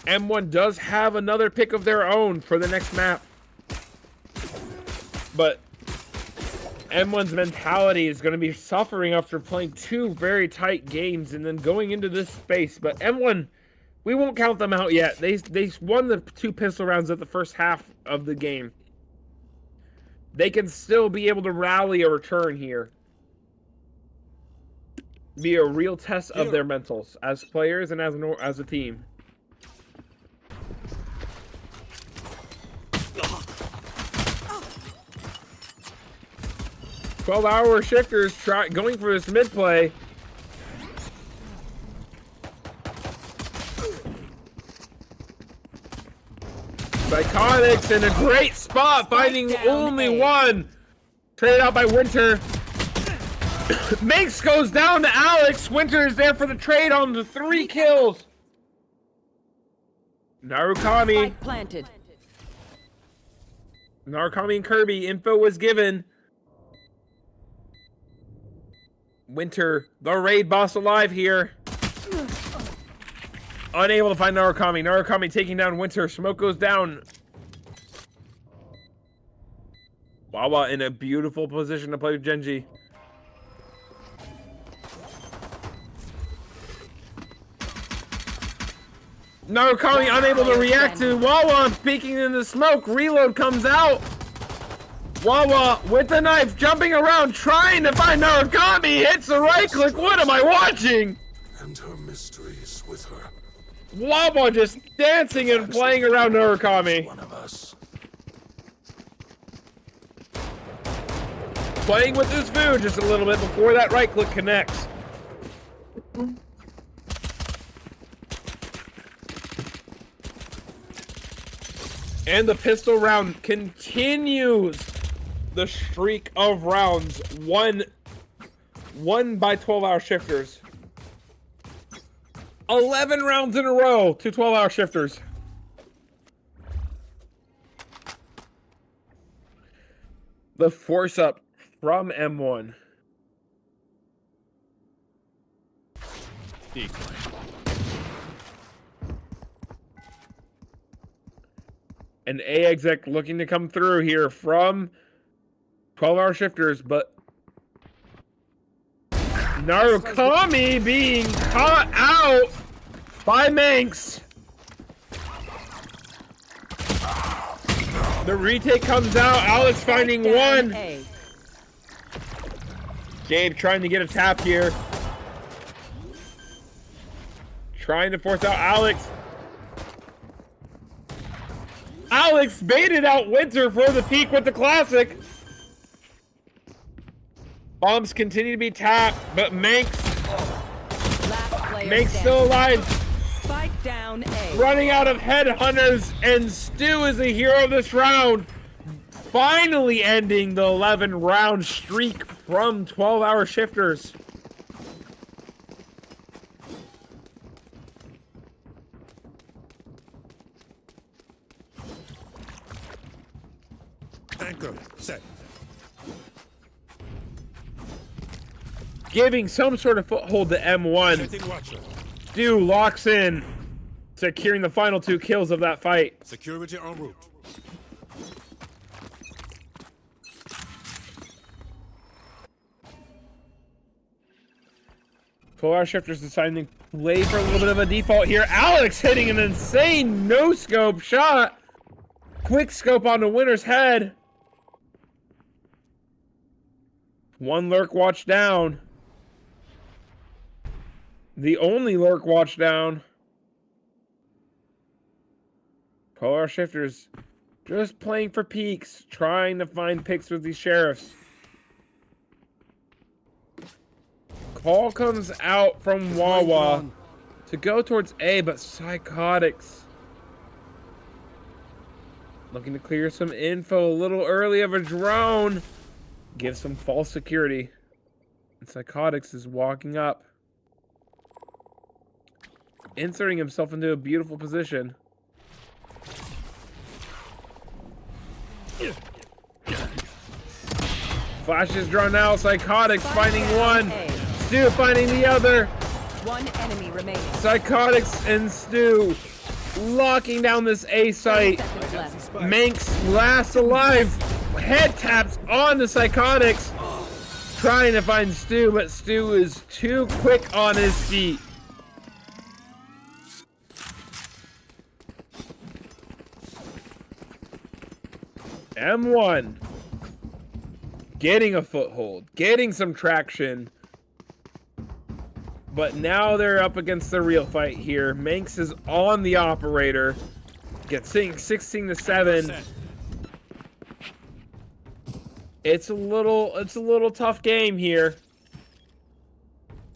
Speaker 1: M1 does have another pick of their own for the next map. But M1's mentality is going to be suffering after playing two very tight games and then going into this space. But M1, we won't count them out yet. They won the 2 pistol rounds at the first half of the game. They can still be able to rally a return here. Be a real test of their mentals as players and as a team. "12-hour shifters going for this mid play. Psychotics in a great spot, finding
Speaker 5: down
Speaker 1: only
Speaker 5: A.
Speaker 1: one. Traded out by Winter. Minx goes down to Alex. Winter is there for the trade on the 3 kills. Narukami.
Speaker 5: Spike planted.
Speaker 1: Narukami and Kirby. Info was given. Winter, the raid boss alive here. Unable to find Narukami. Narukami taking down Winter. Smoke goes down. Wawa in a beautiful position to play with Genji. Narukami unable to react to Wawa peeking in the smoke. Reload comes out. Wawa with the knife jumping around trying to find Narukami. Hits the right click. What am I watching?
Speaker 2: And her mysteries with her.
Speaker 1: Wawa just dancing and playing around Narukami.
Speaker 2: One of us.
Speaker 1: Playing with his food just a little bit before that right click connects. And the pistol round continues the streak of rounds won by 12-hour shifters. 11 rounds in a row to 12-hour shifters. The force up from M1. An A exec looking to come through here from 12-hour shifters, but Narukami being caught out by Manx. The retake comes out. Alex finding
Speaker 5: Down
Speaker 1: one.
Speaker 5: A.
Speaker 1: Gabe trying to get a tap here. Trying to force out Alex. Alex baited out Winter for the peak with the classic. Bombs continue to be tapped, but Manx
Speaker 5: Last player
Speaker 1: still
Speaker 5: standing.
Speaker 1: alive.
Speaker 5: Spike down A.
Speaker 1: Running out of headhunters, and Stu is the hero of this round. Finally ending the 11-round streak from 12-hour shifters.
Speaker 2: Anchor set.
Speaker 1: Giving some sort of foothold to M1.
Speaker 2: Setting watcher.
Speaker 1: Stu locks in, securing the final 2 kills of that fight.
Speaker 2: Security en route.
Speaker 1: 12-hour shifters deciding to play for a little bit of a default here. Alex hitting an insane no-scope shot. Quick scope on the winner's head. One lurk watch down. The only lurk watch down. 12-hour shifters just playing for peaks, trying to find picks with these sheriffs. Call comes out from Wawa to go towards A, but Psychotics looking to clear some info a little early of a drone. Give some false security. And Psychotics is walking up. Inserting himself into a beautiful position. Flash is drawn out. Psychotics finding one. Stu finding the other.
Speaker 5: One enemy remaining.
Speaker 1: Psychotics and Stu locking down this A site. Manx last alive. Head taps on the Psychotics. Trying to find Stu, but Stu is too quick on his feet. M1 getting a foothold, getting some traction. But now they're up against the real fight here. Manx is on the operator. Gets 16-7. It's a little tough game here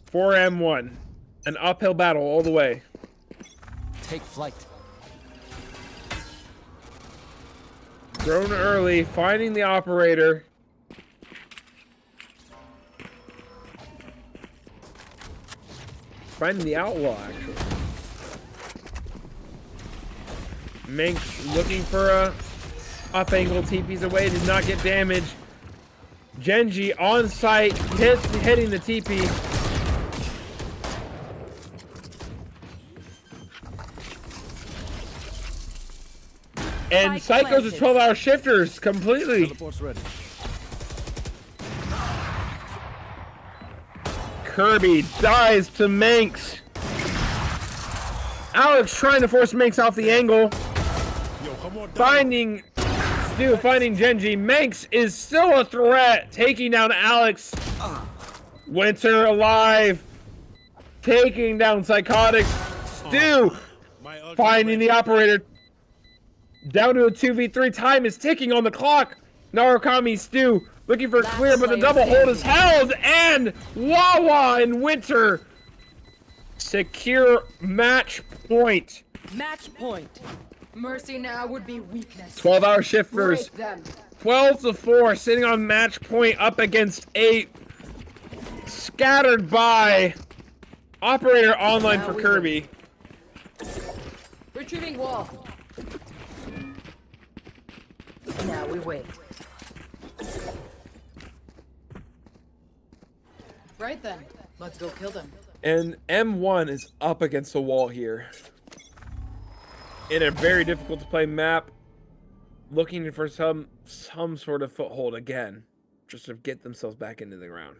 Speaker 1: for M1. An uphill battle all the way.
Speaker 2: Take flight.
Speaker 1: Drone early, finding the operator. Finding the outlaw, actually. Manx looking for a up angle. TP's away, did not get damaged. Genji on site, hitting the TP. And Psycho's a 12-hour shifters completely.
Speaker 2: Teleport's ready.
Speaker 1: Kirby dies to Manx. Alex trying to force Manx off the angle. Finding Stu, finding Genji. Manx is still a threat, taking down Alex. Winter alive, taking down Psychotics. Stu finding the operator. Down to a 2v3. Time is ticking on the clock. Narukami Stu looking for a clear, but the double hold is held, and Wawa and Winter secure match point.
Speaker 5: Match point.
Speaker 3: Mercy now would be weakness.
Speaker 1: 12-hour shifters. 12-4, sitting on match point up against 8. Scattered by operator online for Kirby.
Speaker 3: Retrieving wall. Now we wait. Right then, let's go kill them.
Speaker 1: And M1 is up against the wall here. In a very difficult to play map. Looking for some sort of foothold again. Just to get themselves back into the ground.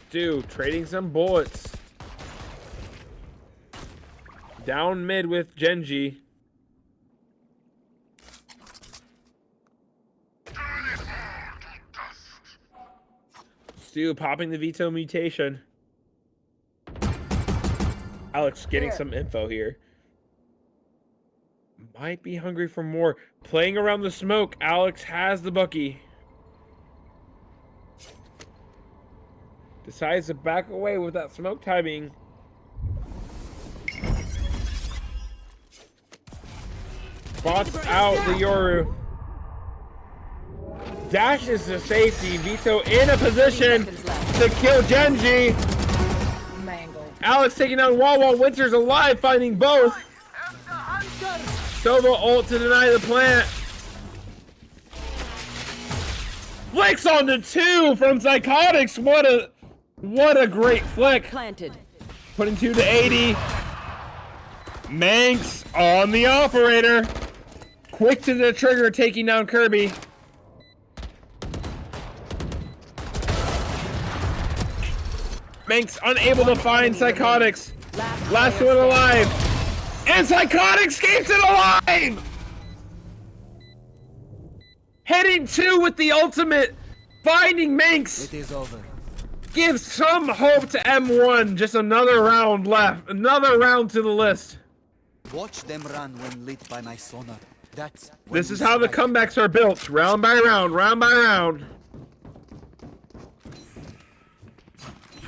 Speaker 1: Stu trading some bullets. Down mid with Genji. Stu popping the veto mutation. Alex getting some info here. Might be hungry for more. Playing around the smoke. Alex has the Bucky. Decides to back away with that smoke timing. Spots out the Yoru. Dashes to safety. Vito in a position to kill Genji.
Speaker 3: Mangled.
Speaker 1: Alex taking down Wawa. Winter's alive, finding both. Sova ult to deny the plant. Flicks on the 2 from Psychotics. What a What a great flick.
Speaker 5: Planted.
Speaker 1: Putting 2 to 80. Manx on the operator. Quick to the trigger, taking down Kirby. Manx unable to find Psychotics. Last one alive. And Psychotics keeps it alive! Hitting 2 with the ultimate. Finding Manx.
Speaker 2: It is over.
Speaker 1: Gives some hope to M1. Just another round left. Another round to the list.
Speaker 2: Watch them run when lit by my sonar.
Speaker 1: This is how the comebacks are built. Round by round, round by round.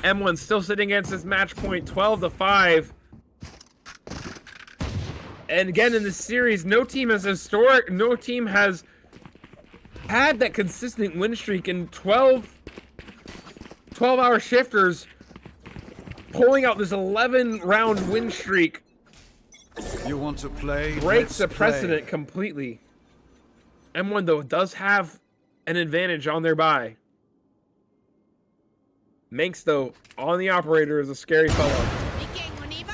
Speaker 1: M1 still sitting against this match point, 12 to 5. And again in this series, no team has had that consistent win streak in 12-hour shifters, pulling out this 11-round win streak.
Speaker 2: You want to play?
Speaker 1: Breaks the precedent completely. M1 though does have an advantage on their bye. Manx though on the operator is a scary fellow.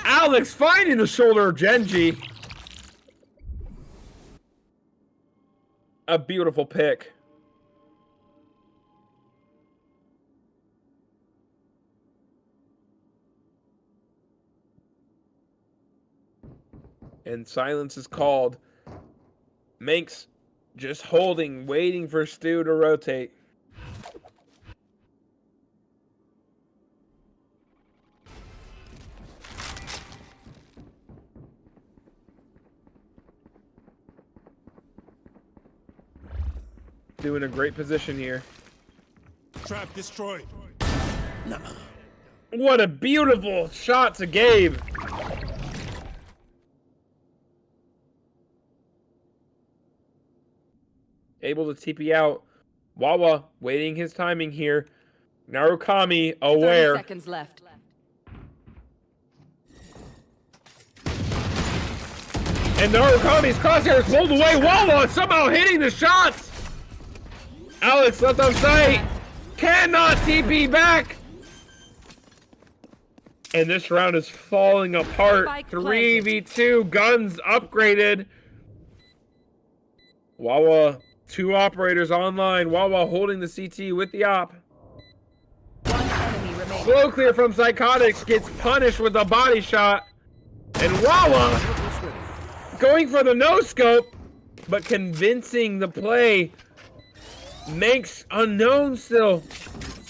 Speaker 1: Alex finding the shoulder of Genji. A beautiful pick. And silence is called. Manx just holding, waiting for Stu to rotate. Doing a great position here.
Speaker 7: Trap destroyed.
Speaker 1: What a beautiful shot to Gabe. Able to TP out. Wawa waiting his timing here. Narukami
Speaker 5: 30
Speaker 1: aware.
Speaker 5: seconds left.
Speaker 1: And Narukami's crosshairs pulled away. Wawa somehow hitting the shots. Alex left on sight. Cannot TP back. And this round is falling apart. 3v2. Guns upgraded. Wawa, 2 operators online. Wawa holding the CT with the op.
Speaker 5: One enemy remaining.
Speaker 1: Slow clear from Psychotics. Gets punished with a body shot. And Wawa going for the no-scope, but convincing the play. Makes unknown still.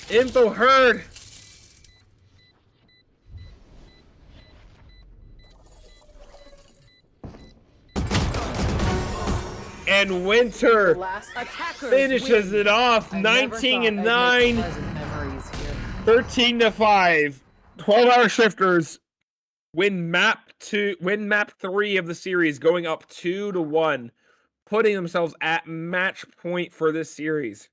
Speaker 1: Info heard. And Winter finishes it off. 19 and 9. 13 to 5. 12-hour shifters win map 3 of the series, going up 2 to 1. Putting themselves at match point for this series.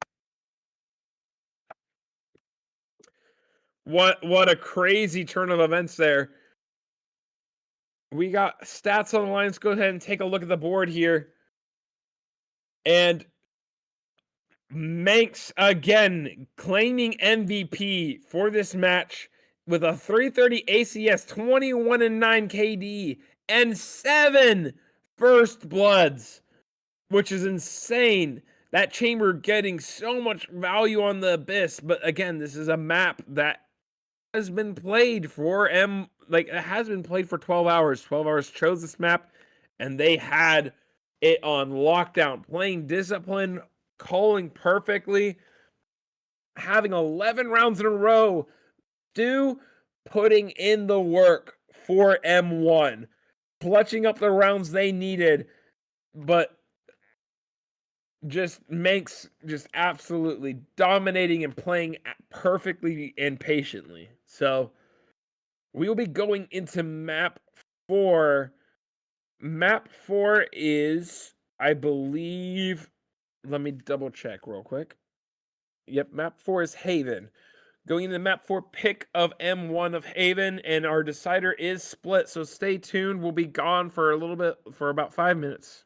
Speaker 1: What a crazy turn of events there. We got stats on the line. Let's go ahead and take a look at the board here. And Manx again claiming MVP for this match with a 330 ACS, 21 and 9 KD, and 7 first bloods. Which is insane. That chamber getting so much value on the Abyss. But again, this is a map that has been played for it has been played for 12 hours. 12 hours chose this map, and they had it on lockdown. Playing discipline, calling perfectly, having 11 rounds in a row. Stu putting in the work for M1. Clutching up the rounds they needed. But just makes absolutely dominating and playing perfectly and patiently. So we will be going into map 4. Map 4 is, I believe, let me double check real quick. Yep, map 4 is Haven. Going into map 4 pick of M1 of Haven, and our decider is split. So stay tuned. We'll be gone for a little bit, for about 5 minutes.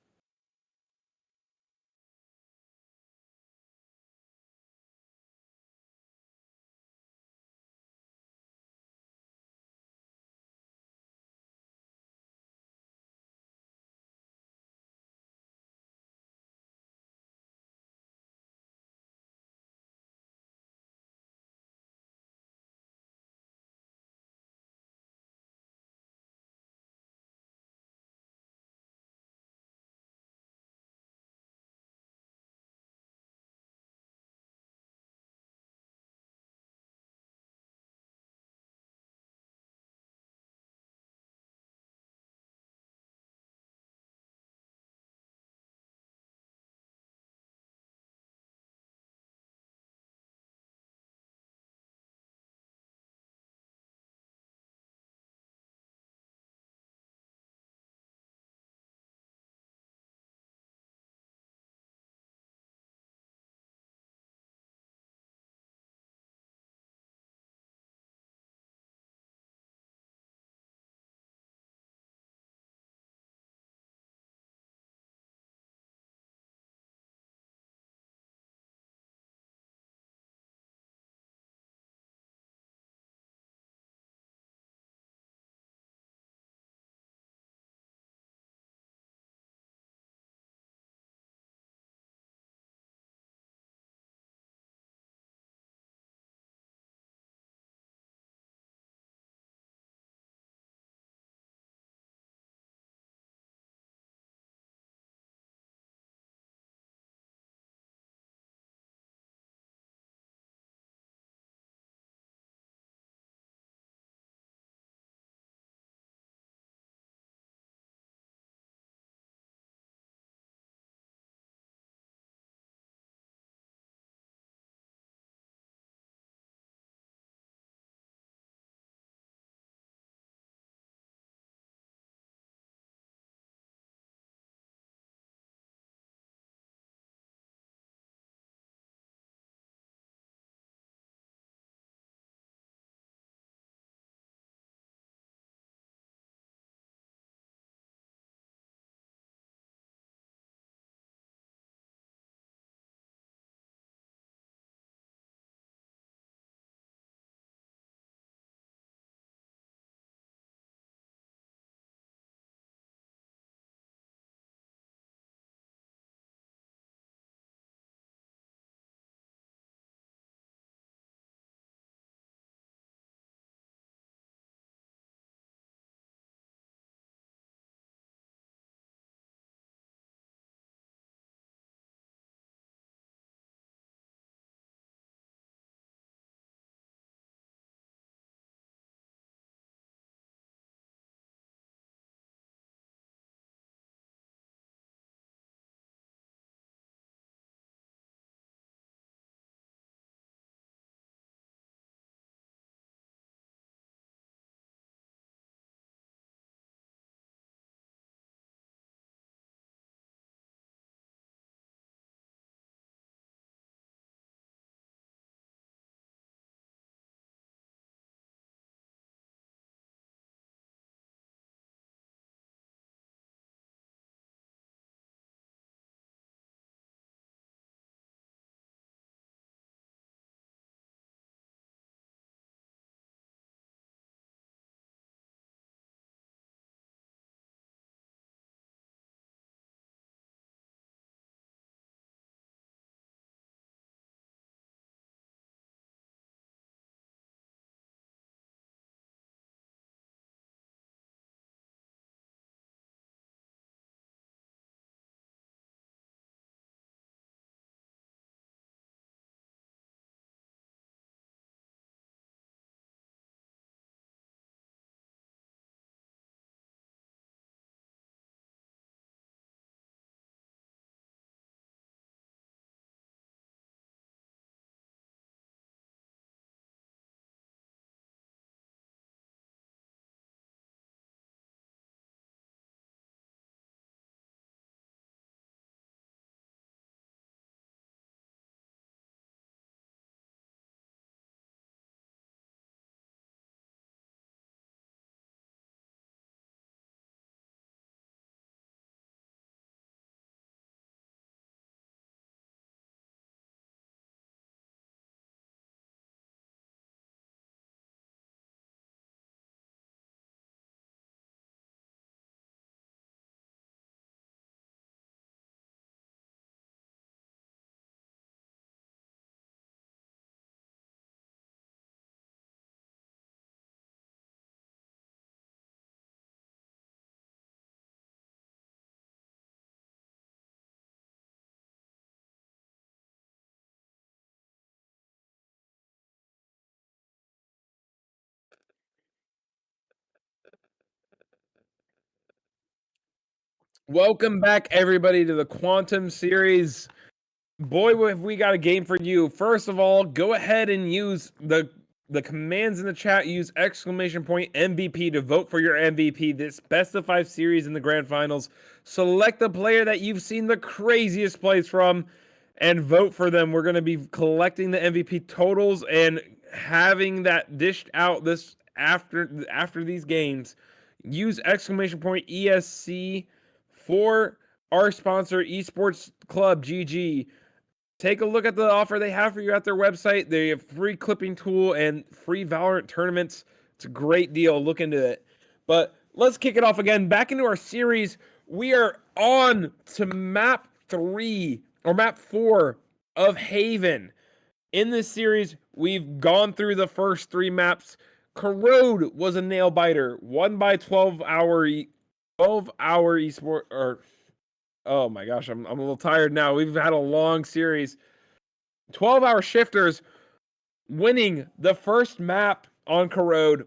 Speaker 1: Welcome back, everybody, to the Quantum Series. Boy, have we got a game for you. First of all, go ahead and use the commands in the chat. Use !MVP to vote for your MVP this best of 5 series in the grand finals. Select the player that you've seen the craziest plays from and vote for them. We're going to be collecting the MVP totals and having that dished out this after these games. Use !ESC for our sponsor, Esports Club GG. Take a look at the offer they have for you at their website. They have free clipping tool and free Valorant tournaments. It's a great deal. Look into it. But let's kick it off again. Back into our series. We are on to map 4 of Haven. In this series, we've gone through the first 3 maps. Corrode was a nail biter, won by 12-hour esport, or oh my gosh, I'm a little tired now. We've had a long series. 12-hour shifters winning the first map on Corrode,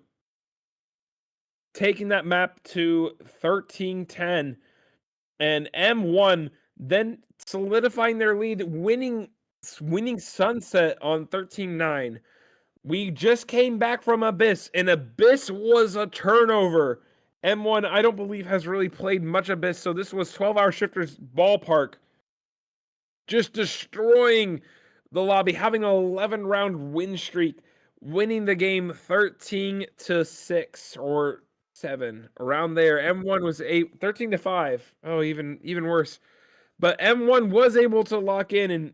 Speaker 1: taking that map to 13-10, and M1 then solidifying their lead, winning Sunset on 13-9. We just came back from Abyss, and Abyss was a turnover. M1, I don't believe, has really played much Abyss, so this was 12-hour shifters ballpark. Just destroying the lobby, having an 11-round win streak, winning the game 13-6 or 7, around there. M1 was 13-5. Oh, even worse. But M1 was able to lock in and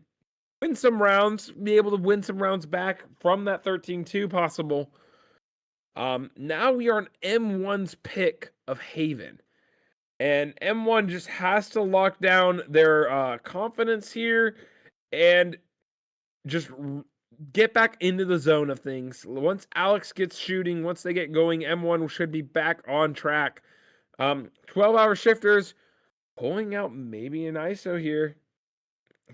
Speaker 1: win some rounds, be able to win some rounds back from that 13-2 possible. Now we are on M1's pick of Haven. And M1 just has to lock down their confidence here and just get back into the zone of things. Once Alex gets shooting, once they get going, M1 should be back on track. 12-hour shifters pulling out maybe an ISO here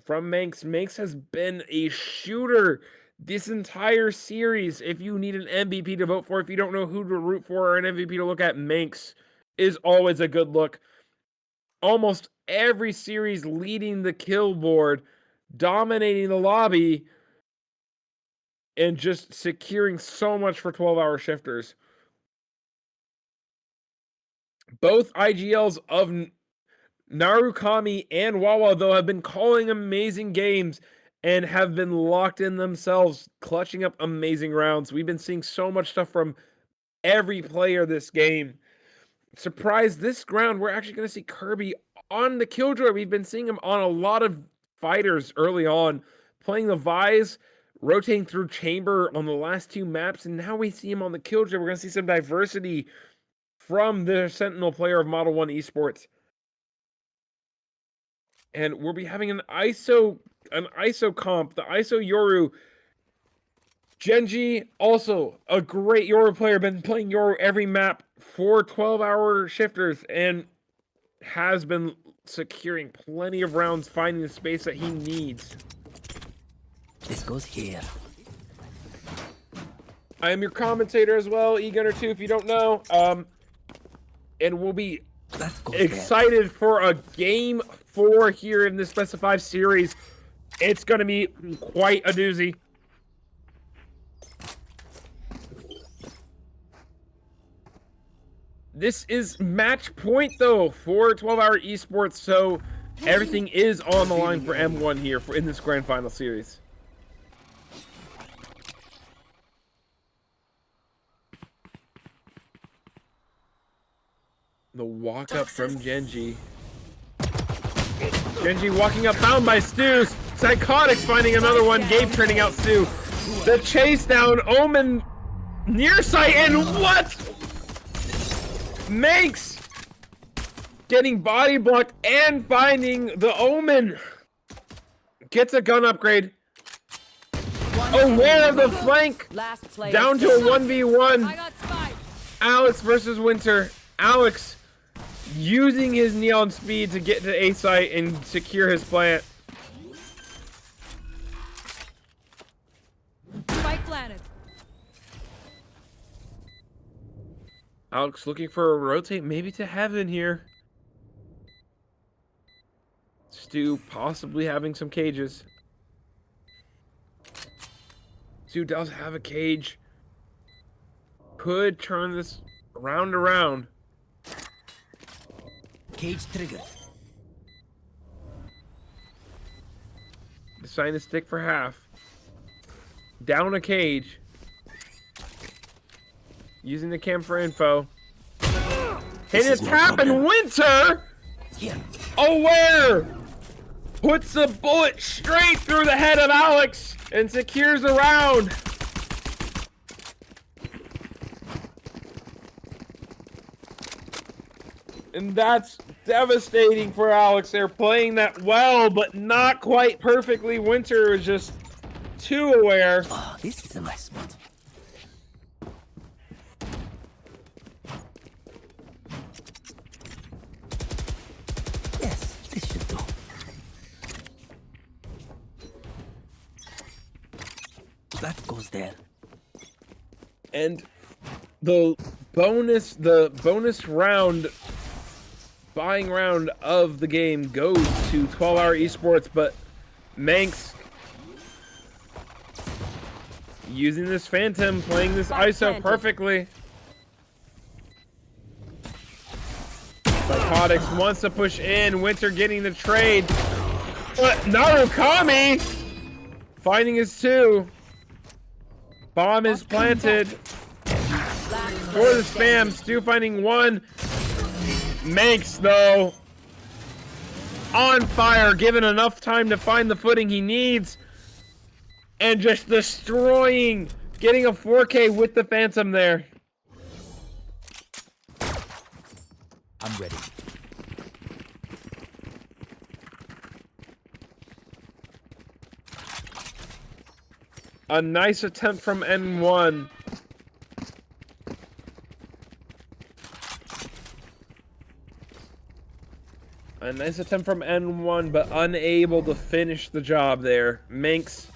Speaker 1: from Manx. Manx has been a shooter this entire series. If you need an MVP to vote for, if you don't know who to root for or an MVP to look at, Manx is always a good look. Almost every series leading the kill board, dominating the lobby, and just securing so much for 12-hour shifters. Both IGLs of Narukami and Wawa, though, have been calling amazing games and have been locked in themselves, clutching up amazing rounds. We've been seeing so much stuff from every player this game. Surprise, this round, we're actually going to see Kirby on the Killjoy. We've been seeing him on a lot of fighters early on, playing the Vise, rotating through Chamber on the last 2 maps, and now we see him on the Killjoy. We're going to see some diversity from the Sentinel player of Model 1 Esports. And we'll be having an ISO comp, the ISO Yoru. Genji, also a great Yoru player, been playing Yoru every map for 12-hour shifters and has been securing plenty of rounds, finding the space that he needs.
Speaker 8: This goes here.
Speaker 1: I am your commentator as well, eGunner2, if you don't know. And we'll be excited for a game 4 here in this Best of 5 series. It's going to be quite a doozy. This is match point, though, for 12-hour esports, so everything is on the line for M1 here in this grand final series. The walk up from Genji. Genji walking up, found by Stu. Psychotics finding another one. Gabe turning out Stu. The chase down. Omen near sight, and what? Manx getting body blocked and finding the Omen. Gets a gun upgrade. Aware of the flank. Down to a 1v1. Alex versus Winter. Alex using his neon speed to get to A site and secure his plant.
Speaker 4: Spike planted.
Speaker 1: Alex looking for a rotate, maybe to heaven here. Stu possibly having some cages. Stu does have a cage. Could turn this around.
Speaker 8: Cage triggered.
Speaker 1: Deciding to stick for half. Down a cage. Using the cam for info. Hit a tap in winter!
Speaker 8: Here.
Speaker 1: Aware! Puts a bullet straight through the head of Alex and secures the round. And that's devastating for Alex. They're playing that well, but not quite perfectly. Winter is just too aware.
Speaker 8: Oh, this is a nice spot. Yes, this should do. That goes there.
Speaker 1: And the bonus round, buying round of the game goes to 12-Hour Esports, but Manx using this Phantom, playing this ISO perfectly. Narcotics wants to push in, Winter getting the trade, but Narukami finding his two. Bomb is planted for the spam. Stu finding one. Manx, though, on fire, given enough time to find the footing he needs. And just destroying, getting a 4K with the Phantom there.
Speaker 8: I'm ready.
Speaker 1: A nice attempt from N1. A nice attempt from N1, but unable to finish the job there. Manx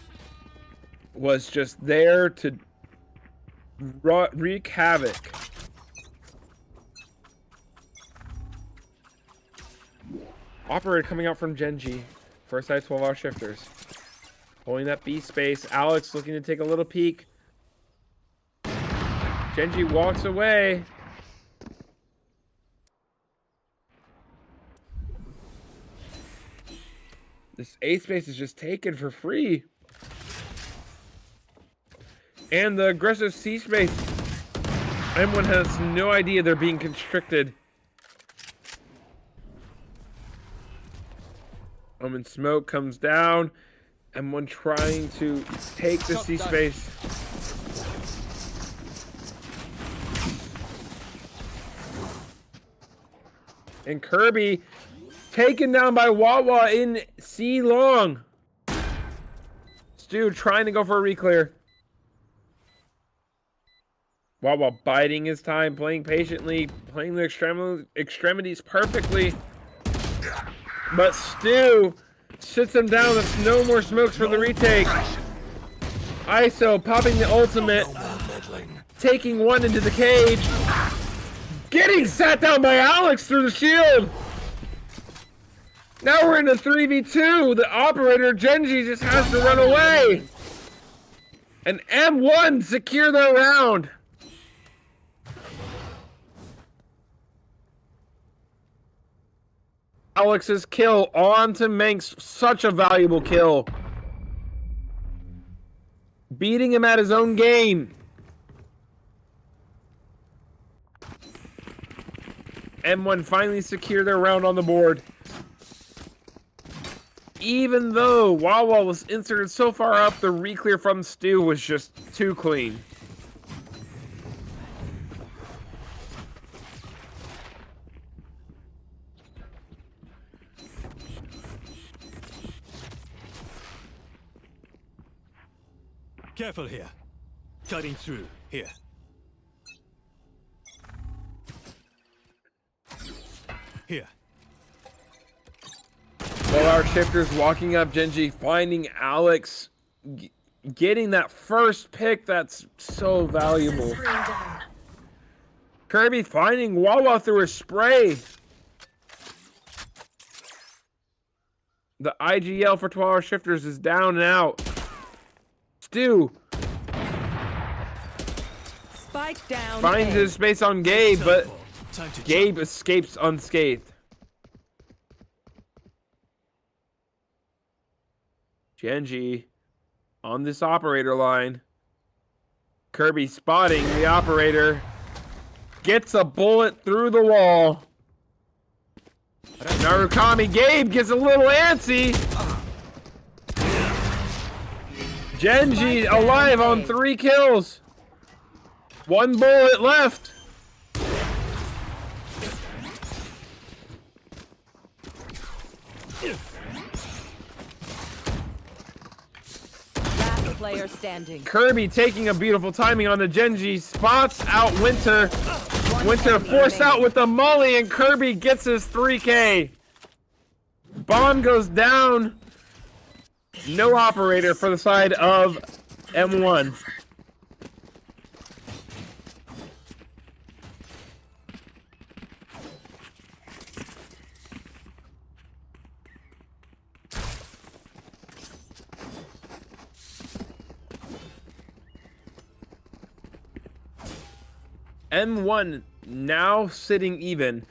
Speaker 1: was just there to wreak havoc. Operator coming out from Genji. First side 12-hour shifters. Holding that B space. Alex looking to take a little peek. Genji walks away. This A space is just taken for free. And the aggressive C space. M1 has no idea they're being constricted. Omen smoke comes down. M1 trying to take the C space. And Kirby taken down by Wawa in C long. Stu trying to go for a reclear. Wawa biding his time, playing patiently, playing the extremities perfectly. But Stu sits him down. There's no more smokes for the retake. ISO popping the ultimate. Taking one into the cage. Getting sat down by Alex through the shield. Now we're in a 3v2. The operator, Genji, just has to run away. And M1 secure their round. Alex's kill on to Manx. Such a valuable kill. Beating him at his own game. M1 finally secure their round on the board. Even though Wawa was inserted so far up, the reclear from Stu was just too clean.
Speaker 7: Careful here. Cutting through here. Here.
Speaker 1: Well, our shifters walking up, Genji finding Alex, getting that first pick that's so valuable. Kirby finding Wawa through a spray. The IGL for 12-hour shifters is down and out. Stu
Speaker 5: Spike down.
Speaker 1: finds
Speaker 5: A.
Speaker 1: his space on Gabe, but
Speaker 7: Time to
Speaker 1: Gabe escapes unscathed. Genji on this operator line. Kirby spotting the operator. Gets a bullet through the wall. Narukami Gabe gets a little antsy. Genji alive on 3 kills. 1 bullet left.
Speaker 5: Last player standing.
Speaker 1: Kirby taking a beautiful timing on the Genji. Spots out Winter. Winter forced out with the molly, and Kirby gets his 3K. Bomb goes down. No operator for the side of M1. M1 now sitting even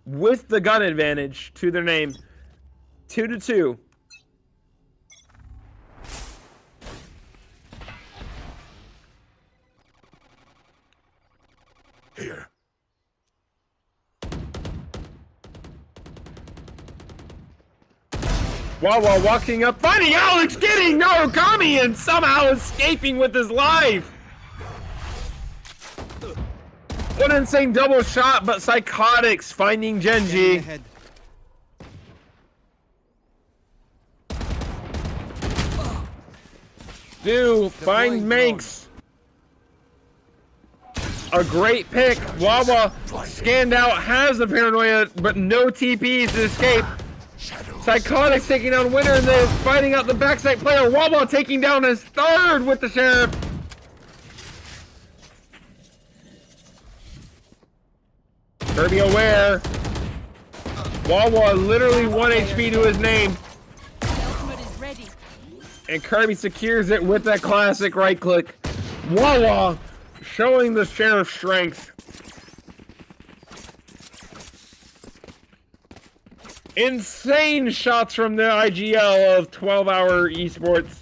Speaker 1: with the gun advantage to their name. 2-2.
Speaker 7: Here.
Speaker 1: Wawa walking up, finding Alex, getting Narukami, and somehow escaping with his life. What an insane double shot, but Psychotics finding Genji.
Speaker 2: Ahead.
Speaker 1: Do find Manx. A great pick. Wawa scanned out, has the paranoia, but no TPs to escape. Psychotics taking down Winter, and they're fighting out the backside player. Wawa taking down his 3rd with the Sheriff. Kirby aware. Wawa literally 1 HP to his name.
Speaker 4: Ultimate is ready.
Speaker 1: And Kirby secures it with that classic right click. Wawa showing the Sheriff's strength. Insane shots from the IGL of 12-hour esports.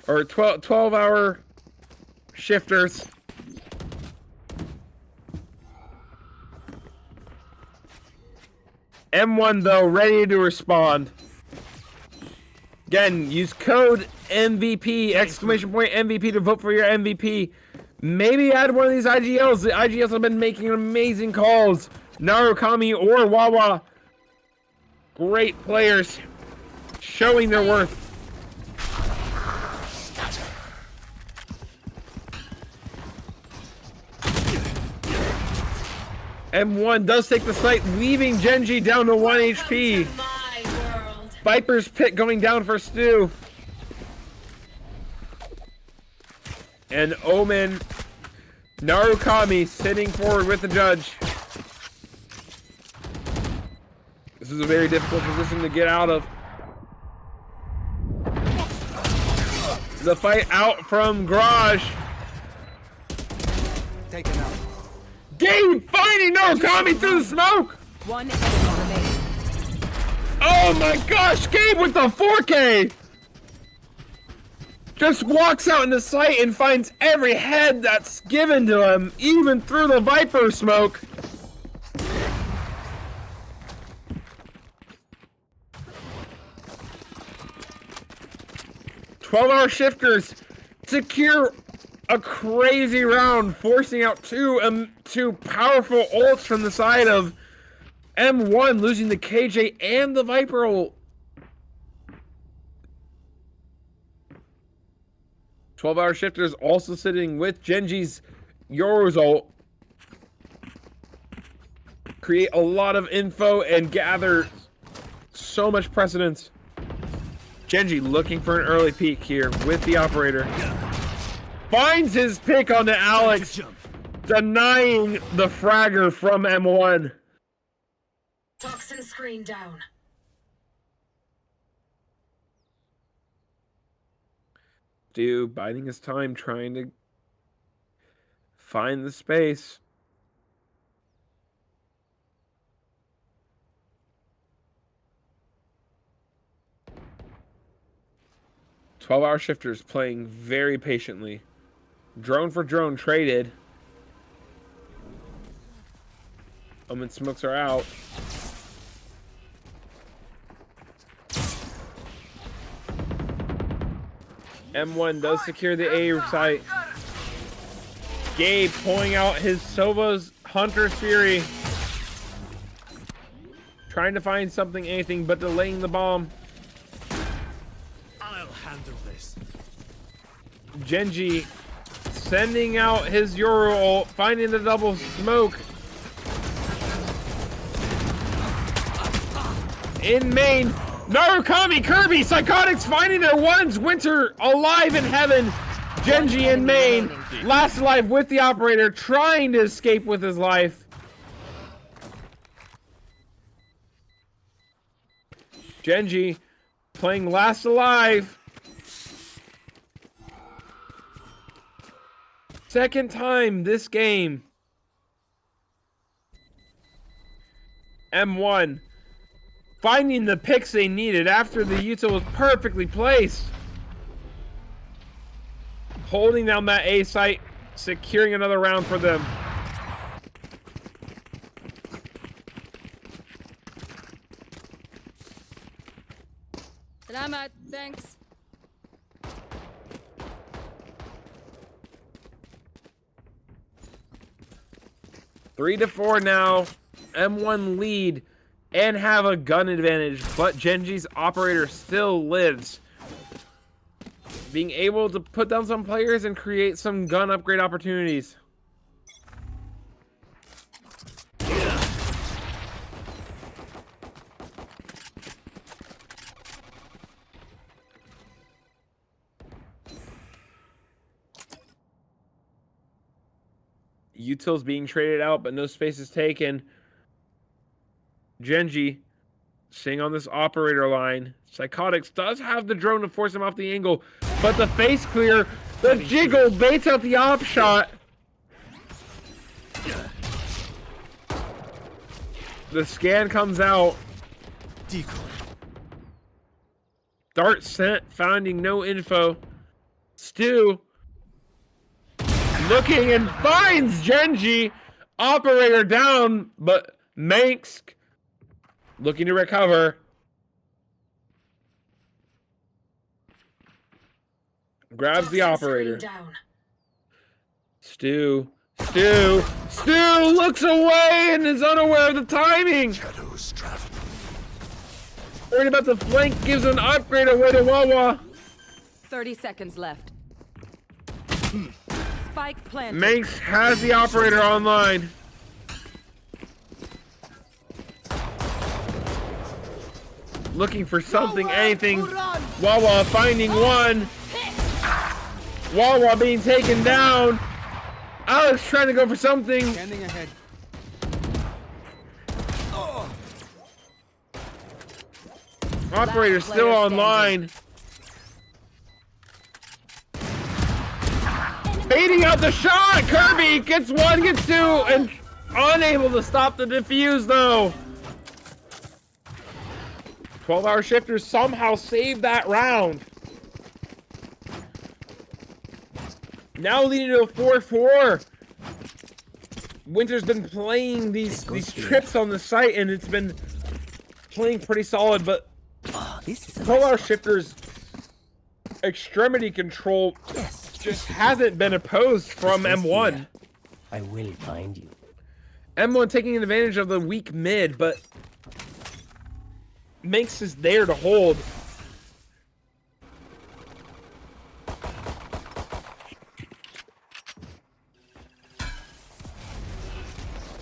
Speaker 1: Or 12-hour shifters. M1 though, ready to respond. Again, use code MVP, exclamation point MVP to vote for your MVP. Maybe add one of these IGLs. The IGLs have been making amazing calls. Narukami or Wawa. Great players. Showing their worth. M1 does take the site, leaving Genji down to 1 HP.
Speaker 6: My world.
Speaker 1: Viper's Pit going down for Stu. And Omen. Narukami sitting forward with the judge. This is a very difficult position to get out of. The fight out from Garage.
Speaker 2: Take him out.
Speaker 1: Gabe finding Narukami through the smoke.
Speaker 5: 1 enemy remaining.
Speaker 1: Oh my gosh, Gabe with the 4K! Just walks out in the sight and finds every head that's given to him, even through the Viper smoke. "12-hour shifters secure a crazy round, forcing out two powerful ults from the side of M1, losing the KJ and the Viper ult. 12-hour shifters also sitting with Genji's Yoru's ult. Create a lot of info and gather so much precedence. Genji looking for an early peek here with the operator. Finds his pick on the Alex, denying the fragger from M1.
Speaker 6: Toxin screen down.
Speaker 1: Stu biding his time, trying to find the space. "12-hour shifters playing very patiently. Drone for drone traded. Omen smokes are out. M1 does secure the A site. Gabe pulling out his Sova's Hunter's Fury. Trying to find something, anything, but delaying the bomb.
Speaker 7: I'll handle this.
Speaker 1: Genji sending out his Yoru ult, finding the double smoke. In main, Narukami, Kirby, Psychotics finding their ones. Winter alive in heaven. Genji in main, last alive with the operator, trying to escape with his life. Genji playing last alive. Second time this game. M1 finding the picks they needed after the util was perfectly placed. Holding down that A site, securing another round for them.
Speaker 4: Salamat, thanks.
Speaker 1: Three to 4 now. M1 lead and have a gun advantage, but Genji's operator still lives. Being able to put down some players and create some gun upgrade opportunities. Util's being traded out, but no space is taken. Genji staying on this operator line. Psychotics does have the drone to force him off the angle, but the face clear, the jiggle baits out the op shot. The scan comes out.
Speaker 2: Decoy.
Speaker 1: Dart sent, finding no info. Stu looking and finds Genji. Operator down, but Manx looking to recover. Grabs the operator.
Speaker 6: Down.
Speaker 1: Stu looks away and is unaware of the timing.
Speaker 2: Shadows travel.
Speaker 1: Worried about the flank, gives an upgrade away to Wawa.
Speaker 5: 30 seconds left. Spike planted.
Speaker 1: Manx has the operator online. Looking for something, anything. Wawa finding one. Wawa being taken down. Alex trying to go for something.
Speaker 2: Standing ahead.
Speaker 1: Operator still online. Baiting out the shot. Kirby gets one, gets two, and unable to stop the defuse though. 12-hour shifters somehow saved that round. Now leading to a 4-4. Winter's been playing these trips on the site, and it's been playing pretty solid, but
Speaker 8: This is
Speaker 1: 12-hour shifters extremity control just hasn't been opposed from M1.
Speaker 8: I will find you.
Speaker 1: M1 taking advantage of the weak mid, but Manx is there to hold.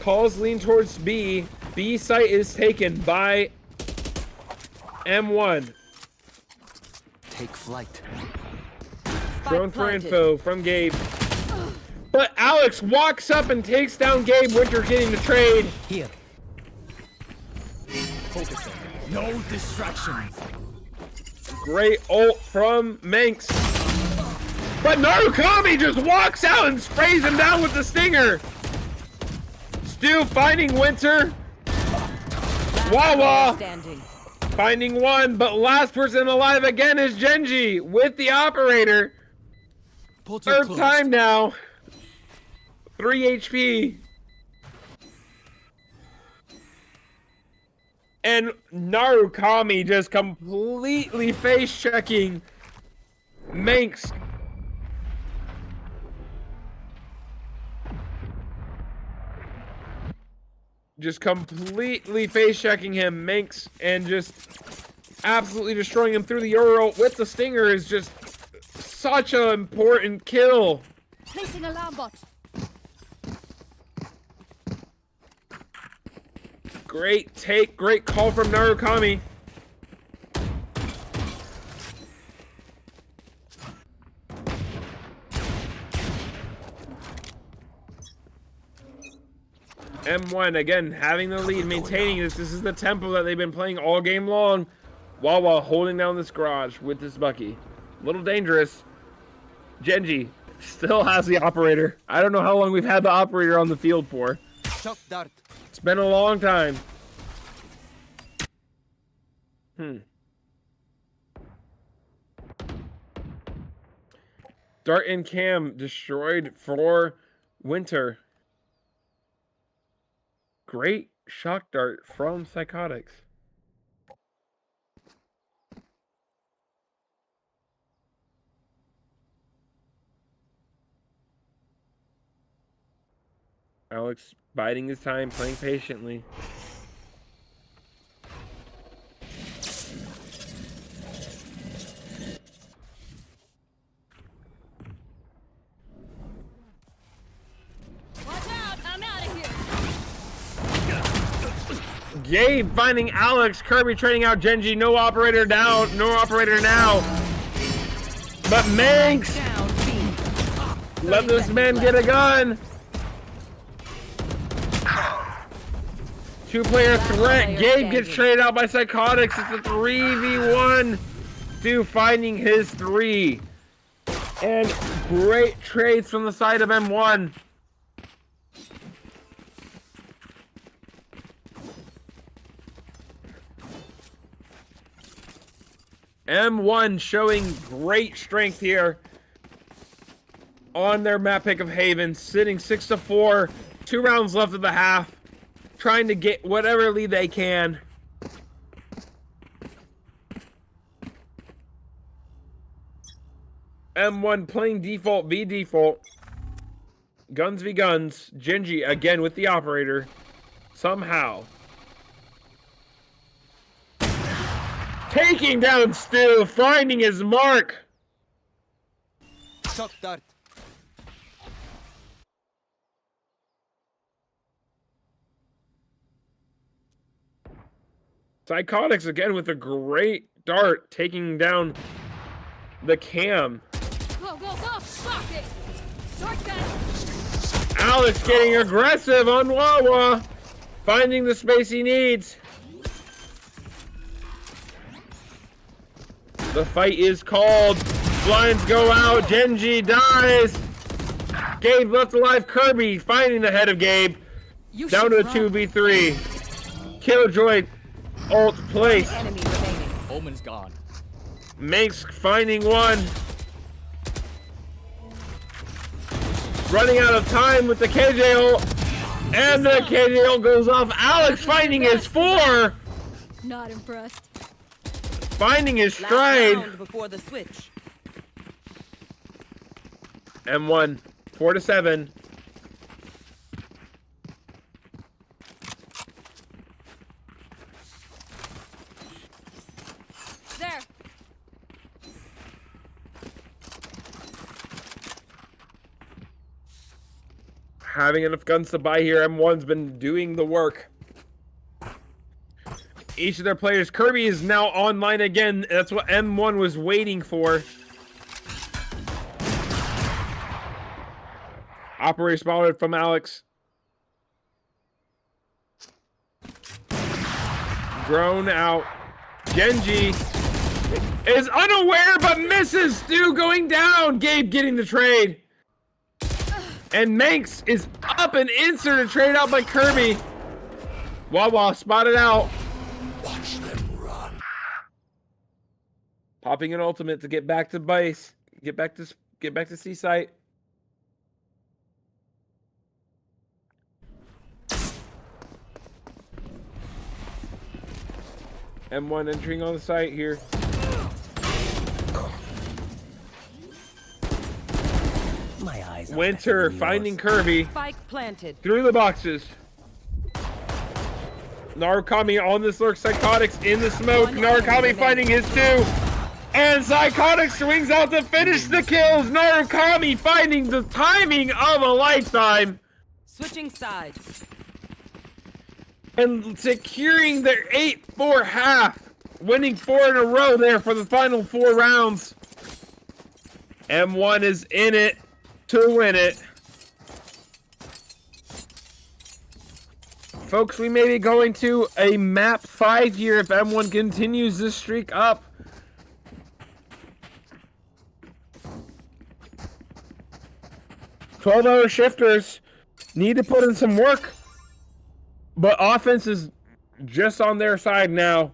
Speaker 1: Calls lean towards B. B site is taken by M1.
Speaker 8: Take flight.
Speaker 1: Drone for info from Gabe. But Alex walks up and takes down Gabe. Winter getting the trade.
Speaker 8: Here.
Speaker 2: Focusing. No distractions.
Speaker 1: Great ult from Manx. But Narukami just walks out and sprays him down with the stinger. Stu finding Winter. Wawa
Speaker 5: Standing.
Speaker 1: finding one, but last person alive again is Genji with the operator.
Speaker 2: Portal
Speaker 1: Third
Speaker 2: closed.
Speaker 1: time now. 3 HP. And Narukami just completely face checking Manx. Just completely face checking him, Manx, and just absolutely destroying him through the Euro with the stinger is just such an important kill.
Speaker 4: Placing alarm bot.
Speaker 1: Great take, great call from Narukami. M1 again having the lead, maintaining this. This is the tempo that they've been playing all game long. Wawa holding down this garage with this Bucky. A little dangerous. Genji still has the operator. I don't know how long we've had the operator on the field for.
Speaker 8: Shock dart.
Speaker 1: It's been a long time. Dart and Cam destroyed for Winter. Great shock dart from Psychotics. Alex biding his time, playing patiently.
Speaker 4: Watch out! I'm out of here.
Speaker 1: Gabe finding Alex. Kirby trading out Genji. No operator down. No operator now. But Manx,
Speaker 5: Down, B.
Speaker 1: let this man get a gun. Two-player threat. Gabe gets traded out by Psychotics. It's a 3v1. Stu finding his 3. And great trades from the side of M1. M1 showing great strength here on their map pick of Haven, sitting 6-4, 2 rounds left of the half, trying to get whatever lead they can. M1 playing default v default. Guns v guns. Genji again with the operator. Somehow. Taking down Stu, finding his mark.
Speaker 8: Shock dart.
Speaker 1: Psychotics again with a great dart, taking down the Cam.
Speaker 4: Go, go, go! Shock it! Shortcut!
Speaker 1: Alex getting aggressive on Wawa, finding the space he needs. The fight is called. Blinds go out. Genji dies. Gabe left alive. Kirby finding the head of Gabe. Down to a 2v3. Killjoy ult place.
Speaker 5: Enemy remaining.
Speaker 8: Omen's gone.
Speaker 1: Manx finding one. Running out of time with the KJ ult. And the KJ ult goes off. Alex finding his 4.
Speaker 4: Not impressed.
Speaker 1: Finding his
Speaker 5: Last
Speaker 1: stride.
Speaker 5: round before the switch.
Speaker 1: M1, 4-7.
Speaker 4: There.
Speaker 1: Having enough guns to buy here. M1's been doing the work. Each of their players. Kirby is now online again. That's what M1 was waiting for. Operator spotted from Alex. Drone out. Genji is unaware but misses. Stu going down. Gabe getting the trade. And Manx is up and insert a trade out by Kirby. Wawa spotted out.
Speaker 9: Watch them run.
Speaker 1: Popping an ultimate to get back to base. Get back to C site. M1 entering on the site here.
Speaker 8: My eyes. are
Speaker 1: Winter
Speaker 8: better than
Speaker 1: finding
Speaker 8: yours.
Speaker 1: Kirby
Speaker 5: Spike planted.
Speaker 1: through the boxes. Narukami on this lurk. Psychotics in the smoke. Narukami finding his two. And Psychotics swings out to finish the kills. Narukami finding the timing of a lifetime.
Speaker 5: Switching sides.
Speaker 1: And securing their 8-4 half. Winning 4 in a row there for the final 4 rounds. M1 is in it to win it. Folks, we may be going to a map 5 here if M1 continues this streak up. "12-hour shifters need to put in some work, but offense is just on their side now.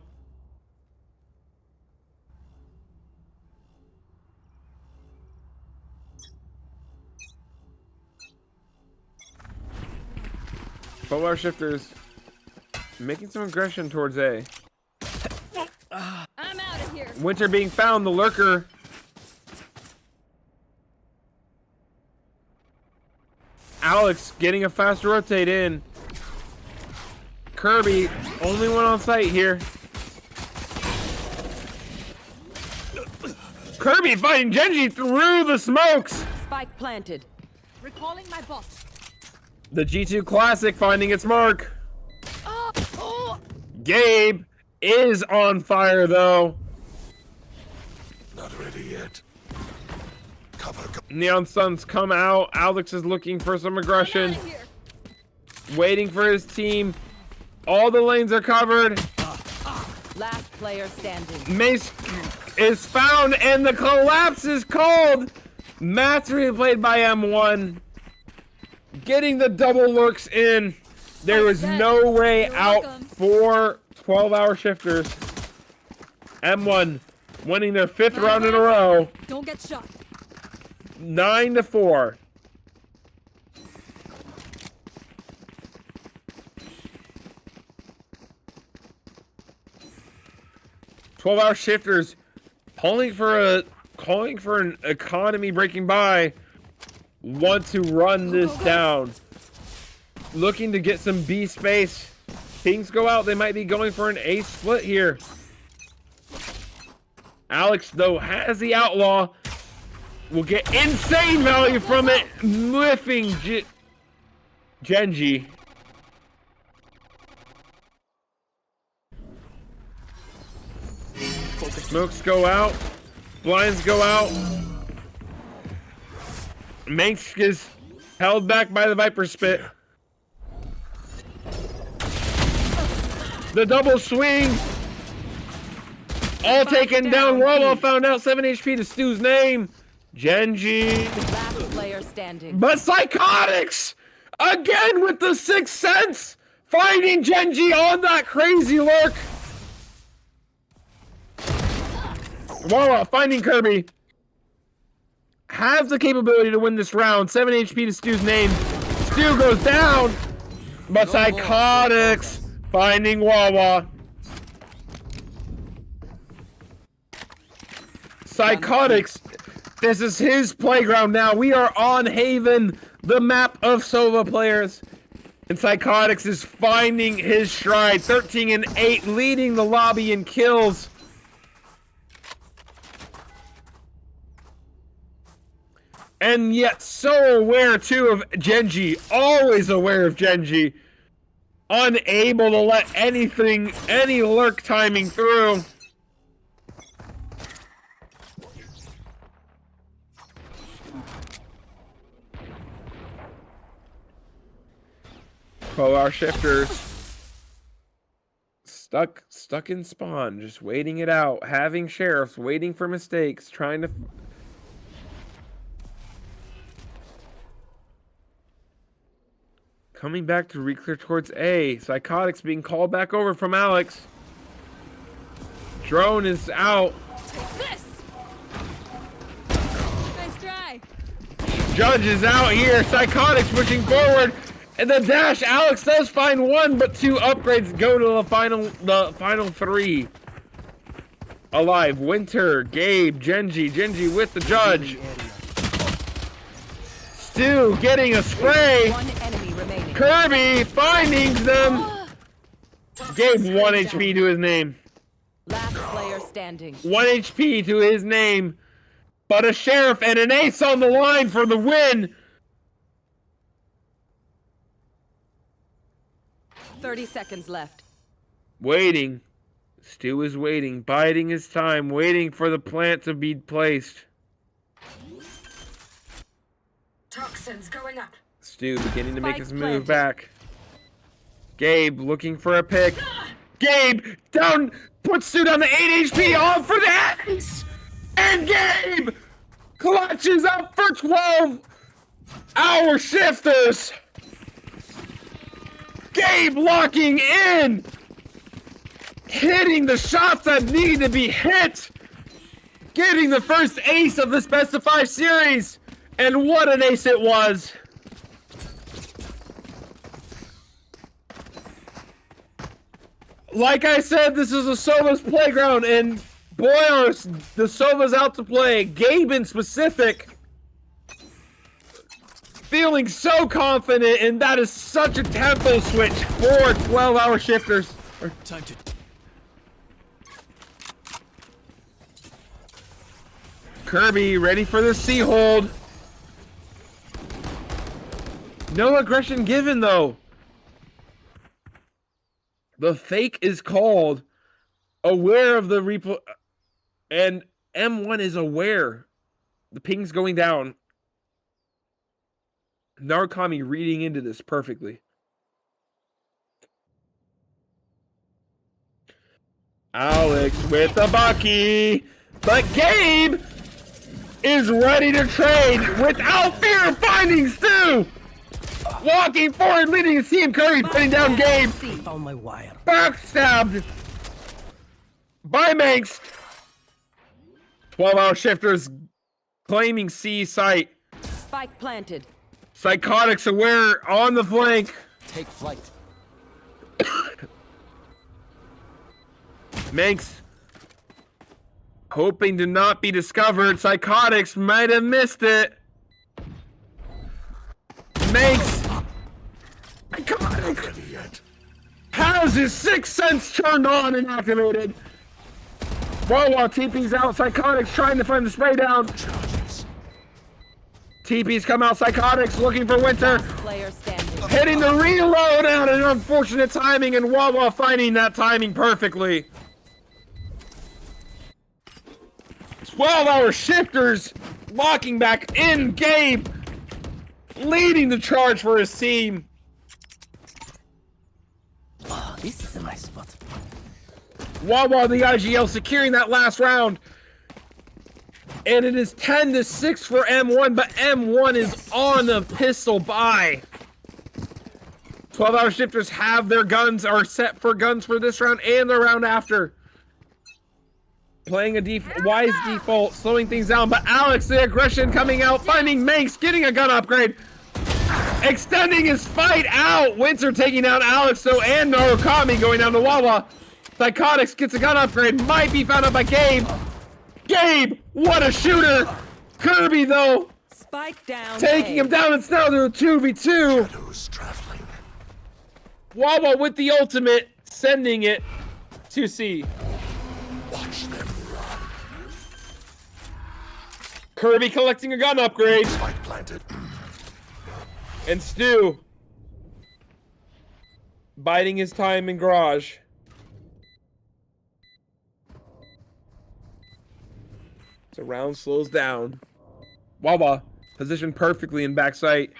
Speaker 1: Polar shifters making some aggression towards A.
Speaker 4: I'm out of here.
Speaker 1: Winter being found, the lurker. Alex getting a fast rotate in. Kirby, only one on site here. Kirby fighting Genji through the smokes.
Speaker 5: Spike planted.
Speaker 3: Recalling my bot.
Speaker 1: The G2 Classic finding its mark. Gabe is on fire though.
Speaker 9: Not ready yet. Cover.
Speaker 1: Neon Suns come out. Alex is looking for some aggression. Waiting for his team. All the lanes are covered.
Speaker 5: Last player standing.
Speaker 1: Mace is found and the collapse is called. Match replayed by M1. Getting the double lurks in. There was no way out for 12-hour shifters. M1 winning their 5th round in a row.
Speaker 4: Don't get shot.
Speaker 1: 9-4. "12-hour shifters calling for an economy breaking by. Want to run this down. Looking to get some B space. Things go out. They might be going for an A split here. Alex, though, has the outlaw. Will get insane value from it. Whiffing Genji. Smokes go out. Blinds go out. Manx is held back by the Viper Spit. The double swing. All taken down. Rollo found out 7 HP to Stu's name. Genji.
Speaker 5: Last player standing.
Speaker 1: But Psychotics again with the 6th sense. Finding Genji on that crazy lurk. Wawa finding Kirby. Has the capability to win this round. 7 HP to Stu's name. Stu goes down. But Psychotics finding Wawa. Psychotics, this is his playground now. We are on Haven, the map of Sova players. And Psychotics is finding his stride. 13-8, leading the lobby in kills. And yet so aware too of Genji. Always aware of Genji. Unable to let any lurk timing through. Our shifters Stuck in spawn, just waiting it out, having sheriffs, waiting for mistakes, trying to... Coming back to reclear towards A. Psychotics being called back over from Alex. Drone is out.
Speaker 4: This. Nice try.
Speaker 1: Judge is out here. Psychotics pushing forward. And the dash. Alex does find one, but 2 upgrades go to the final 3. Alive. Winter, Gabe, Genji. Genji with the judge. Stu getting a spray.
Speaker 5: 1 enemy remaining.
Speaker 1: Kirby finding them. Gabe 1 HP to his name.
Speaker 5: Last player standing.
Speaker 1: 1 HP to his name. But a sheriff and an ace on the line for the win.
Speaker 5: 30 seconds left.
Speaker 1: Waiting. Stu is waiting, biding his time, waiting for the plant to be placed.
Speaker 6: Toxins going up.
Speaker 1: Stu beginning to make
Speaker 5: Spike
Speaker 1: his move
Speaker 5: planted.
Speaker 1: back. Gabe looking for a pick. Gabe down, puts Stu down to 8 HP, all for the ace! And Gabe clutches up for 12-hour shifters. Gabe locking in, hitting the shots that need to be hit, getting the first ace of this best of 5 series. And what an ace it was. Like I said, this is a Sova's playground, and boy, are the Sovas out to play. Gabe in specific, feeling so confident, and that is such a tempo switch for 12-hour shifters.
Speaker 7: Time to...
Speaker 1: Kirby ready for the C hold. No aggression given though. The fake is called, aware of the replay, and M1 is aware. The ping's going down. Narukami reading into this perfectly. Alex with the Bucky, but Gabe is ready to trade without fear of finding Stu. Walking forward, leading his team. Curry putting down Gabe.
Speaker 8: Found my wire.
Speaker 1: Backstabbed by Manx. 12-hour shifters claiming C site.
Speaker 5: Spike planted.
Speaker 1: Psychotics aware on the flank.
Speaker 8: Take flight.
Speaker 1: Manx hoping to not be discovered. Psychotics might have missed it. Manx has his 6th sense turned on and activated. While TP's out, Psychotics trying to find the spray down. TP's come out, Psychotics looking for Winter.
Speaker 5: Player standing.
Speaker 1: Hitting the reload out an unfortunate timing, and Wawa finding that timing perfectly. 12-hour shifters locking back in. Gabe leading the charge for his team.
Speaker 8: Oh, this is a nice spot.
Speaker 1: Wawa the IGL securing that last round. And it is 10-6 for M1, but M1 is on the pistol buy. 12-hour shifters have their guns, are set for guns for this round and the round after. Playing a wise default, slowing things down, but Alex, the aggression coming out, finding Manx, getting a gun upgrade. Extending his fight out. Winter taking down Alex, and Narukami going down to Wawa. Psychotics gets a gun upgrade, might be found out by Gabe. Gabe, what a shooter. Kirby, though,
Speaker 5: Spike down.
Speaker 1: taking him down. It's now to a 2v2.
Speaker 9: Shadows traveling.
Speaker 1: Wawa with the ultimate, sending it to C.
Speaker 9: Watch them run.
Speaker 1: Kirby collecting a gun upgrade.
Speaker 9: Spike planted.
Speaker 1: And Stu biding his time in garage. So round slows down. Wawa positioned perfectly in backside.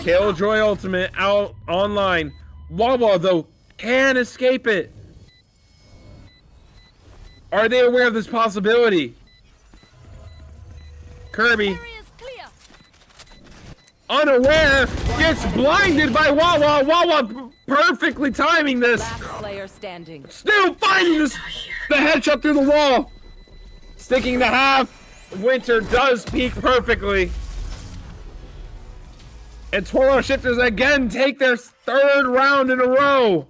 Speaker 1: Killjoy ultimate out online. Wawa though can escape it. Are they aware of this possibility? Kirby,
Speaker 4: Area is clear.
Speaker 1: unaware, gets blinded by Wawa. Wawa perfectly timing this.
Speaker 5: Last player standing.
Speaker 1: Still finding this, the headshot through the wall. Sticking to half. Winter does peak perfectly. And 12-hour shifters again take their third round in a row.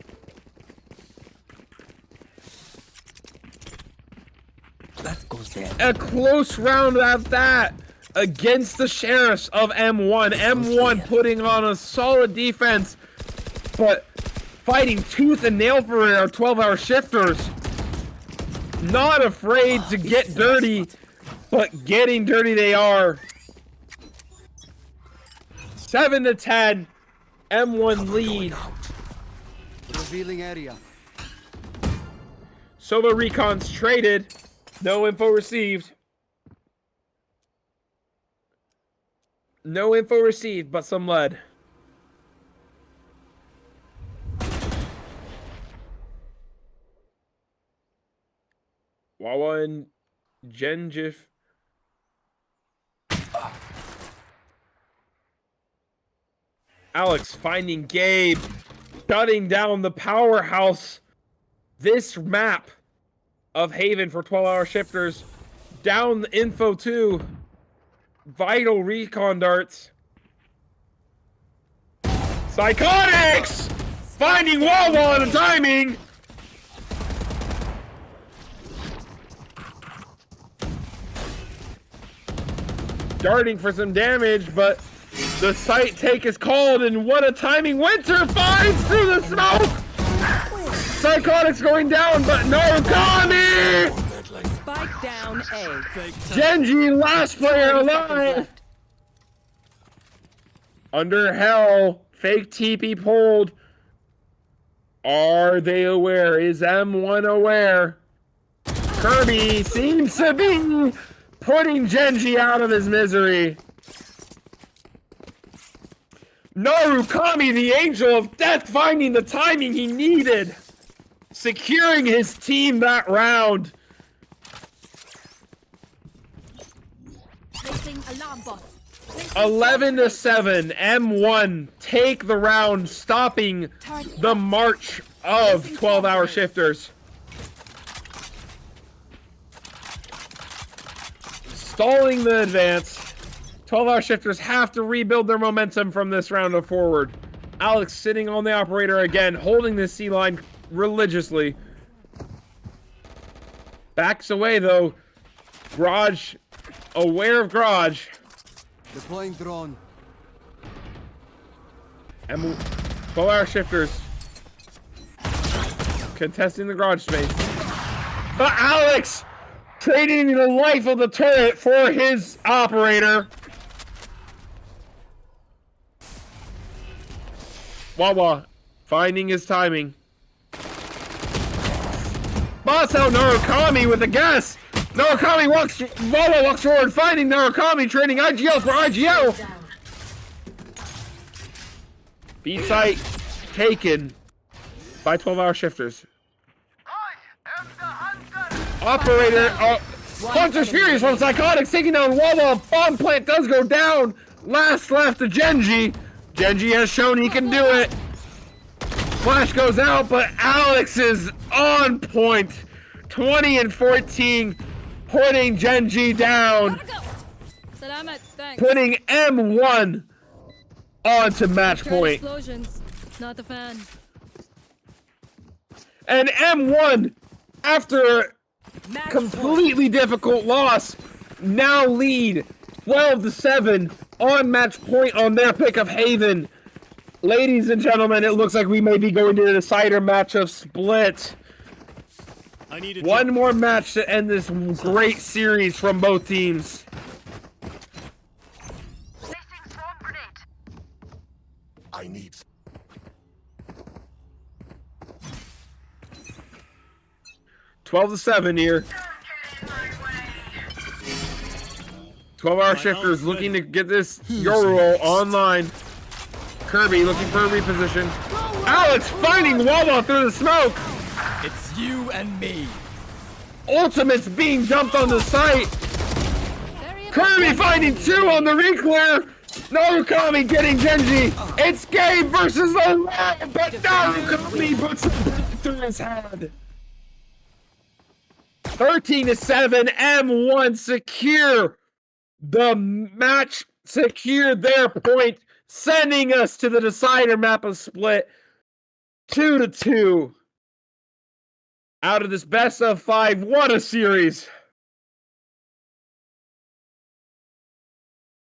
Speaker 8: That goes there.
Speaker 1: A close round at that against the Sheriffs of M1. M1 putting on a solid defense, but fighting tooth and nail for our 12-hour shifters. Not afraid to get dirty, but getting dirty they are. 7-10, M1 lead.
Speaker 2: Revealing area.
Speaker 1: Solo recons traded. No info received. No info received, but some lead. Wawa and Genjif. Alex finding Gabe. Shutting down the powerhouse. This map of Haven for 12-hour shifters. Down the info too. Vital recon darts. Psychotics! Finding Wawa on the timing! Darting for some damage, but the sight take is called, and what a timing! Winter finds through the smoke! Psychotics going down, but no Kami!
Speaker 5: Spike down A.
Speaker 1: Genji, last player
Speaker 5: 30 seconds
Speaker 1: alive!
Speaker 5: left.
Speaker 1: Under hell, fake TP pulled. Are they aware? Is M1 aware? Kirby seems to be putting Genji out of his misery. Narukami, the angel of death, finding the timing he needed. Securing his team that round.
Speaker 4: Placing alarm bot.
Speaker 1: 11-7, M1 take the round, stopping the march of 12-hour shifters. Stalling the advance. 12-hour shifters have to rebuild their momentum from this round of forward. Alex sitting on the operator again, holding the C line religiously. Backs away though. Garage, aware of Garage.
Speaker 2: Deploying drone.
Speaker 1: And 12-hour shifters contesting the garage space. But Alex trading the life of the turret for his operator. Wawa finding his timing. Boss out Narukami with a guess. Narukami walks. Wawa walks forward, finding Narukami, trading IGL for IGL.
Speaker 6: Down.
Speaker 1: B site taken by 12-hour shifters. Operator, Hunter's Furious from Psychotics taking down Wawa. Bomb plant does go down. Last left to Genji. Genji has shown he can do it. Flash goes out, but Alex is on point. 20-14, putting Genji down.
Speaker 4: Salamat, thanks.
Speaker 1: Putting M1 onto match point.
Speaker 4: Explosions. Not a fan.
Speaker 1: And M1, after
Speaker 5: Match
Speaker 1: completely difficult loss, now lead 12-7 on match point on their pick of Haven. Ladies and gentlemen, it looks like we may be going to the decider match of Split.
Speaker 7: I need a
Speaker 1: One more match to end this great series from both teams.
Speaker 9: I need
Speaker 1: 12-7 here. 12-hour shifters looking to get this Yororo online. Kirby looking for a reposition. Alex finding Wawa through the smoke.
Speaker 7: It's you and me.
Speaker 1: Ultimate's being dumped on the site. Kirby finding 2 on the reclear. Narukami getting Genji. It's Gabe versus the lab, but Narukami puts the bullet through his head. 13-7, M1 secure the match, secure their point, sending us to the decider map of split 2-2. Out of this best of 5, what a series.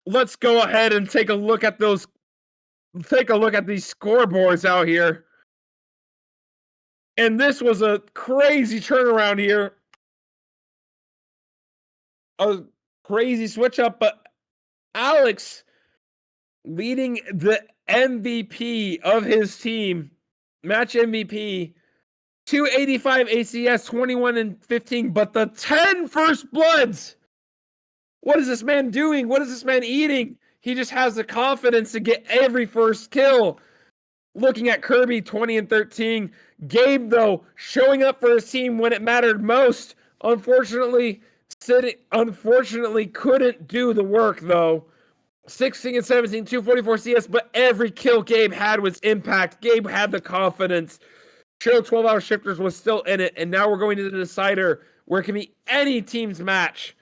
Speaker 1: Let's go ahead and take a look at these scoreboards out here. And this was a crazy turnaround here. A crazy switch up, but Alex leading the MVP of his team, match MVP, 285 ACS, 21-15, but the 10 first bloods. What is this man doing? What is this man eating? He just has the confidence to get every first kill. Looking at Kirby, 20-13. Gabe, though, showing up for his team when it mattered most. Unfortunately couldn't do the work, though. 16-17, 244 CS, but every kill Gabe had was impact. Gabe had the confidence. Show 12-hour shifters was still in it, and now we're going to the decider where it can be any team's match.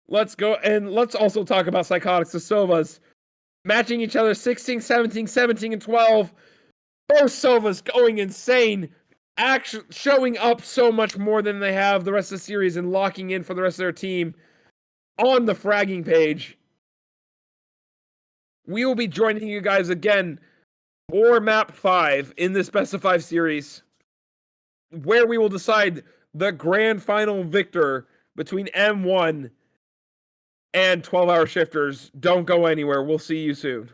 Speaker 1: Let's go, and let's also talk about Psychotics, the Sovas. Matching each other 16, 17, 17, and 12. Both Sovas going insane. Actually showing up so much more than they have the rest of the series and locking in for the rest of their team on the fragging page. We will be joining you guys again for map 5 in this best of 5 series, where we will decide the grand final victor between M1 and 12-hour shifters. Don't go anywhere. We'll see you soon.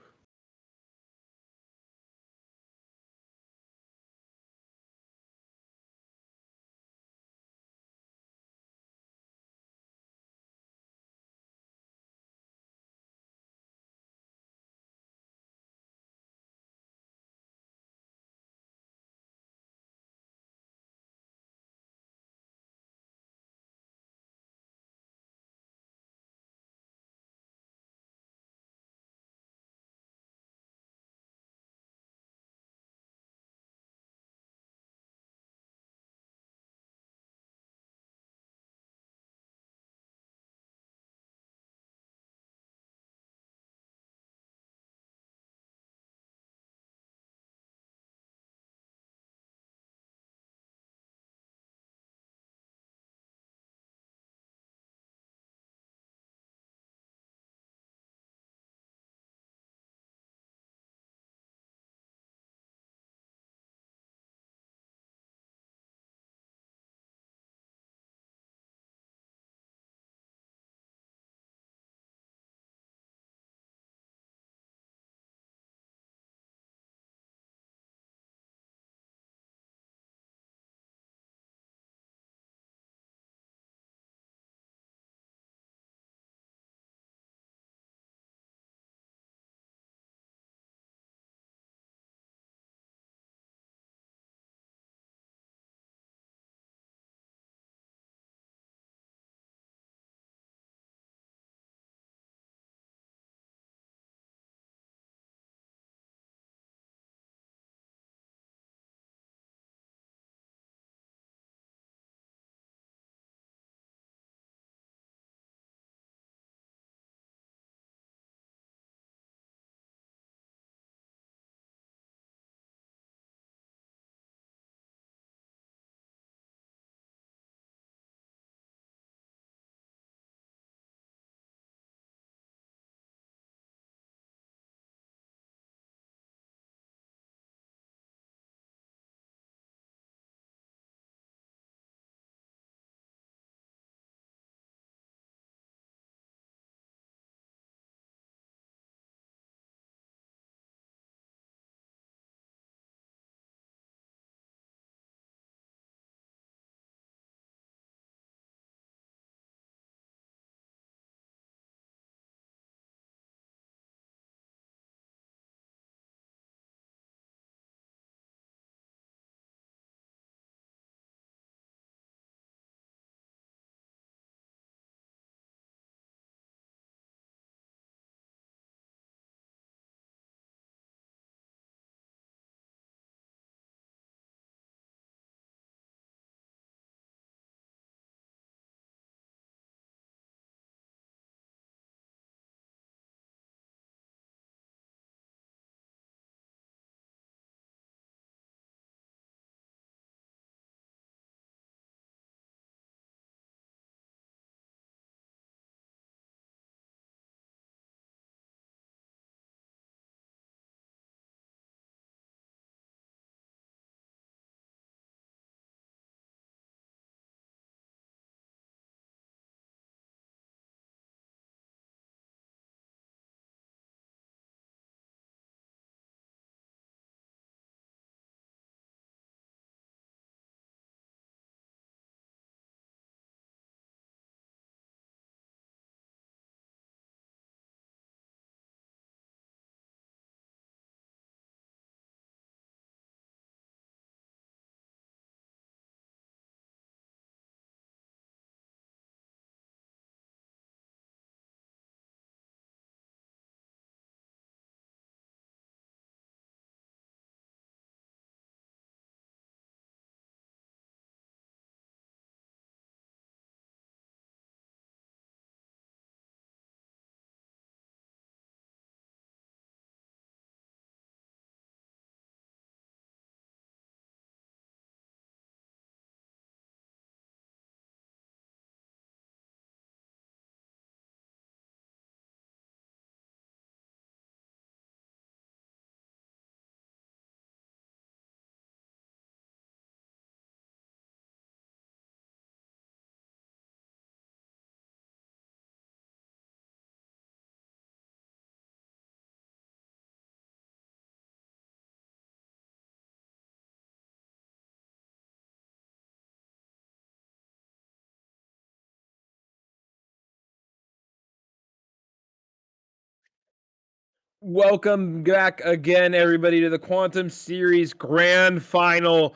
Speaker 1: Welcome back again, everybody, to the Quantum Series Grand Final.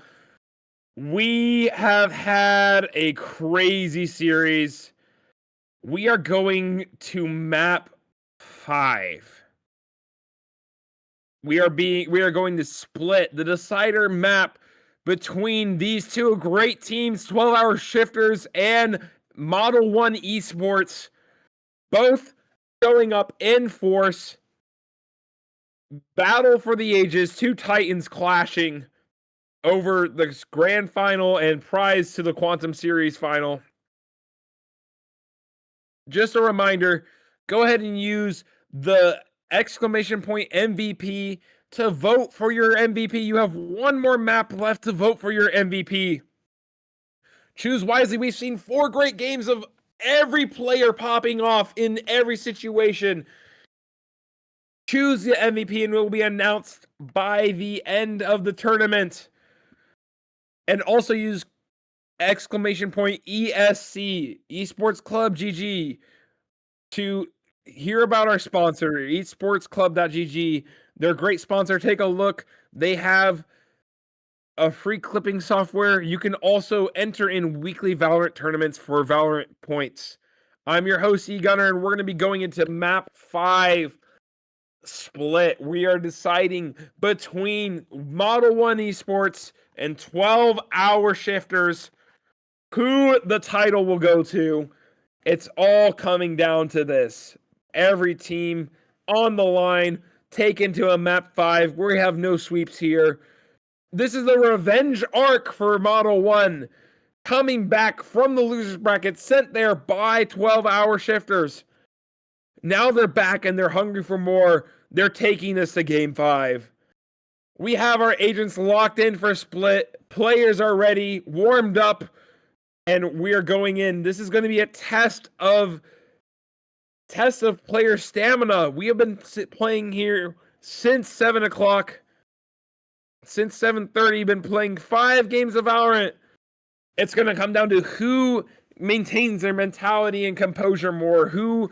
Speaker 1: We have had a crazy series. We are going to map 5. We are going to split the decider map between these two great teams, 12-Hour Shifters and Model 1 Esports, both showing up in force. Battle for the ages, two titans clashing over the grand final and prize to the Quantum Series final. Just a reminder, go ahead and use the exclamation point MVP to vote for your MVP. You have one more map left to vote for your MVP. Choose wisely. We've seen 4 great games of every player popping off in every situation. Choose the MVP and it will be announced by the end of the tournament. And also use exclamation point ESC, Esports Club GG, to hear about our sponsor, esportsclub.gg. They're a great sponsor. Take a look. They have a free clipping software. You can also enter in weekly Valorant tournaments for Valorant points. I'm your host, eGunner, and we're going to be going into map 5 split. We are deciding between Model 1 Esports and 12-Hour Shifters who the title will go to. It's all coming down to this. Every team on the line, taken to a map 5. We have no sweeps here. This is the revenge arc for Model 1. Coming back from the losers bracket, sent there by 12-Hour Shifters. Now they're back and they're hungry for more. They're taking this to Game 5. We have our agents locked in for split. Players are ready, warmed up, and we are going in. This is going to be a test of player stamina. We have been playing here since 7 o'clock. Since 7:30, been playing 5 games of Valorant. It's going to come down to who maintains their mentality and composure more, who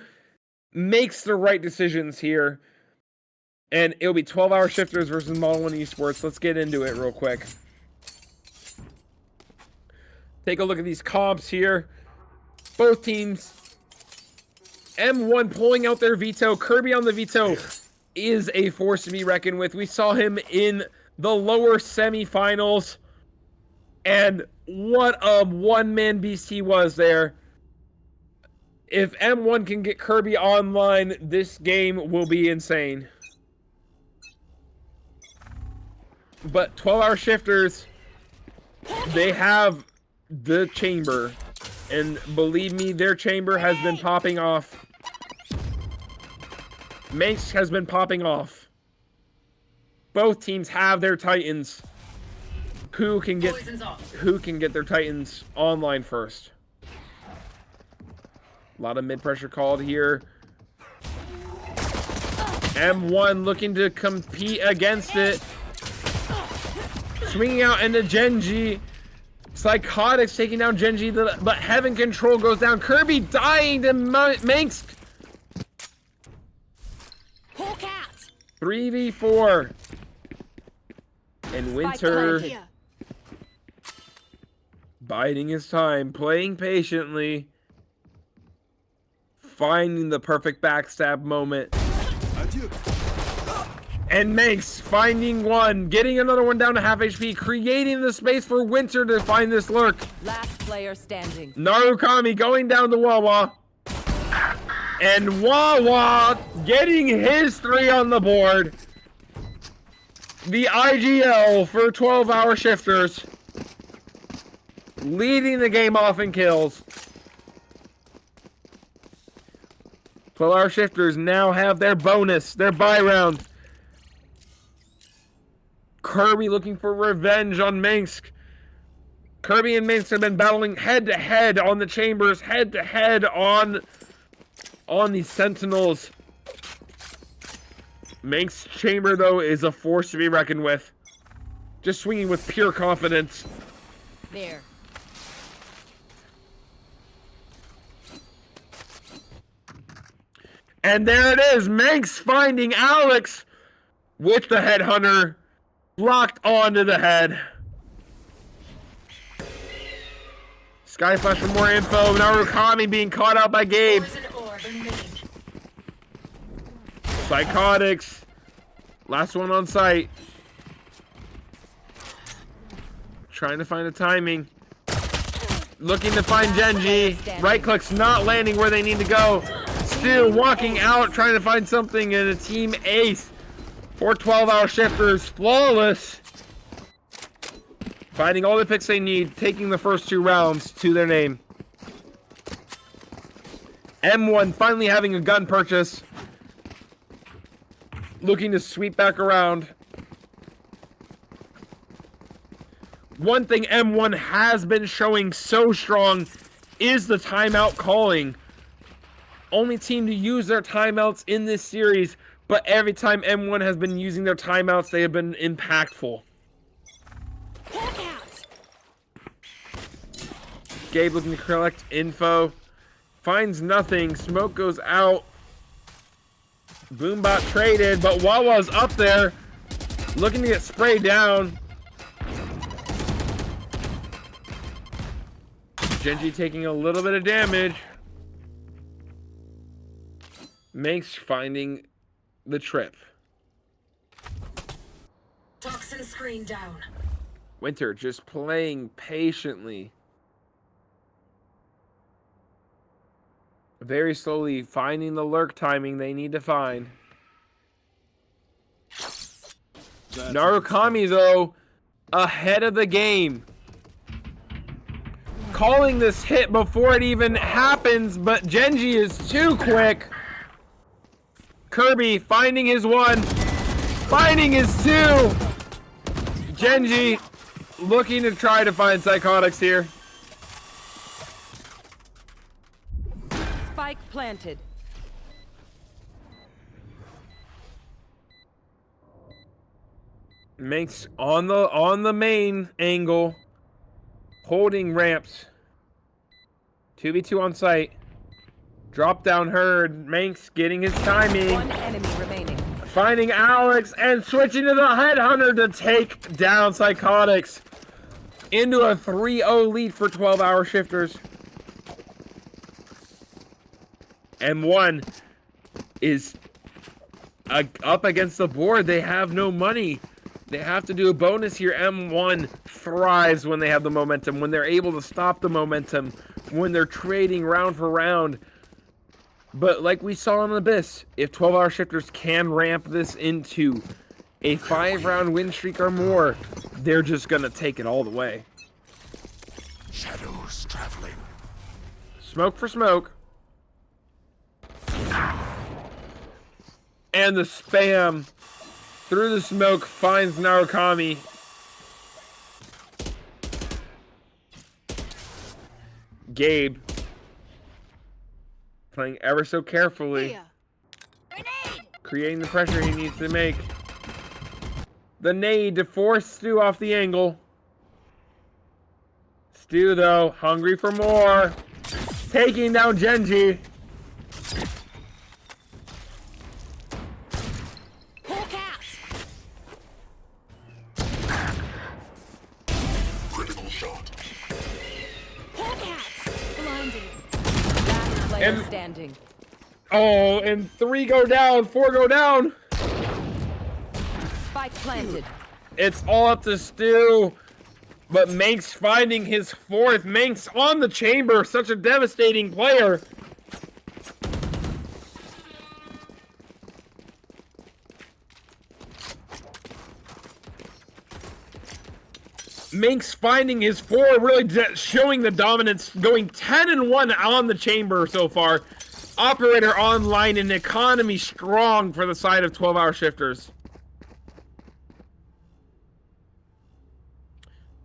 Speaker 1: makes the right decisions here. And it'll be 12-Hour Shifters versus Model 1 Esports. Let's get into it real quick. Take a look at these comps here. Both teams. M1 pulling out their veto. Kirby on the veto is a force to be reckoned with. We saw him in the lower semifinals. And what a one-man beast he was there. If M1 can get Kirby online, this game will be insane. But 12-Hour Shifters, they have the chamber. And believe me, their chamber has been popping off. Manx has been popping off. Both teams have their Titans. Who can get their Titans online first? A lot of mid-pressure called here. M1 looking to compete against it. Swinging out into Genji. Psychotics taking down Genji, but Heaven Control goes down. Kirby dying to Manx. 3v4. And Winter biding his time, playing patiently. Finding the perfect backstab moment. And Manx finding one, getting another one down to half HP, creating the space for Winter to find this lurk.
Speaker 5: Last player standing.
Speaker 1: Narukami going down to Wawa. And Wawa getting his 3 on the board. The IGL for 12-Hour Shifters. Leading the game off in kills. 12-Hour Shifters now have their bonus, their buy round. Kirby looking for revenge on Minsk. Kirby and Minsk have been battling head-to-head on the chambers, head-to-head on the Sentinels. Minsk's chamber, though, is a force to be reckoned with. Just swinging with pure confidence.
Speaker 4: There.
Speaker 1: And there it is. Manx finding Alex with the headhunter locked onto the head. Sky Flash for more info. Narukami being caught out by Gabe. Psychotics. Last one on site. Trying to find the timing. Looking to find Genji. Right click's not landing where they need to go. Still walking out, trying to find something in a team ace. 4 12-hour shifters. Flawless. Finding all the picks they need. Taking the first 2 rounds to their name. M1 finally having a gun purchase. Looking to sweep back around. One thing M1 has been showing so strong is the timeout calling. Only team to use their timeouts in this series, but every time M1 has been using their timeouts, they have been impactful. Gabe looking to collect info. Finds nothing. Smoke goes out. Boombot traded, but Wawa's up there. Looking to get sprayed down. Genji taking a little bit of damage. Manx finding the trip.
Speaker 6: Toxin screen down.
Speaker 1: Winter just playing patiently. Very slowly finding the lurk timing they need to find. Narukami, though, ahead of the game. Calling this hit before it even happens, but Genji is too quick. Kirby finding his 1. Finding his 2. Genji looking to try to find Psychotics here.
Speaker 5: Spike planted.
Speaker 1: Manx on the main angle, holding ramps. 2v2 on site. Drop down herd. Manx getting his timing.
Speaker 5: 1 enemy remaining.
Speaker 1: Finding Alex and switching to the headhunter to take down Psychotics. Into a 3-0 lead for 12-hour shifters. M1 is up against the board. They have no money. They have to do a bonus here. M1 thrives when they have the momentum, when they're able to stop the momentum, when they're trading round for round. But like we saw in Abyss, if 12-hour shifters can ramp this into a 5-round win streak or more, they're just going to take it all the way.
Speaker 9: Shadows traveling.
Speaker 1: Smoke for smoke. And the spam through the smoke finds Narukami. Gabe playing ever so carefully. Creating the pressure he needs to make. The nade to force Stu off the angle. Stu, though, hungry for more. Taking down Genji.
Speaker 9: Critical shot.
Speaker 5: Player standing.
Speaker 1: Oh, and 3 go down, 4 go down.
Speaker 5: Spike planted.
Speaker 1: It's all up to Stu. But Manx finding his 4th. Manx on the chamber. Such a devastating player. Manx finding his 4, really showing the dominance, going 10-1 on the chamber so far. Operator online and economy strong for the side of 12-hour shifters.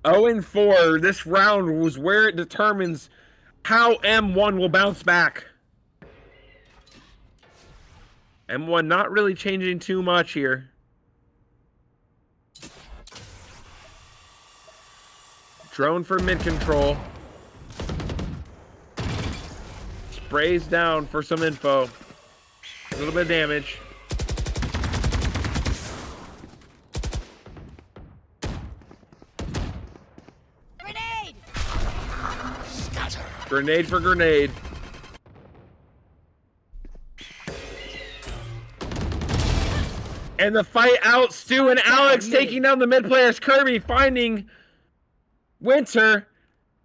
Speaker 1: 0-4. This round was where it determines how M1 will bounce back. M1 not really changing too much here. Drone for mid control. Sprays down for some info. A little bit of damage.
Speaker 4: Grenade!
Speaker 1: Grenade for grenade. And the fight out, Stu and Alex taking down the mid players. Kirby finding Winter.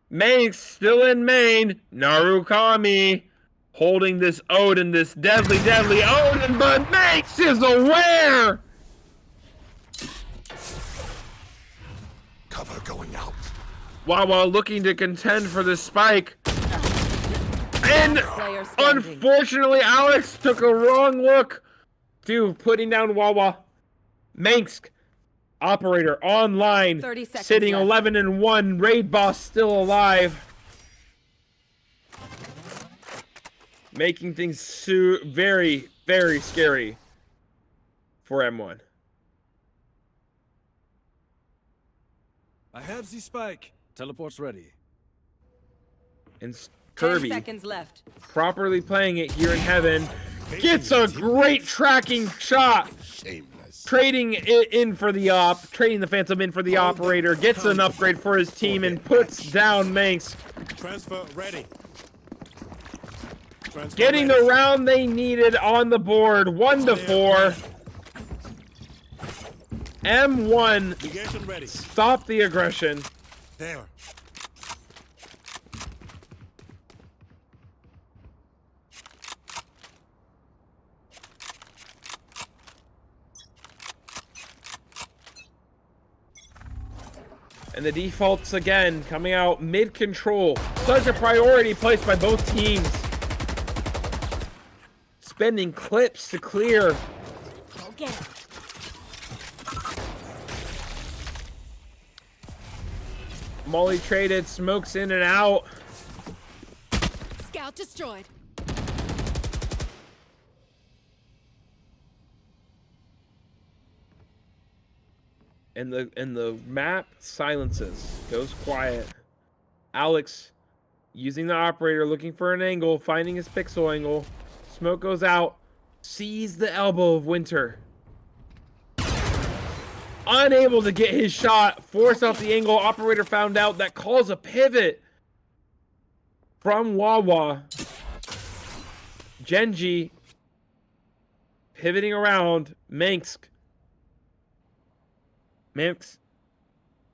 Speaker 1: Main still in main. Narukami holding this Odin, this deadly Odin, but Mace is aware.
Speaker 9: Cover going out.
Speaker 1: Wawa looking to contend for this spike. And unfortunately, Alex took a wrong look to putting down Wawa. Mansk, operator online, sitting 11-1. Raid boss still alive. Making things very, very scary for M1.
Speaker 2: I have the spike. Teleport's ready.
Speaker 1: And
Speaker 5: 10
Speaker 1: Kirby,
Speaker 5: seconds left.
Speaker 1: properly playing it here in heaven, gets a great tracking shot.
Speaker 9: Shameless.
Speaker 1: Trading it in for the op, trading the Phantom in for the operator, gets an upgrade for his team and puts down Manx.
Speaker 2: Transfer ready. Transfer
Speaker 1: Getting the round they needed on the board, 1-4. M1
Speaker 2: Negation ready.
Speaker 1: stop the aggression.
Speaker 2: There.
Speaker 1: And the defaults again coming out mid-control. Such a priority placed by both teams. Spending clips to clear.
Speaker 4: Go get him.
Speaker 1: Molly traded, smokes in and out.
Speaker 4: Scout destroyed.
Speaker 1: And the map silences, goes quiet. Alex using the operator, looking for an angle, finding his pixel angle. Smoke goes out, sees the elbow of Winter. Unable to get his shot, force off the angle. Operator found out, that calls a pivot from Wawa. Genji pivoting around. Mansk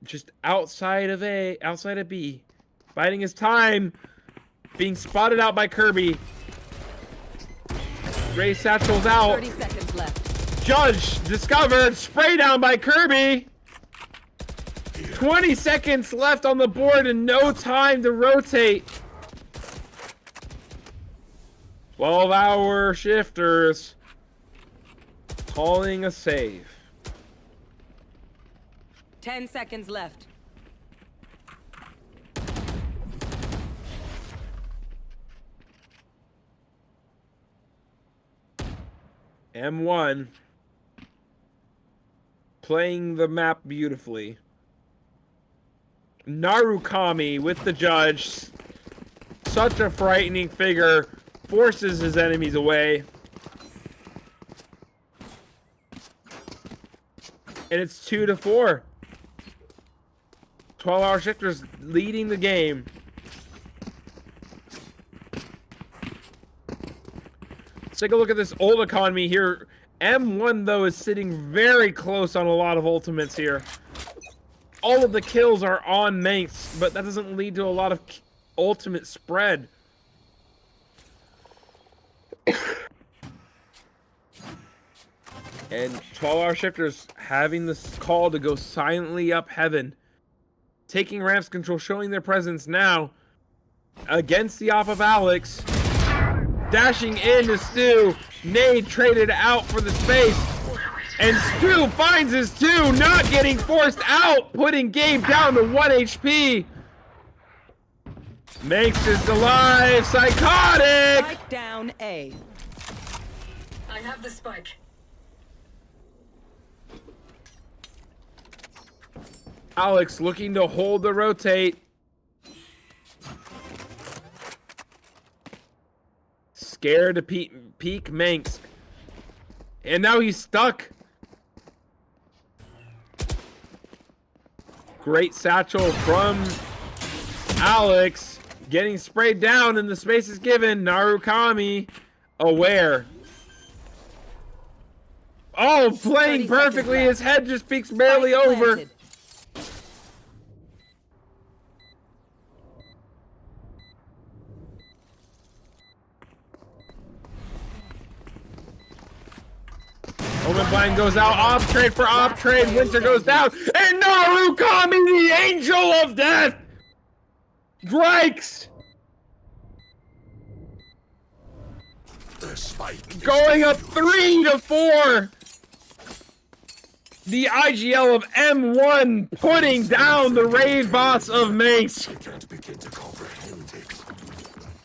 Speaker 1: just outside of B, biding his time, being spotted out by Kirby. Ray satchels out.
Speaker 5: 30 seconds left.
Speaker 1: Judge discovered, spray down by Kirby. 20 seconds left on the board and no time to rotate. 12-hour shifters calling a save.
Speaker 5: 10 seconds left.
Speaker 1: M1 playing the map beautifully. Narukami with the judge. Such a frightening figure. Forces his enemies away. And it's 2-4. 12-hour shifters leading the game. Let's take a look at this ult economy here. M1, though, is sitting very close on a lot of ultimates here. All of the kills are on Manx, but that doesn't lead to a lot of ultimate spread. And 12-hour shifters having this call to go silently up heaven. Taking ramps control, showing their presence now. Against the off of Alex. Dashing in to Stu. Nade traded out for the space. And Stu finds his 2, not getting forced out. Putting Gabe down to 1 HP. Makes it alive. Psychotic.
Speaker 5: Spike down A.
Speaker 6: I have the spike.
Speaker 1: Alex looking to hold the rotate. Scared to peek Manx. And now he's stuck. Great satchel from Alex. Getting sprayed down and the space is given. Narukami aware. Oh, playing perfectly. His head just peeks barely over. Omen blind goes out. Off trade for off trade. Winter goes down. And Narukami, the angel of death, strikes. Going up 3-4. The IGL of M1 putting down the raid boss of Mace.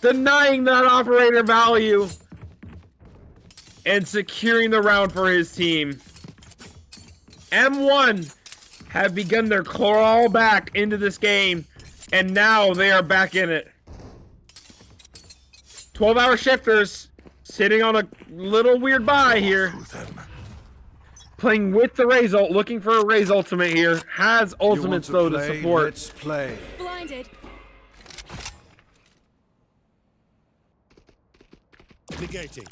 Speaker 1: Denying that operator value. And securing the round for his team. M1 have begun their crawl back into this game, and now they are back in it. 12-hour shifters sitting on a little weird bye here. Playing with the Raze ult, looking for a Raze ultimate here. Has ultimates though to support.
Speaker 2: Let's play.
Speaker 4: Blinded.
Speaker 2: Negating.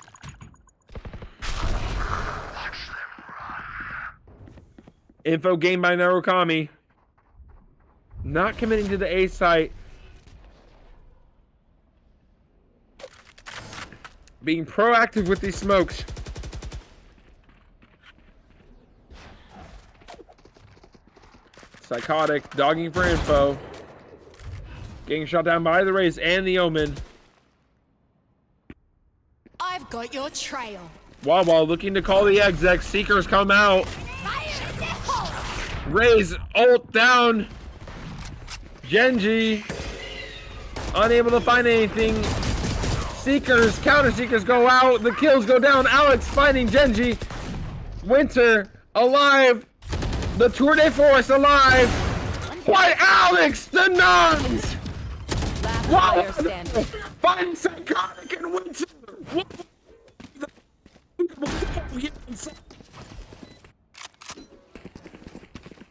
Speaker 1: Info gained by Narukami. Not committing to the A site. Being proactive with these smokes. Psychotic, dogging for info. Getting shot down by the Raze and the Omen.
Speaker 3: I've got your trail.
Speaker 1: Wawa looking to call the exec. Seekers come out. Raze ult down. Genji unable to find anything. Seekers, counter Seekers go out. The kills go down. Alex finding Genji. Winter alive. The Tour de Force alive. Why Alex denies? Wow. Find Psychotic and Winter.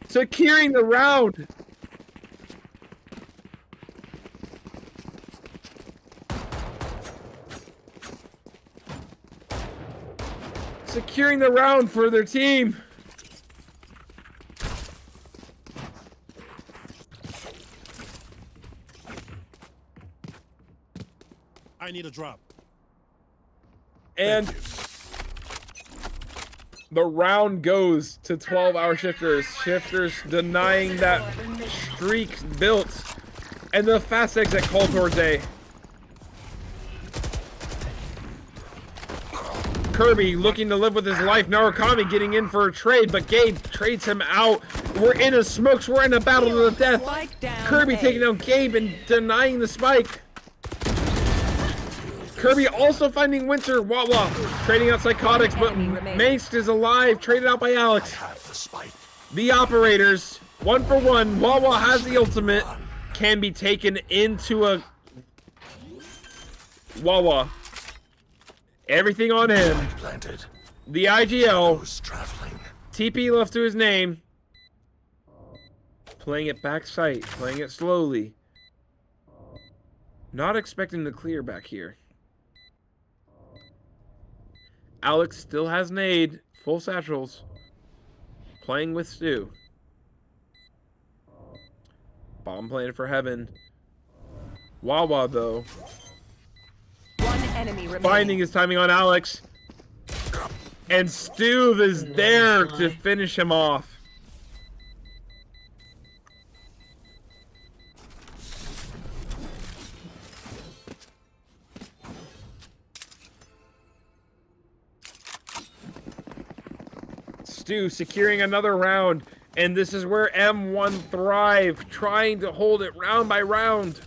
Speaker 1: Securing the round. Securing the round for their team.
Speaker 2: I need a drop.
Speaker 1: And the round goes to 12-hour shifters. Shifters denying that streak built. And the fast exit call towards A. Kirby looking to live with his life. Narukami getting in for a trade, but Gabe trades him out. We're in a smokes. We're in a battle to the death. Kirby taking down Gabe and denying the spike. Kirby also finding Winter. Wawa trading out Psychotics, but Mace is alive. Traded out by Alex. The operators, 1 for 1. Wawa has the ultimate. Can be taken into a Wawa. Everything on him. The IGL. TP left to his name. Playing it back sight. Playing it slowly. Not expecting to clear back here. Alex still has nade. Full satchels. Playing with Stu. Bomb planted for heaven. Wawa though.
Speaker 5: One enemy remaining.
Speaker 1: Finding his timing on Alex. And Stu is there to finish him off. Stu securing another round. And this is where M1 thrive. Trying to hold it round by round.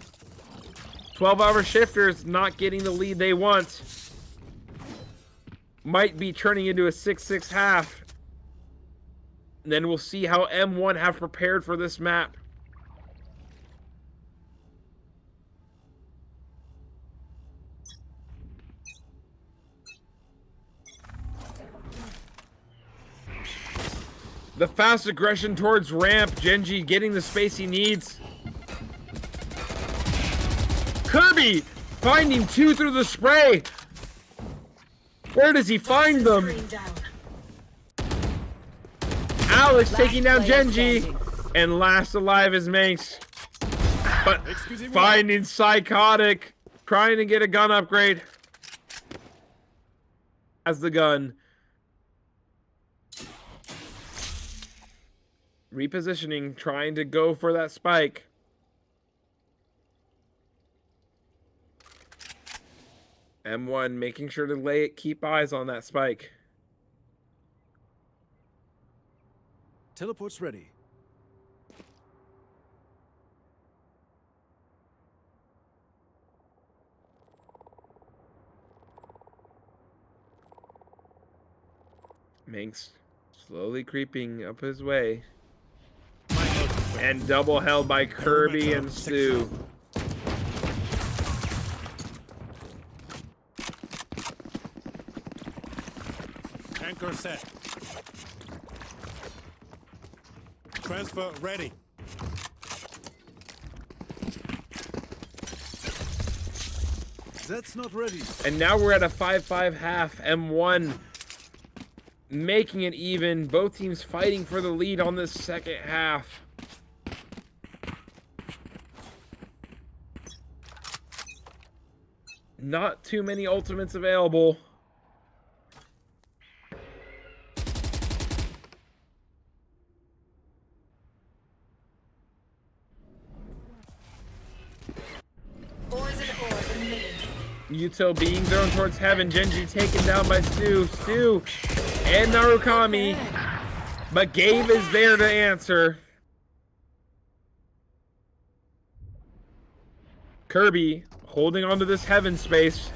Speaker 1: 12-hour shifters not getting the lead they want. Might be turning into a 6-6 half. And then we'll see how M1 have prepared for this map. The fast aggression towards ramp. Genji getting the space he needs. Kirby finding two through the spray. Where does he find them?
Speaker 6: Screen down.
Speaker 1: Alex taking down
Speaker 5: player
Speaker 1: Genji.
Speaker 5: standing.
Speaker 1: And last alive is Manx. But finding Psychotic. Trying to get a gun upgrade. As the gun. Repositioning, trying to go for that spike. M1 making sure to keep eyes on that spike.
Speaker 2: Teleport's ready.
Speaker 1: Minx slowly creeping up his way. And double held by Kirby and Stu.
Speaker 10: Anchor set. Transfer ready.
Speaker 2: That's not ready.
Speaker 1: And now we're at a 5-5 half. M1 making it even. Both teams fighting for the lead on this second half. Not too many ultimates available.
Speaker 6: Poison orb emitted.
Speaker 1: Yuto being thrown towards heaven. Genji taken down by Stu. Stu and Narukami. But Gabe is there to answer. Kirby holding onto this heaven space.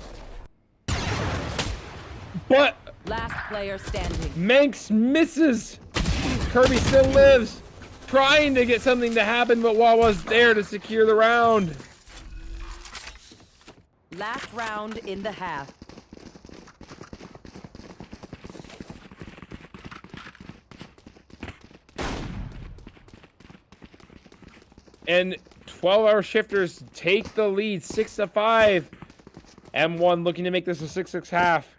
Speaker 1: But
Speaker 5: Last player standing.
Speaker 1: Manx misses. Kirby still lives. Trying to get something to happen, but Wawa's there to secure the round.
Speaker 5: Last round in the half.
Speaker 1: And 12-hour shifters take the lead, 6-5. M1 looking to make this a 6-6 half.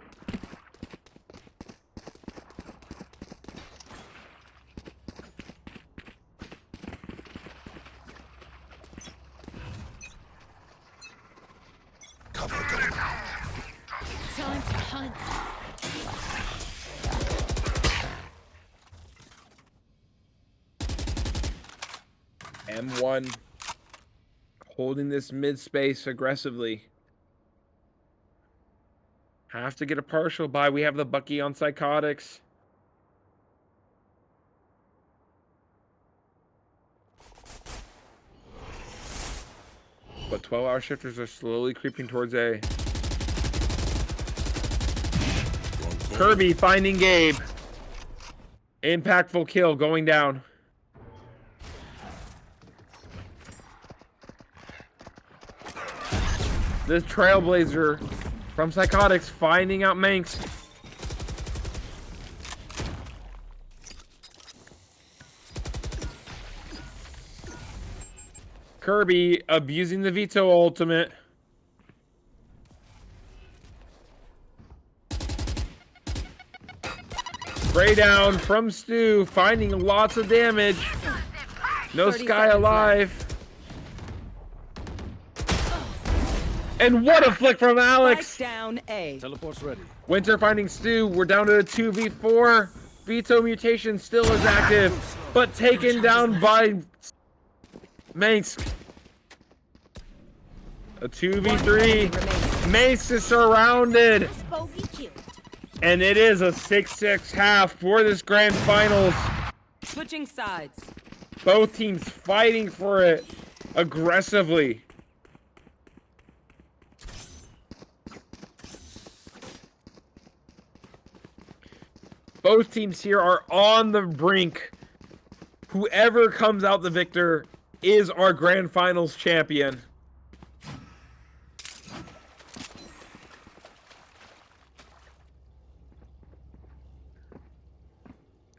Speaker 9: Cover going out.
Speaker 3: Time to hunt.
Speaker 1: M1 holding this mid space aggressively. Have to get a partial buy. We have the Bucky on Psychotics. But 12-hour shifters are slowly creeping towards A. Kirby finding Gabe. Impactful kill going down. This Trailblazer from Psychotics finding out Manx. Kirby abusing the veto ultimate. Spray down from Stu, finding lots of damage. No
Speaker 5: 30
Speaker 1: Sky
Speaker 5: seconds
Speaker 1: alive. And what a flick from Alex!
Speaker 5: Spike down A.
Speaker 2: Teleport's ready.
Speaker 1: Winter finding Stu. We're down to a 2v4. Veto mutation still is active, but taken down by Manx. A 2v3. Manx is surrounded.
Speaker 4: Bogey killed.
Speaker 1: And it is a 6-6 half for this grand finals.
Speaker 5: Switching sides.
Speaker 1: Both teams fighting for it aggressively. Both teams here are on the brink. Whoever comes out the victor is our grand finals champion.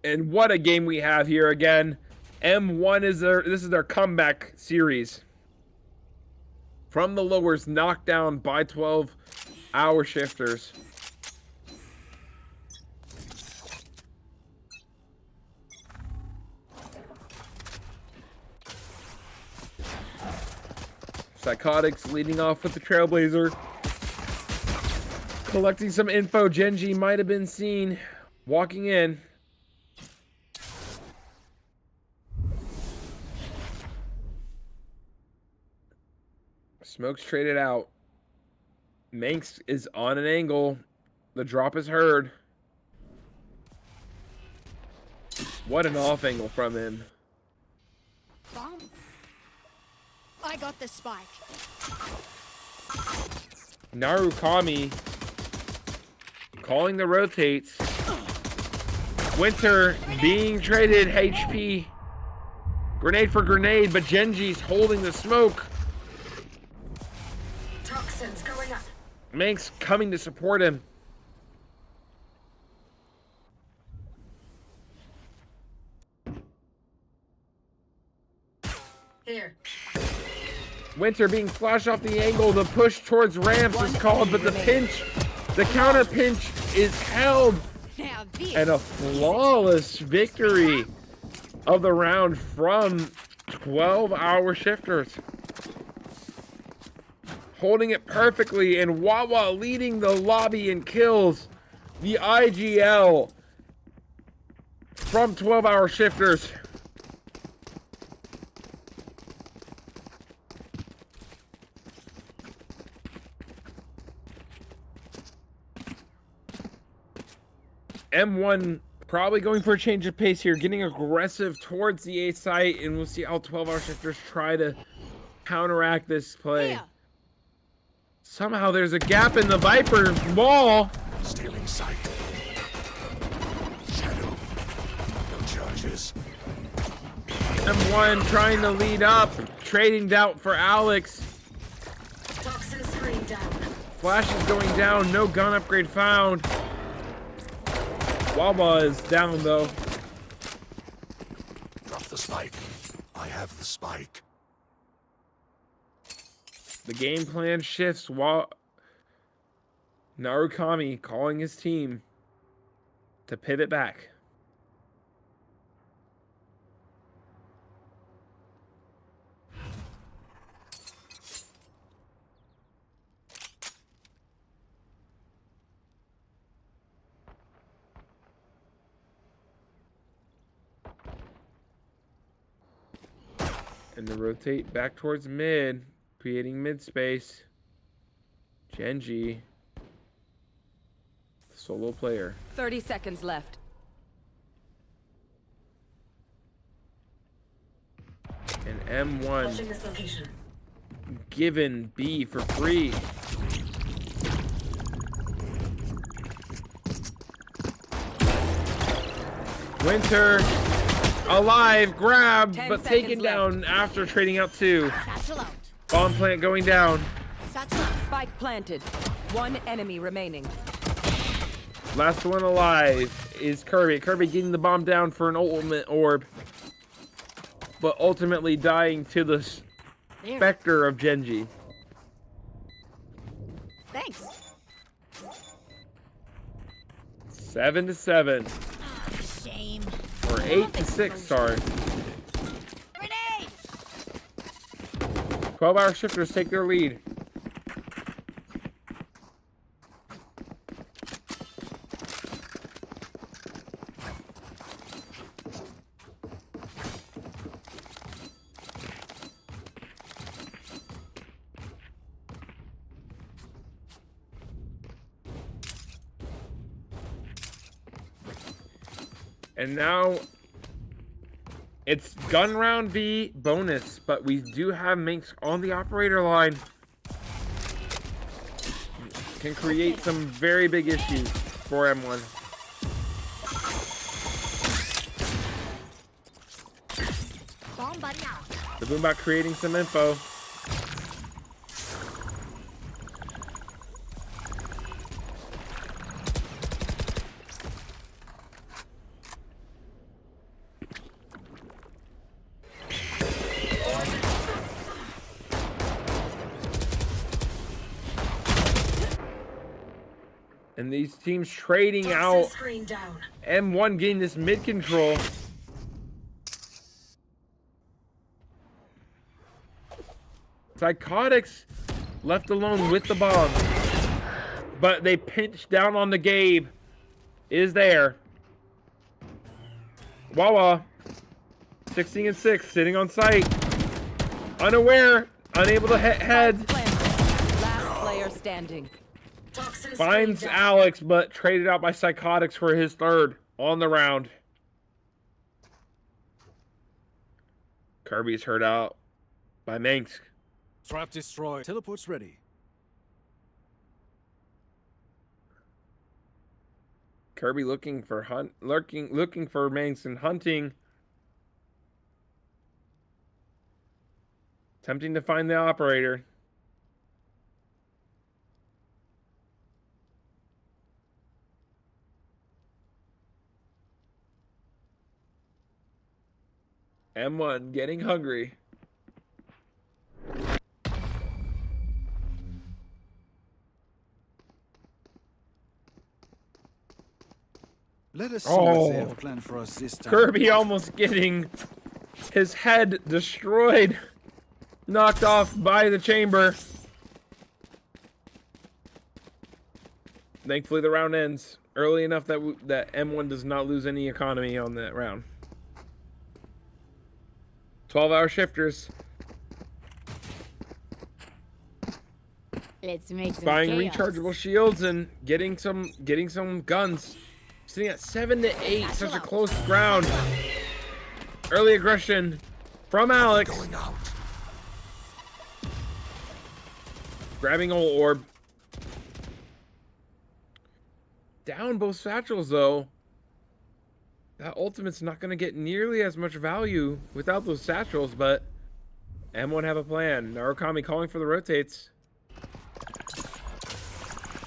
Speaker 1: And what a game we have here again. M1 this is their comeback series. From the lowers, knocked down by 12-hour shifters. Psychotics leading off with the Trailblazer. Collecting some info. Genji might have been seen walking in. Smoke's traded out. Manx is on an angle. The drop is heard. What an off angle from him.
Speaker 4: Bomb. I got the spike.
Speaker 1: Narukami calling the rotates. Winter being traded HP. Grenade for grenade, but Genji's holding the smoke.
Speaker 6: Toxins going up.
Speaker 1: Manx coming to support him.
Speaker 6: Here.
Speaker 1: Winter being flashed off the angle. The push towards ramps is called, but the counter pinch is held.
Speaker 4: Now this.
Speaker 1: And a flawless victory of the round from 12-hour shifters. Holding it perfectly, and Wawa leading the lobby in kills. The IGL from 12-hour shifters. M1 probably going for a change of pace here, getting aggressive towards the A site, and we'll see how 12-hour shifters try to counteract this play.
Speaker 4: Here.
Speaker 1: Somehow there's a gap in the Viper's wall.
Speaker 9: Stealing sight. Shadow. No charges.
Speaker 1: M1 trying to lead up, trading out for Alex.
Speaker 6: Toxin screen down.
Speaker 1: Flash is going down, no gun upgrade found. Wawa is down though.
Speaker 9: Drop the spike. I have the spike.
Speaker 1: The game plan shifts while Narukami calling his team to pivot back. And to rotate back towards mid, creating mid space. Genji, solo player.
Speaker 5: 30 seconds left.
Speaker 1: And M1
Speaker 6: Watching this location.
Speaker 1: given B for free. Winter alive, grabbed,
Speaker 5: 10
Speaker 1: but taken
Speaker 5: seconds
Speaker 1: down after trading out two.
Speaker 4: Satchel out.
Speaker 1: Bomb plant going down.
Speaker 4: Satchel out.
Speaker 5: Spike planted. One enemy remaining.
Speaker 1: Last one alive is Kirby. Kirby getting the bomb down for an ultimate orb, but ultimately dying to the
Speaker 4: There.
Speaker 1: specter of Genji.
Speaker 4: Thanks.
Speaker 1: 7-7.
Speaker 4: Shame.
Speaker 1: Or 8-6, sorry.
Speaker 4: Grenade.
Speaker 1: 12-hour shifters take their lead. And now it's gun round V bonus, but we do have Minx on the operator line. Can create some very big issues for M1.
Speaker 4: Bomb buddy out.
Speaker 1: The Boombot creating some info. And these teams trading
Speaker 6: Toxin
Speaker 1: out.
Speaker 6: screen down.
Speaker 1: M1 getting this mid control. Psychotics left alone with the bomb. But they pinch down on the Gabe. Is there. Wawa. 16 and 6, sitting on site. Unaware. Unable to head.
Speaker 5: Last player standing.
Speaker 6: Toxin
Speaker 1: Finds
Speaker 6: screen down.
Speaker 1: Alex, but traded out by Psychotics for his third on the round. Kirby's hurt out by Manx.
Speaker 10: Trap destroyed. Teleport's ready.
Speaker 1: Kirby looking for looking for Manx and hunting. Attempting to find the operator. M1 getting hungry.
Speaker 2: Let us see what they
Speaker 1: Oh.
Speaker 2: have planned for us this time.
Speaker 1: Kirby almost getting his head destroyed. Knocked off by the chamber. Thankfully, the round ends early enough that that M1 does not lose any economy on that round. 12-hour shifters.
Speaker 4: Let's make some
Speaker 1: Buying
Speaker 4: chaos.
Speaker 1: rechargeable shields and getting some guns. Sitting at 7 to 8, such a close round. Early aggression from Alex.
Speaker 9: Going out.
Speaker 1: Grabbing old orb. Down both satchels though. That ultimate's not going to get nearly as much value without those satchels, but M1 have a plan. Narukami calling for the rotates.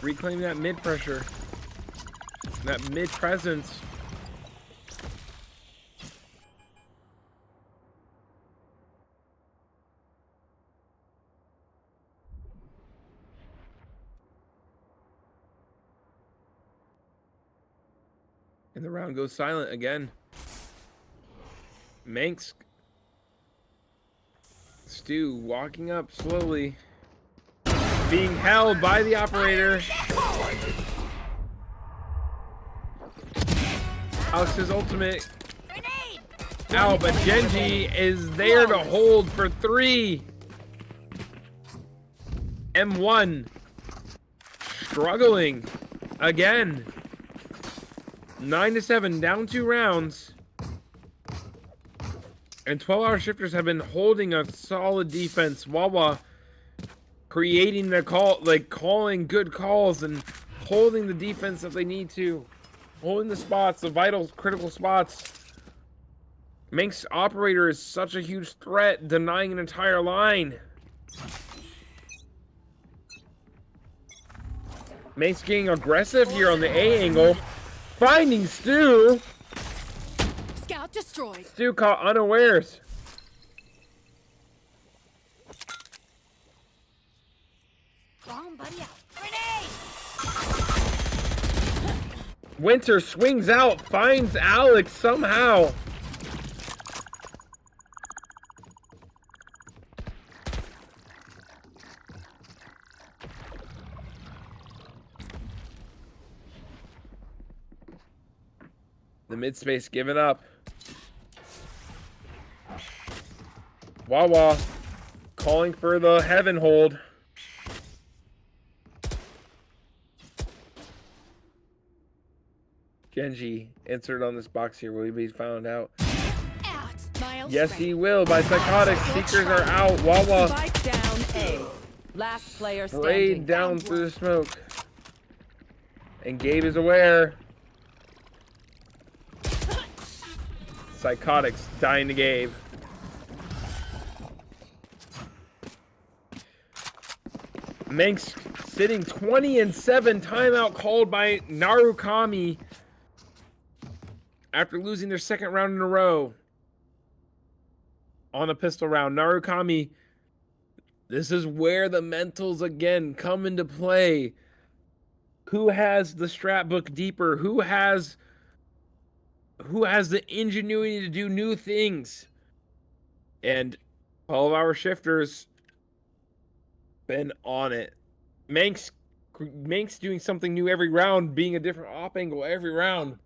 Speaker 1: Reclaim that mid pressure. That mid presence. And the round goes silent again. Manx. Stu walking up slowly. Being held by the operator. Alex's ultimate out, but Genji is there to hold for 3. M1 struggling again. 9 to 7, down 2 rounds. And 12-hour shifters have been holding a solid defense. Wawa creating the call, like calling good calls and holding the defense that they need to. Holding the spots, the vital, critical spots. Manx operator is such a huge threat, denying an entire line. Manx getting aggressive here on the A angle. Finding Stu.
Speaker 3: Scout destroyed.
Speaker 1: Stu caught unawares.
Speaker 4: Bomb buddy out. Grenade!
Speaker 1: Winter swings out, finds Alex somehow. The mid space giving up. Wawa calling for the heaven hold. Genji insert on this box here. Will he be found out?
Speaker 3: Out. Miles.
Speaker 1: Yes, he will. By Psychotics, Seekers are out. Wawa
Speaker 5: Spike down A. Last player
Speaker 1: sprayed
Speaker 5: standing.
Speaker 1: down through the smoke. And Gabe is aware. Psychotics dying to Gabe. Manx sitting 20 and 7. Timeout called by Narukami after losing their second round in a row on a pistol round. Narukami, this is where the mentals again come into play. Who has the strat book deeper? Who has the ingenuity to do new things? And all of our shifters been on it. Manx doing something new every round, being a different op angle every round.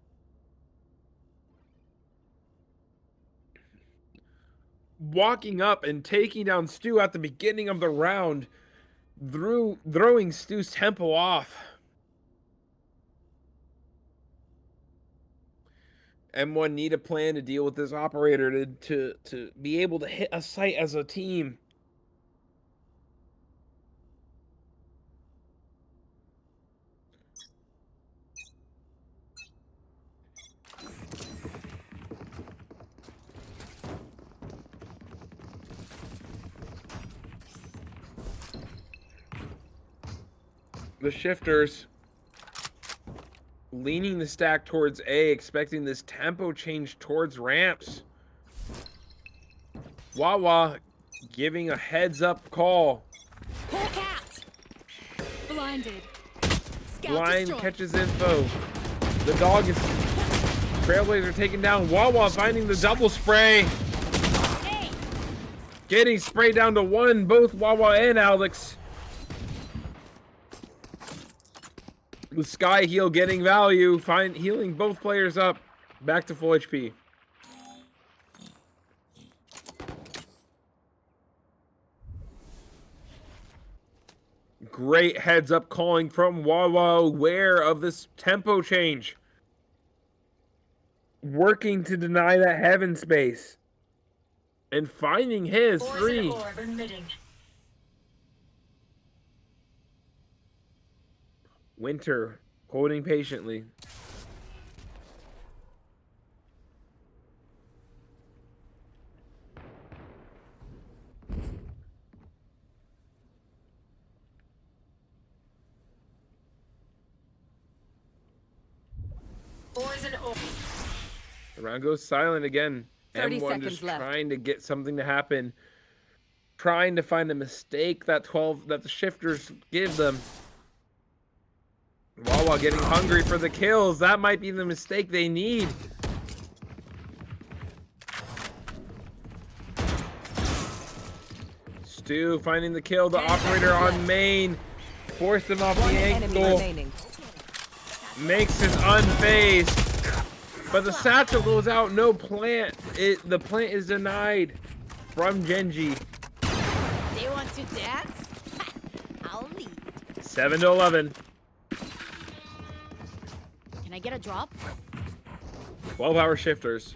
Speaker 1: Walking up and taking down Stu at the beginning of the round, throwing Stu's tempo off. M1 need a plan to deal with this operator to be able to hit a site as a team. The shifters leaning the stack towards A, expecting this tempo change towards ramps. Wawa giving a heads up call.
Speaker 4: Hawk out. Blinded. Scout
Speaker 1: Blind
Speaker 4: destroyed.
Speaker 1: catches info. The dog is Trailblazer taken down. Wawa finding the double spray.
Speaker 4: Hey.
Speaker 1: Getting sprayed down to one, both Wawa and Alex. The Sky Heal getting value, healing both players up. Back to full HP. Great heads up calling from Wawa, aware of this tempo change. Working to deny that heaven space. And finding his
Speaker 6: Poison
Speaker 1: three.
Speaker 6: orb emitting.
Speaker 1: Winter holding patiently.
Speaker 6: Poison orb.
Speaker 1: The round goes silent again.
Speaker 5: 30
Speaker 1: M1
Speaker 5: seconds
Speaker 1: just
Speaker 5: left.
Speaker 1: trying to get something to happen. Trying to find a mistake that the shifters give them. Wawa getting hungry for the kills. That might be the mistake they need. Stu finding the kill. The operator on main. Forced him off the
Speaker 5: One enemy
Speaker 1: ankle.
Speaker 5: remaining.
Speaker 1: Makes it unfazed. But the satchel goes out. No plant. The plant is denied from Genji.
Speaker 4: Do you want to dance? I'll lead.
Speaker 1: 7 to 11.
Speaker 4: Can I get a drop?
Speaker 1: 12-hour shifters.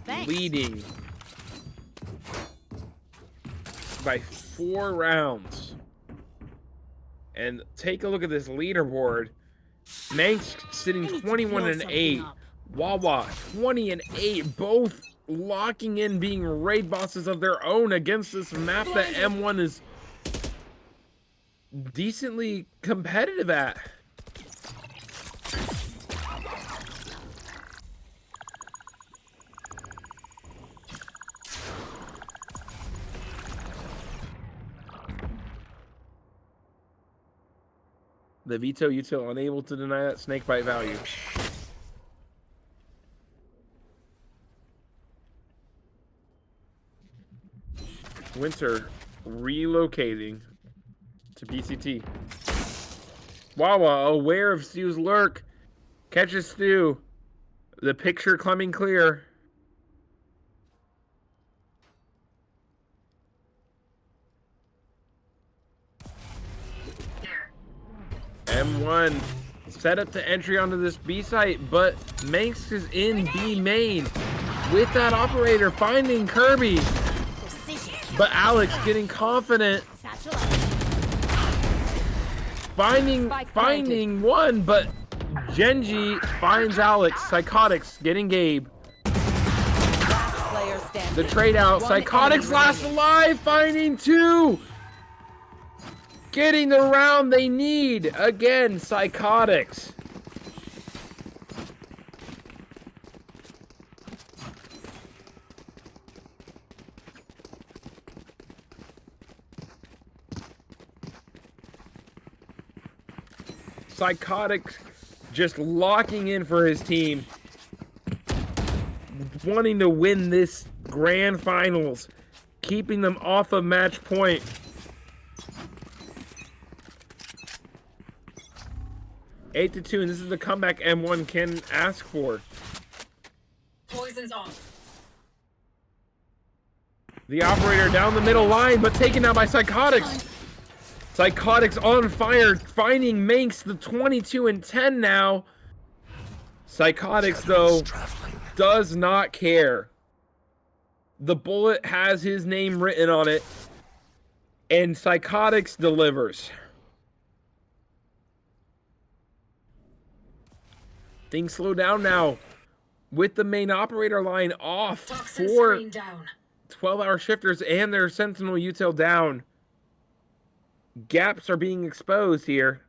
Speaker 4: Thanks.
Speaker 1: Leading by 4 rounds. And take a look at this leaderboard. Manx sitting 21 and 8. Wawa 20 and 8. Both locking in being raid bosses of their own against this map that M1 is decently competitive at. The veto util unable to deny that snakebite value. Winter relocating to BCT. Wawa aware of Stu's lurk. Catches Stu. The picture coming clear. M1 set up to entry onto this B site, but Manx is in B main with that operator finding Kirby.
Speaker 4: Precision.
Speaker 1: But Alex getting confident,
Speaker 4: Satchel up.
Speaker 1: finding one, but Genji finds Alex. Psychotics getting Gabe.
Speaker 5: Last player standing.
Speaker 1: The trade out.
Speaker 5: One
Speaker 1: Psychotics
Speaker 5: enemy
Speaker 1: last
Speaker 5: remaining.
Speaker 1: alive, finding 2. Getting the round they need. Again, Psychotics. Psychotic just locking in for his team. Wanting to win this grand finals. Keeping them off of match point. Eight to 2, and this is the comeback M1 can ask for.
Speaker 6: Poison's off.
Speaker 1: The operator down the middle line, but taken out by Psychotics. Psychotics on fire, finding Manx the 22 and 10 now. Psychotics, though, does not care. The bullet has his name written on it, and Psychotics delivers. Things slow down now with the main operator line off
Speaker 6: Toxin
Speaker 1: for
Speaker 6: screen down.
Speaker 1: 12-hour shifters and their sentinel util down. Gaps are being exposed here.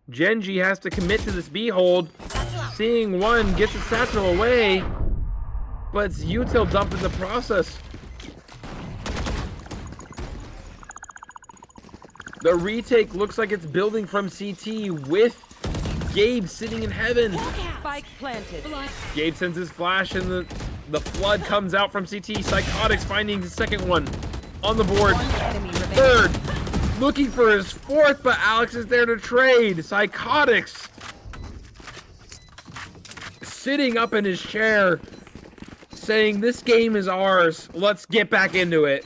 Speaker 1: Genji has to commit to this B-hold. Seeing one gets the satchel away, but it's util dumped in the process. The retake looks like it's building from CT with Gabe sitting in heaven.
Speaker 5: Spike planted.
Speaker 1: Gabe sends his flash and the flood comes out from CT. Psychotics finding the second one on the board. Third, looking for his fourth, but Alex is there to trade. Psychotics sitting up in his chair saying, this game is ours. Let's get back into it.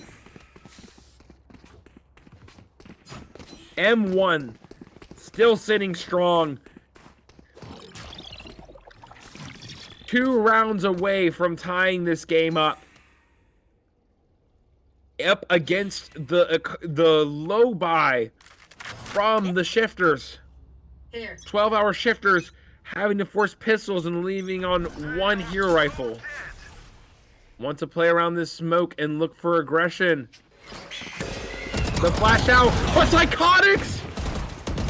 Speaker 1: M1 still sitting strong. 2 rounds away from tying this game up. Up against the low buy from the shifters.
Speaker 6: Here.
Speaker 1: 12-hour shifters having to force pistols and leaving on 1 hero rifle. Want to play around this smoke and look for aggression. The flash out for Psychotics!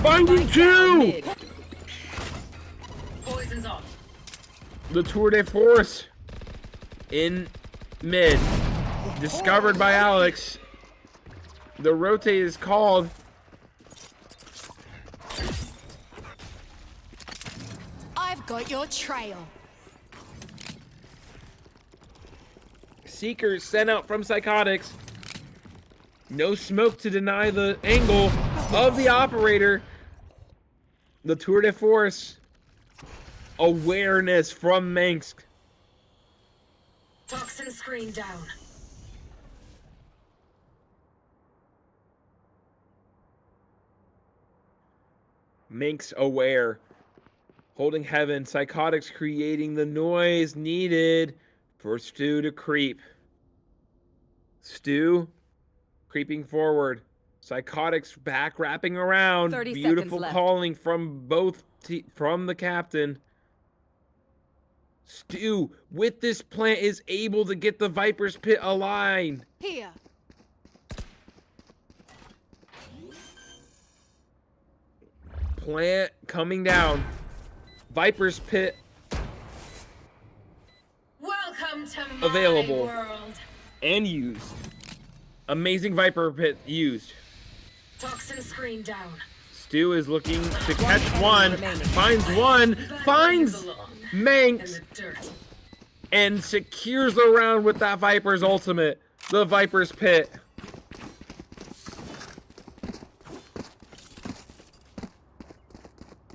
Speaker 1: Finding 2!
Speaker 6: Poison's off.
Speaker 1: The tour de force in mid. Discovered by Alex. The rotate is called.
Speaker 3: I've got your trail.
Speaker 1: Seekers sent out from Psychotics. No smoke to deny the angle of the operator. The tour de force. Awareness from Manx.
Speaker 6: Toxin screen down.
Speaker 1: Manx aware. Holding heaven. Psychotics creating the noise needed for Stu to creep. Stu creeping forward. Psychotics back wrapping around.
Speaker 5: 30
Speaker 1: Beautiful
Speaker 5: seconds left.
Speaker 1: calling from both from the captain. Stu with this plant is able to get the Viper's pit aligned.
Speaker 3: Here.
Speaker 1: Plant coming down. Viper's pit
Speaker 6: Welcome to my
Speaker 1: Available.
Speaker 6: world.
Speaker 1: and used. Amazing Viper pit used.
Speaker 6: Toxin screen down.
Speaker 1: Stu is looking to catch one. Finds one. Finds
Speaker 6: In
Speaker 1: Manx.
Speaker 6: the dirt.
Speaker 1: And secures the round with that Viper's ultimate. The Viper's pit.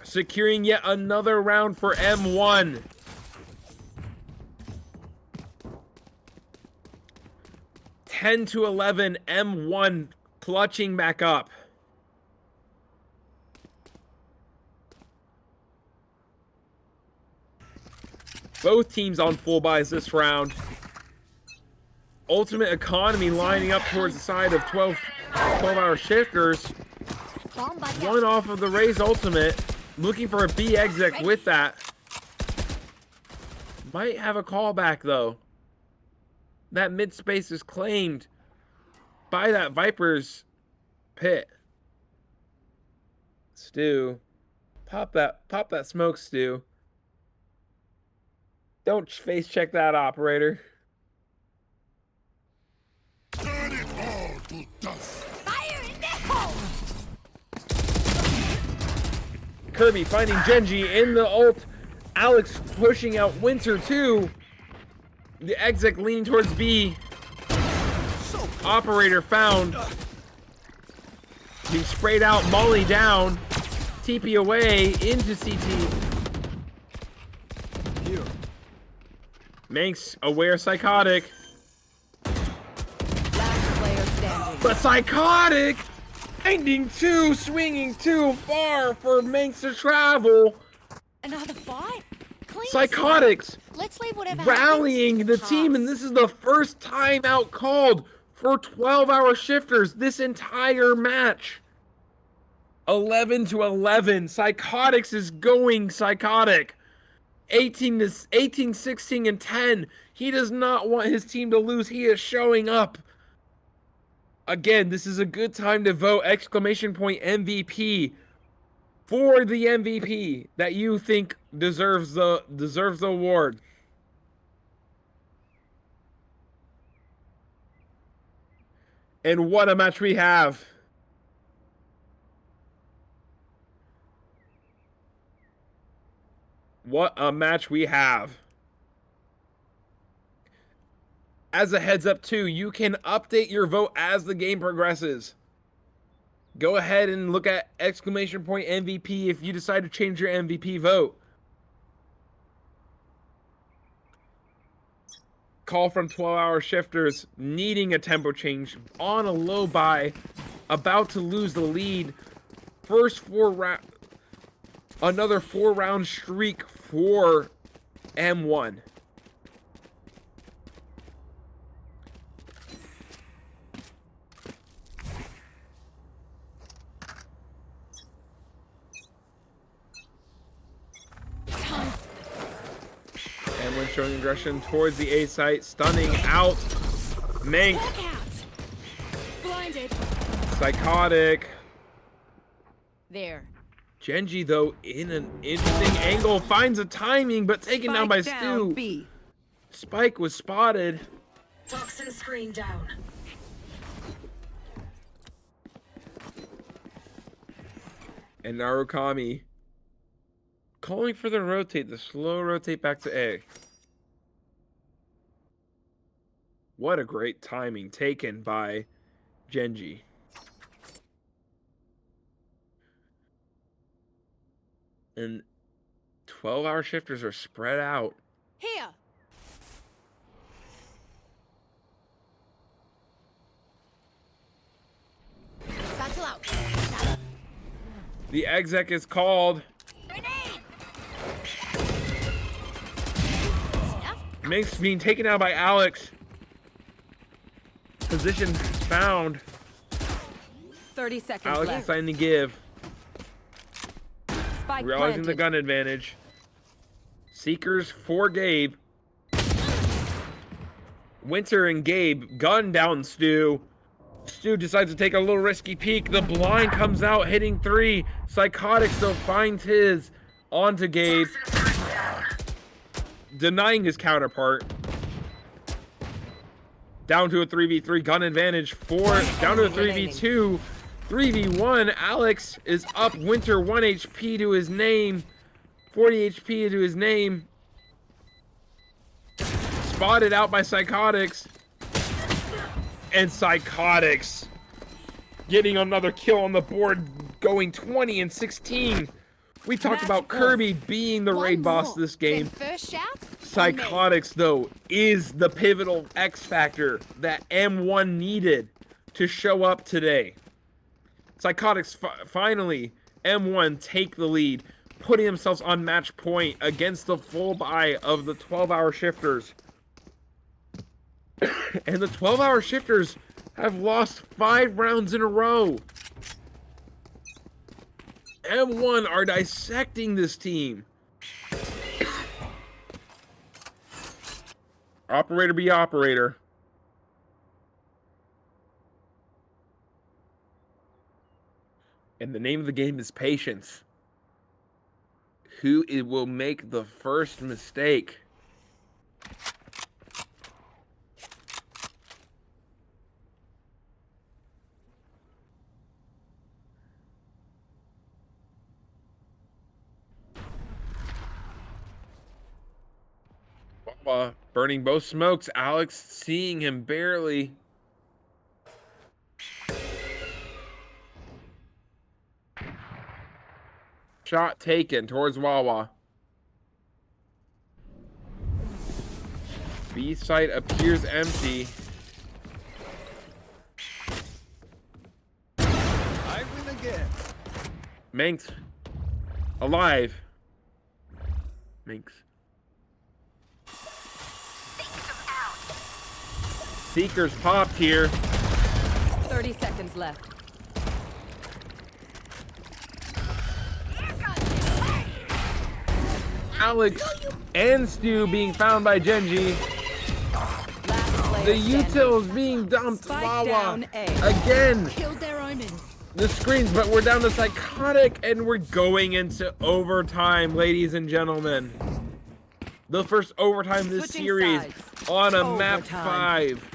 Speaker 1: Securing yet another round for M1. Ten to 11, M1 clutching back up. Both teams on full buys this round. Ultimate Economy lining up towards the side of 12-hour shifters. One off of the Raze ultimate. Looking for a B exec with that. Might have a callback though. That mid space is claimed by that Viper's pit. Stu. Pop that smoke, Stu. Don't face check that, operator.
Speaker 9: Turn it all to dust.
Speaker 3: Fire in the hole!
Speaker 1: Kirby finding Genji in the ult. Alex pushing out Winter too. The exec leaning towards B. Operator found. Being sprayed out, Molly down. TP away into CT.
Speaker 10: Here.
Speaker 1: Manx aware Psychotic.
Speaker 5: Last player standing.
Speaker 1: But Psychotic finding two, swinging too far for Manx to travel.
Speaker 4: Another fight? Clean
Speaker 1: Psychotics
Speaker 4: Let's leave whatever
Speaker 1: rallying
Speaker 4: happens
Speaker 1: the team, and this is the first timeout called for 12-hour shifters this entire match. 11-11. Psychotics is going psychotic. 18, 16, and 10. He does not want his team to lose. He is showing up. Again, this is a good time to vote exclamation point MVP for the MVP that you think deserves the award. And what a match we have. What a match we have. As a heads up too, you can update your vote as the game progresses. Go ahead and look at exclamation point MVP if you decide to change your MVP vote. Call from 12-hour shifters needing a tempo change on a low buy, about to lose the lead. Another 4-round streak for M1. And when showing aggression towards the A site, stunning out Manx.
Speaker 4: Blinded.
Speaker 1: Psychotic.
Speaker 4: There.
Speaker 1: Genji, though, in an interesting angle, finds a timing, but taken down by
Speaker 5: Spike
Speaker 1: Stu.
Speaker 5: B.
Speaker 1: Spike was spotted.
Speaker 6: Toxin screen down.
Speaker 1: And Narukami calling for the rotate, the slow rotate back to A. What a great timing taken by Genji. And 12-hour shifters are spread out.
Speaker 4: Here. Satchel out.
Speaker 1: The exec is called. Minx being taken out by Alex. Position found.
Speaker 5: 30 seconds
Speaker 1: Alex
Speaker 5: left.
Speaker 1: deciding to give.
Speaker 5: Spike
Speaker 1: Realizing the
Speaker 5: planted.
Speaker 1: gun advantage. Seekers for Gabe. Winter and Gabe gun down Stu. Stu decides to take a little risky peek. The blind comes out hitting 3. Psychotic still finds his onto Gabe. Denying his counterpart. Down to a 3v3 gun advantage for down to a 3v2. 3v1. Alex is up. Winter 1 HP to his name. 40 HP to his name. Spotted out by Psychotics. And Psychotics getting another kill on the board, going 20 and 16. We talked about Kirby being the raid boss this game.
Speaker 4: First shout.
Speaker 1: Psychotics, though, is the pivotal X factor that M1 needed to show up today. Psychotics finally, M1 take the lead, putting themselves on match point against the full buy of the 12-hour shifters. And the 12-hour shifters have lost 5 rounds in a row. M1 are dissecting this team. Operator be operator. And the name of the game is patience. Who it will make the first mistake? Wawa burning both smokes. Alex seeing him barely. Shot taken towards Wawa. B site appears empty.
Speaker 10: I win again.
Speaker 1: Manx alive. Manx. Seekers popped here.
Speaker 5: 30 seconds left.
Speaker 1: Alex and Stu being found by Genji.
Speaker 5: Last
Speaker 1: The
Speaker 5: player standing.
Speaker 1: utils being dumped.
Speaker 5: Spike
Speaker 1: Wawa
Speaker 5: down A.
Speaker 1: again.
Speaker 3: Killed their omen.
Speaker 1: The screens, but we're down to Psychotic and we're going into overtime, ladies and gentlemen. The first overtime this
Speaker 5: Switching
Speaker 1: series
Speaker 5: sides.
Speaker 1: on a map
Speaker 5: Overtime.
Speaker 1: 5.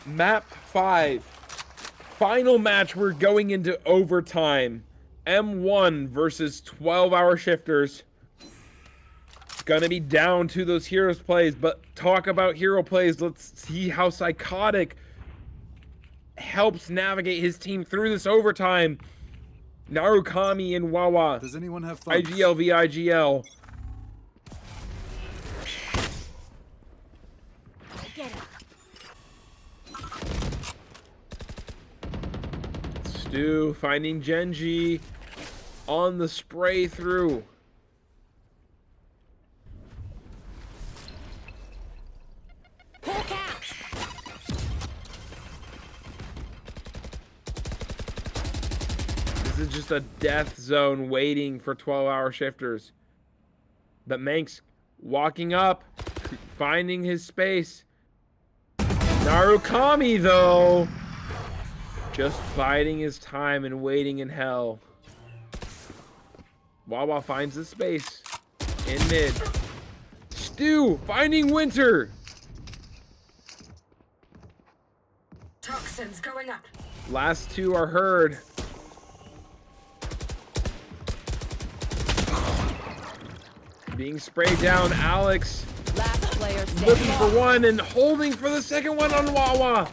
Speaker 1: Map 5. Final match, we're going into overtime. M1 versus 12-hour shifters. It's gonna be down to those heroes plays, but talk about hero plays. Let's see how Psychotic helps navigate his team through this overtime. Narukami and Wawa.
Speaker 10: Does anyone have fun?
Speaker 1: IGL v IGL.
Speaker 4: Get up.
Speaker 1: Stu finding Genji on the spray through.
Speaker 4: Hawk out.
Speaker 1: This is just a death zone waiting for 12-hour shifters. But Manx walking up, finding his space. Narukami, though, just biding his time and waiting in hell. Wawa finds the space in mid. Stu finding Winter.
Speaker 6: Toxins going up.
Speaker 1: Last two are heard. Being sprayed down, Alex
Speaker 5: Last player standing.
Speaker 1: looking for one and holding for the second one on Wawa.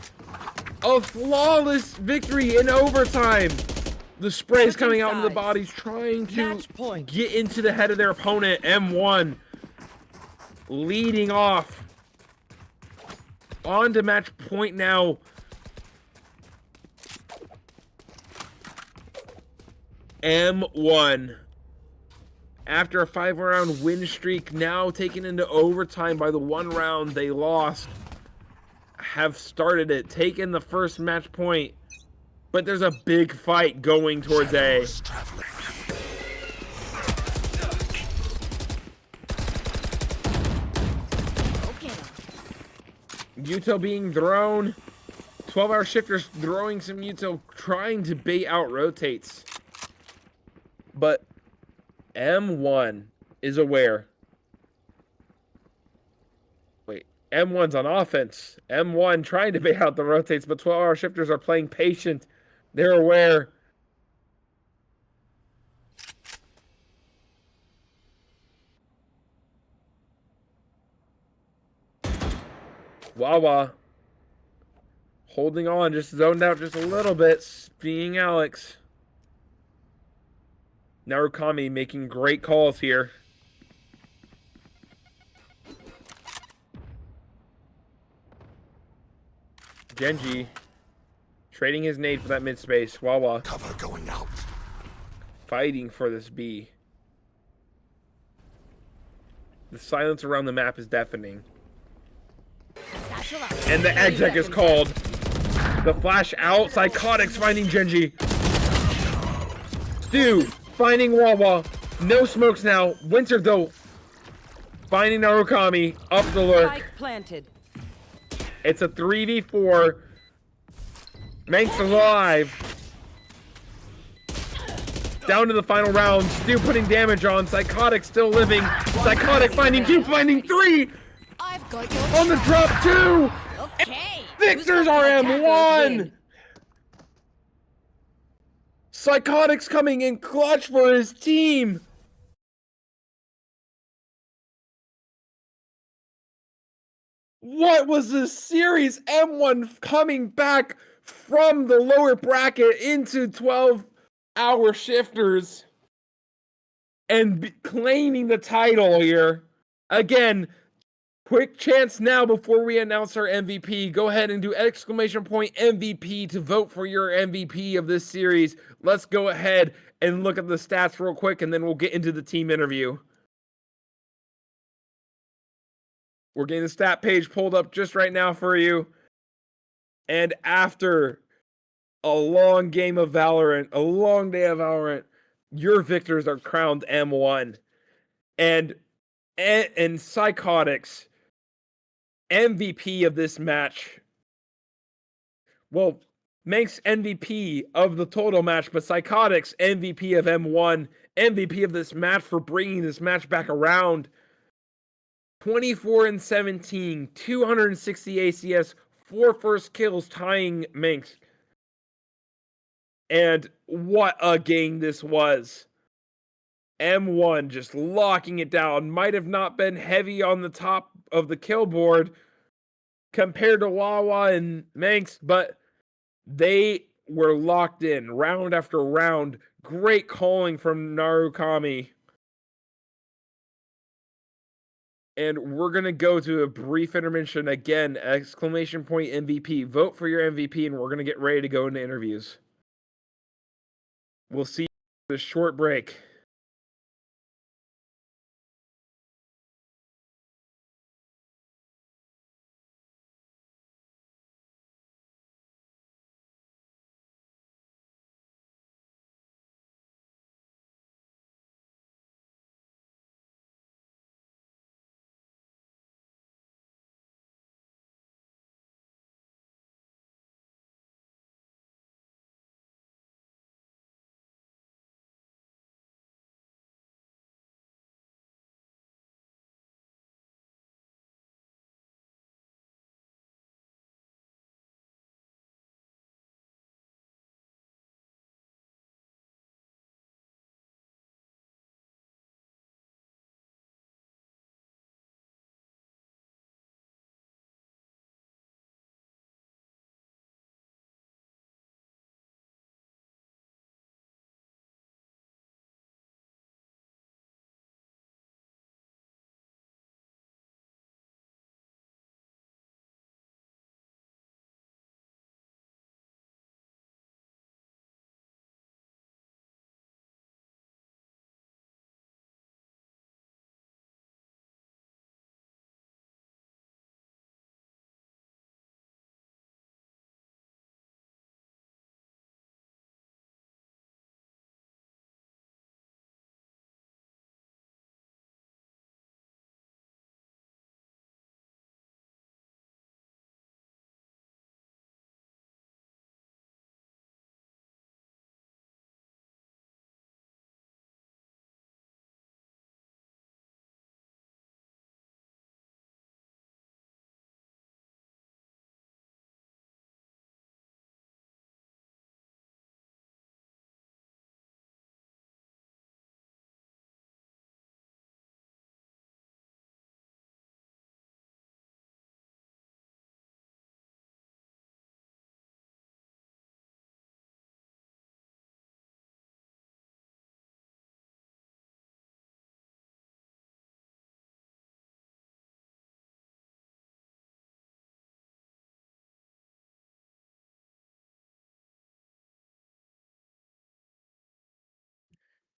Speaker 1: A flawless victory in overtime. The spray's coming out into the bodies, trying to
Speaker 5: Match point.
Speaker 1: get into the head of their opponent. M1 leading off. On to match point now. M1. After a 5-round win streak, now taken into overtime by the 1 round they lost, have started it, taken the first match point, but there's a big fight going towards A. Yuto being thrown. 12-hour shifters throwing some Yuto, trying to bait out rotates. But M1 is aware. Wait, M1's on offense. M1 trying to bait out the rotates, but 12-hour shifters are playing patient. They're aware. Wawa holding on, just zoned out just a little bit, being Alex. Narukami making great calls here. Genji trading his nade for that mid space. Wawa
Speaker 9: Cover going out.
Speaker 1: fighting for this B. The silence around the map is deafening. And the exec is called. The flash out. Psychotics finding Genji. Stu finding Wawa. No smokes now. Winter though finding Narukami. Up the lurk.
Speaker 5: Spike planted.
Speaker 1: It's a 3v4. Manx alive. Down to the final round. Stu putting damage on. Psychotic still living. Psychotic finding 2, finding 3.
Speaker 4: I've got your
Speaker 1: On the drop 2.
Speaker 4: Okay.
Speaker 1: Victors are M1. Psychotic's coming in clutch for his team. What was this series? M1 coming back from the lower bracket into 12-hour shifters and claiming the title here. Again, quick chance now before we announce our MVP. Go ahead and do exclamation point MVP to vote for your MVP of this series. Let's go ahead and look at the stats real quick, and then we'll get into the team interview. We're getting the stat page pulled up just right now for you. And after a long game of Valorant, a long day of Valorant, your victors are crowned M1. And Psychotics, MVP of this match. Well, Manx MVP of the total match, but Psychotics MVP of M1, MVP of this match for bringing this match back around. 24-17, 260 ACS, 4 first kills, tying Manx. And what a game this was. M1 just locking it down. Might have not been heavy on the top of the kill board compared to Wawa and Manx, but they were locked in round after round. Great calling from Narukami. And we're going to go to a brief intermission again. Exclamation point MVP. Vote for your MVP, and we're going to get ready to go into interviews. We'll see you after this short break.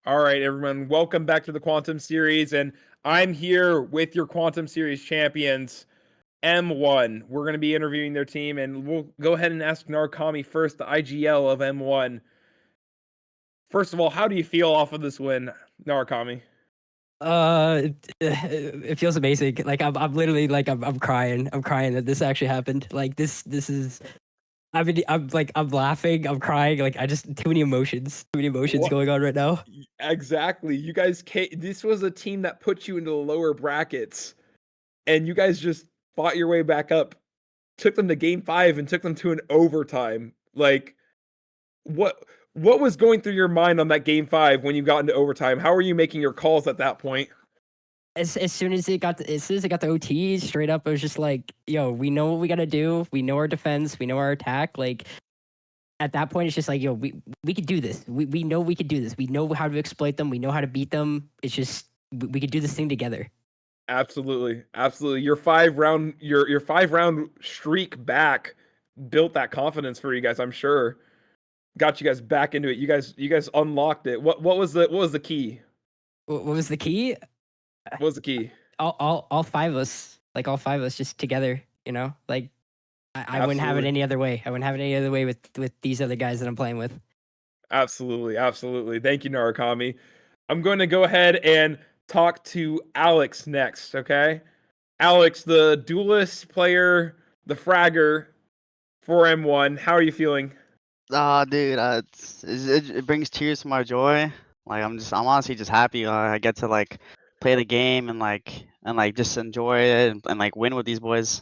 Speaker 1: All right, everyone, welcome back to the Quantum Series, and I'm here with your Quantum Series champions, M1. We're going to be interviewing their team, and we'll go ahead and ask Narukami first, the IGL of M1. First of all, how do you feel off of this win, Narukami?
Speaker 8: It feels amazing. Like I'm literally like I'm crying. I'm crying that this actually happened. Like this is
Speaker 11: I mean, I'm laughing, I'm crying, like I just too many emotions
Speaker 1: What?
Speaker 11: going on right now.
Speaker 1: Exactly. You guys this was a team that put you into the lower brackets, and you guys just fought your way back up, took them to game 5 and took them to an overtime. Like what was going through your mind on that game 5 when you got into overtime? How were you making your calls at that point?
Speaker 11: As soon as it got the OT, straight up, it was just like, yo, we know what we gotta do. We know our defense. We know our attack. Like at that point, it's just like, yo, we could do this. We know we could do this. We know how to exploit them. We know how to beat them. It's just we could do this thing together.
Speaker 1: Absolutely. Absolutely. Your 5 round streak back built that confidence for you guys, I'm sure. Got you guys back into it. You guys unlocked it. What was the key?
Speaker 11: What was the key?
Speaker 1: What was the key?
Speaker 11: All 5 of us, like all 5 of us, just together. You know, like I wouldn't have it
Speaker 1: Absolutely.
Speaker 11: any other way. I wouldn't have it any other way with these other guys that I'm playing with.
Speaker 1: Absolutely. Absolutely. Thank you, Narukami. I'm going to go ahead and talk to Alex next, okay? Alex, the duelist player, the fragger for M1. How are you feeling?
Speaker 12: Dude, it brings tears to my joy. Like I'm honestly just happy. I get to like play the game and like just enjoy it and like win with these boys.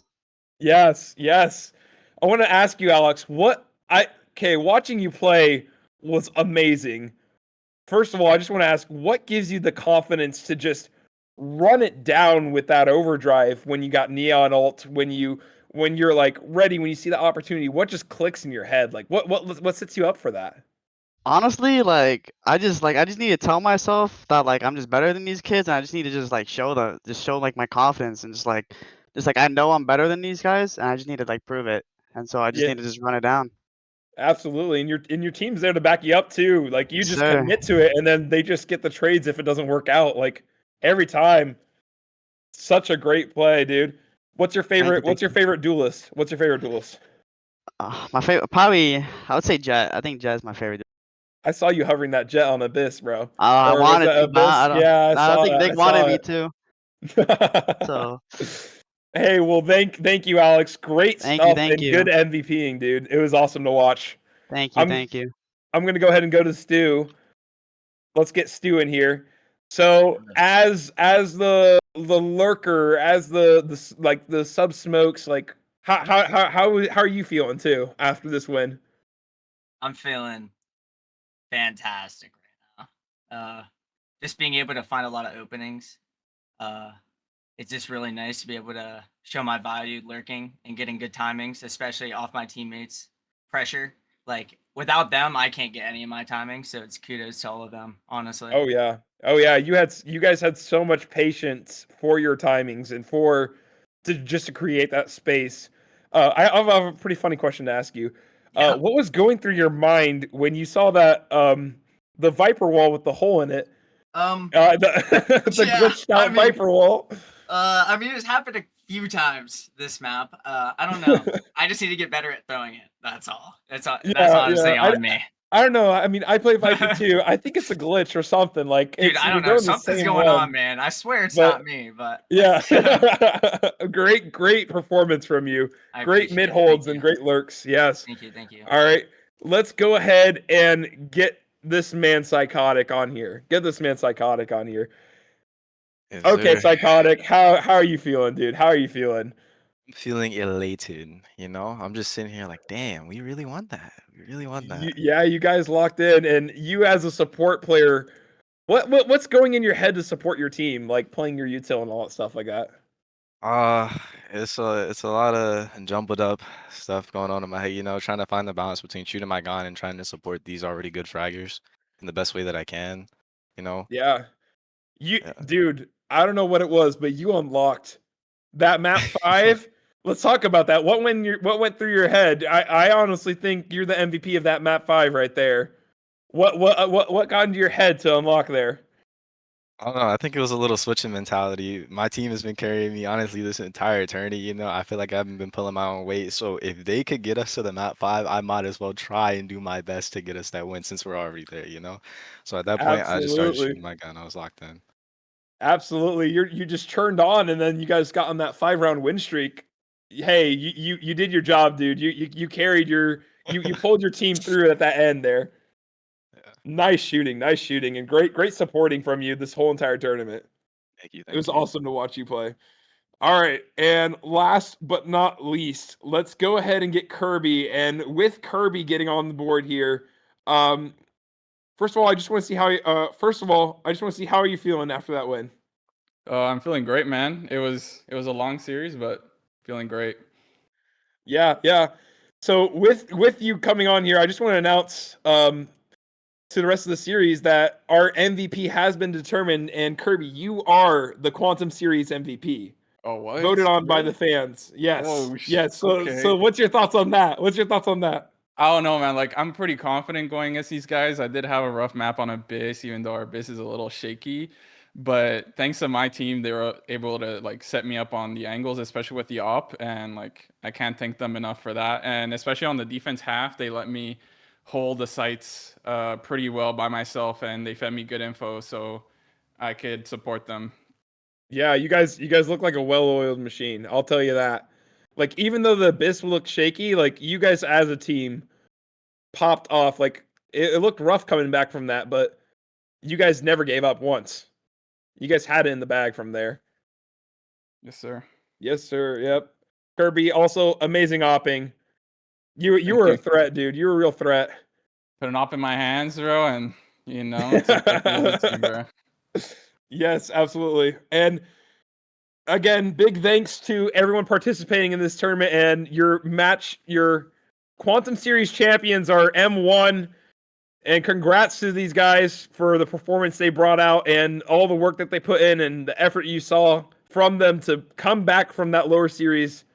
Speaker 1: Yes, yes. I want to ask you, Alex, watching you play was amazing. First of all, I just want to ask, what gives you the confidence to just run it down with that overdrive when you got Neon ult, when you're like ready, when you see the opportunity? What just clicks in your head? Like what sets you up for that?
Speaker 12: Honestly, like I just need to tell myself that like I'm just better than these kids, and I just need to just like show like my confidence and just like I know I'm better than these guys, and I just need to like prove it. And so I just
Speaker 1: Yeah,
Speaker 12: need to just run it down.
Speaker 1: absolutely. And your team's there to back you up too. Like you
Speaker 12: Yes,
Speaker 1: just
Speaker 12: sir.
Speaker 1: commit to it and then they just get the trades if it doesn't work out. Like every time. Such a great play, dude. What's your
Speaker 12: Thank you,
Speaker 1: favorite
Speaker 12: thank you.
Speaker 1: duelist? What's your favorite duelist?
Speaker 12: My favorite, probably, I would say Jet. I think Jet is my favorite.
Speaker 1: I saw you hovering that jet on Abyss, bro.
Speaker 12: I
Speaker 1: Or was
Speaker 12: wanted
Speaker 1: that
Speaker 12: to, but
Speaker 1: Abyss?
Speaker 12: I don't.
Speaker 1: Yeah, I
Speaker 12: I don't
Speaker 1: saw
Speaker 12: think
Speaker 1: it.
Speaker 12: Nick
Speaker 1: I
Speaker 12: wanted
Speaker 1: saw
Speaker 12: me
Speaker 1: it.
Speaker 12: to. So
Speaker 1: Hey, well, thank you, Alex. Great stuff
Speaker 12: thank
Speaker 1: and good
Speaker 12: you,
Speaker 1: MVPing, dude. It was awesome to watch.
Speaker 12: thank you,
Speaker 1: I'm
Speaker 12: thank you.
Speaker 1: I'm gonna go ahead and go to Stu. Let's get Stu in here. So as the lurker, as like the sub smokes, like how are you feeling too after this win?
Speaker 13: I'm feeling fantastic right now. Just being able to find a lot of openings. Uh, it's just really nice to be able to show my value lurking and getting good timings, especially off my teammates' pressure. Like without them, I can't get any of my timings. So it's kudos to all of them, honestly.
Speaker 1: Oh yeah. Oh yeah. You guys had so much patience for your timings and just to create that space. I have a pretty funny question to ask you.
Speaker 13: Yeah.
Speaker 1: What was going through your mind when you saw that the Viper wall with the hole in it? The
Speaker 13: Yeah,
Speaker 1: glitched out Viper wall.
Speaker 13: I mean, it's happened a few times this map. I don't know. I just need to get better at throwing it. That's all. That's honestly
Speaker 1: Yeah.
Speaker 13: on me.
Speaker 1: I don't know. I mean, I play Viper too. I think it's a glitch or something. Like,
Speaker 13: Dude,
Speaker 1: it's
Speaker 13: I
Speaker 1: you're
Speaker 13: don't know.
Speaker 1: doing the
Speaker 13: Something's
Speaker 1: same
Speaker 13: going
Speaker 1: one,
Speaker 13: on, man. I swear it's
Speaker 1: but
Speaker 13: not me, but
Speaker 1: yeah, great performance from you.
Speaker 13: I
Speaker 1: Great
Speaker 13: appreciate
Speaker 1: mid
Speaker 13: it.
Speaker 1: holds
Speaker 13: Thank
Speaker 1: and
Speaker 13: you.
Speaker 1: great lurks. Yes.
Speaker 13: Thank you.
Speaker 1: All right, let's go ahead and get this man psychotic on here. Get this man psychotic on here.
Speaker 14: Yes,
Speaker 1: Okay,
Speaker 14: sir.
Speaker 1: psychotic. How are you feeling, dude? How are you feeling?
Speaker 14: I'm feeling elated, you know? I'm just sitting here like, damn, we really want that. We really want that.
Speaker 1: Yeah, you guys locked in, and you as a support player, what's going in your head to support your team, like playing your util and all that stuff like that?
Speaker 14: Uh, it's a lot of jumbled up stuff going on in my head, you know, trying to find the balance between shooting my gun and trying to support these already good fraggers in the best way that I can, you know?
Speaker 1: Yeah,
Speaker 14: Yeah.
Speaker 1: dude, I don't know what it was, but you unlocked that map 5. Let's talk about that. What went through your head? I honestly think you're the MVP of that map 5 right there. What got into your head to unlock there?
Speaker 14: I don't know. I think it was a little switching mentality. My team has been carrying me honestly this entire eternity. You know, I feel like I haven't been pulling my own weight. So if they could get us to the map 5, I might as well try and do my best to get us that win since we're already there, you know? So at that point, I just started
Speaker 1: Absolutely.
Speaker 14: shooting my gun. I was locked in.
Speaker 1: Absolutely. You just turned on and then you guys got on that 5-round win streak. Hey, you did your job, dude. You carried you pulled your team through at that end there.
Speaker 14: Yeah.
Speaker 1: Nice shooting, and great supporting from you this whole entire tournament.
Speaker 14: Thank you.
Speaker 1: It was awesome to watch you play. All right, and last but not least, let's go ahead and get Kirby. And with Kirby getting on the board here, first of all, I just want to see how. I just want to see how are you feeling after that win.
Speaker 15: I'm feeling great, man. It was a long series, but feeling great.
Speaker 1: Yeah. So with you coming on here, I just want to announce to the rest of the series that our MVP has been determined, and Kirby, you are the Quantum Series MVP.
Speaker 15: Oh, what?
Speaker 1: Voted on by
Speaker 15: Really?
Speaker 1: the fans. Yes.
Speaker 15: Oh,
Speaker 1: yes.
Speaker 15: okay.
Speaker 1: So what's your thoughts on that?
Speaker 15: I don't know, man. Like, I'm pretty confident going against these guys. I did have a rough map on Abyss, even though our Abyss is a little shaky. But thanks to my team, they were able to like set me up on the angles, especially with the op, and like I can't thank them enough for that. And especially on the defense half, they let me hold the sites pretty well by myself, and they fed me good info, so I could support them.
Speaker 1: Yeah, you guys look like a well-oiled machine. I'll tell you that. Like even though the Abyss looked shaky, like you guys as a team popped off. Like it looked rough coming back from that, but you guys never gave up once. You guys had it in the bag from there.
Speaker 15: Yes, sir.
Speaker 1: Yes, sir. Yep. Kirby, also amazing opping. You were a threat, dude. You were a real threat.
Speaker 15: Put an op in my hands, bro, and it's a team, bro.
Speaker 1: Yes, absolutely. And again, big thanks to everyone participating in this tournament, and your Quantum Series champions are M1. And congrats to these guys for the performance they brought out and all the work that they put in and the effort you saw from them to come back from that lower series,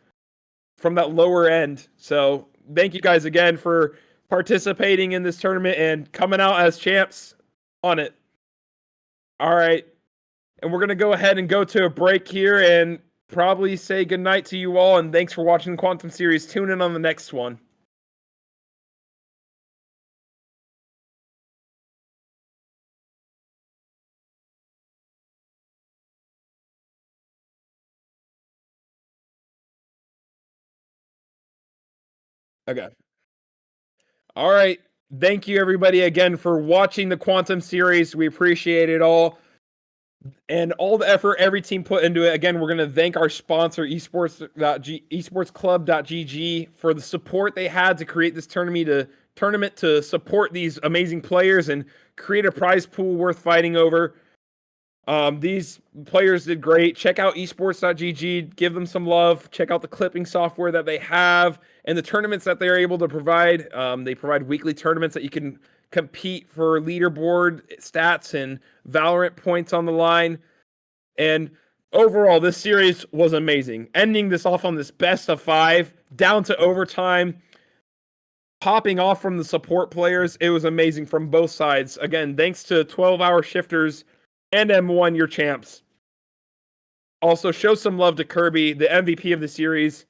Speaker 1: from that lower end. So thank you guys again for participating in this tournament and coming out as champs on it. All right. And we're going to go ahead and go to a break here and probably say goodnight to you all. And thanks for watching the Quantum Series. Tune in on the next one. Okay. All right. Thank you, everybody, again for watching the Quantum Series. We appreciate it all. And all the effort every team put into it. Again, we're going to thank our sponsor, esportsclub.gg, for the support they had to create this tournament to support these amazing players and create a prize pool worth fighting over. These players did great. Check out esports.gg, give them some love. Check out the clipping software that they have and the tournaments that they're able to provide. They provide weekly tournaments that you can compete for leaderboard stats and Valorant points on the line. And overall, this series was amazing. Ending this off on this best of 5, down to overtime, popping off from the support players. It was amazing from both sides. Again, thanks to 12-hour shifters and M1, your champs. Also, show some love to Kirby, the MVP of the series.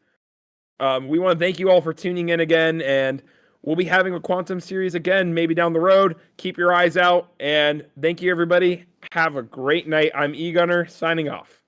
Speaker 1: We want to thank you all for tuning in again, and we'll be having a Quantum Series again, maybe down the road. Keep your eyes out, and thank you, everybody. Have a great night. I'm eGunner, signing off.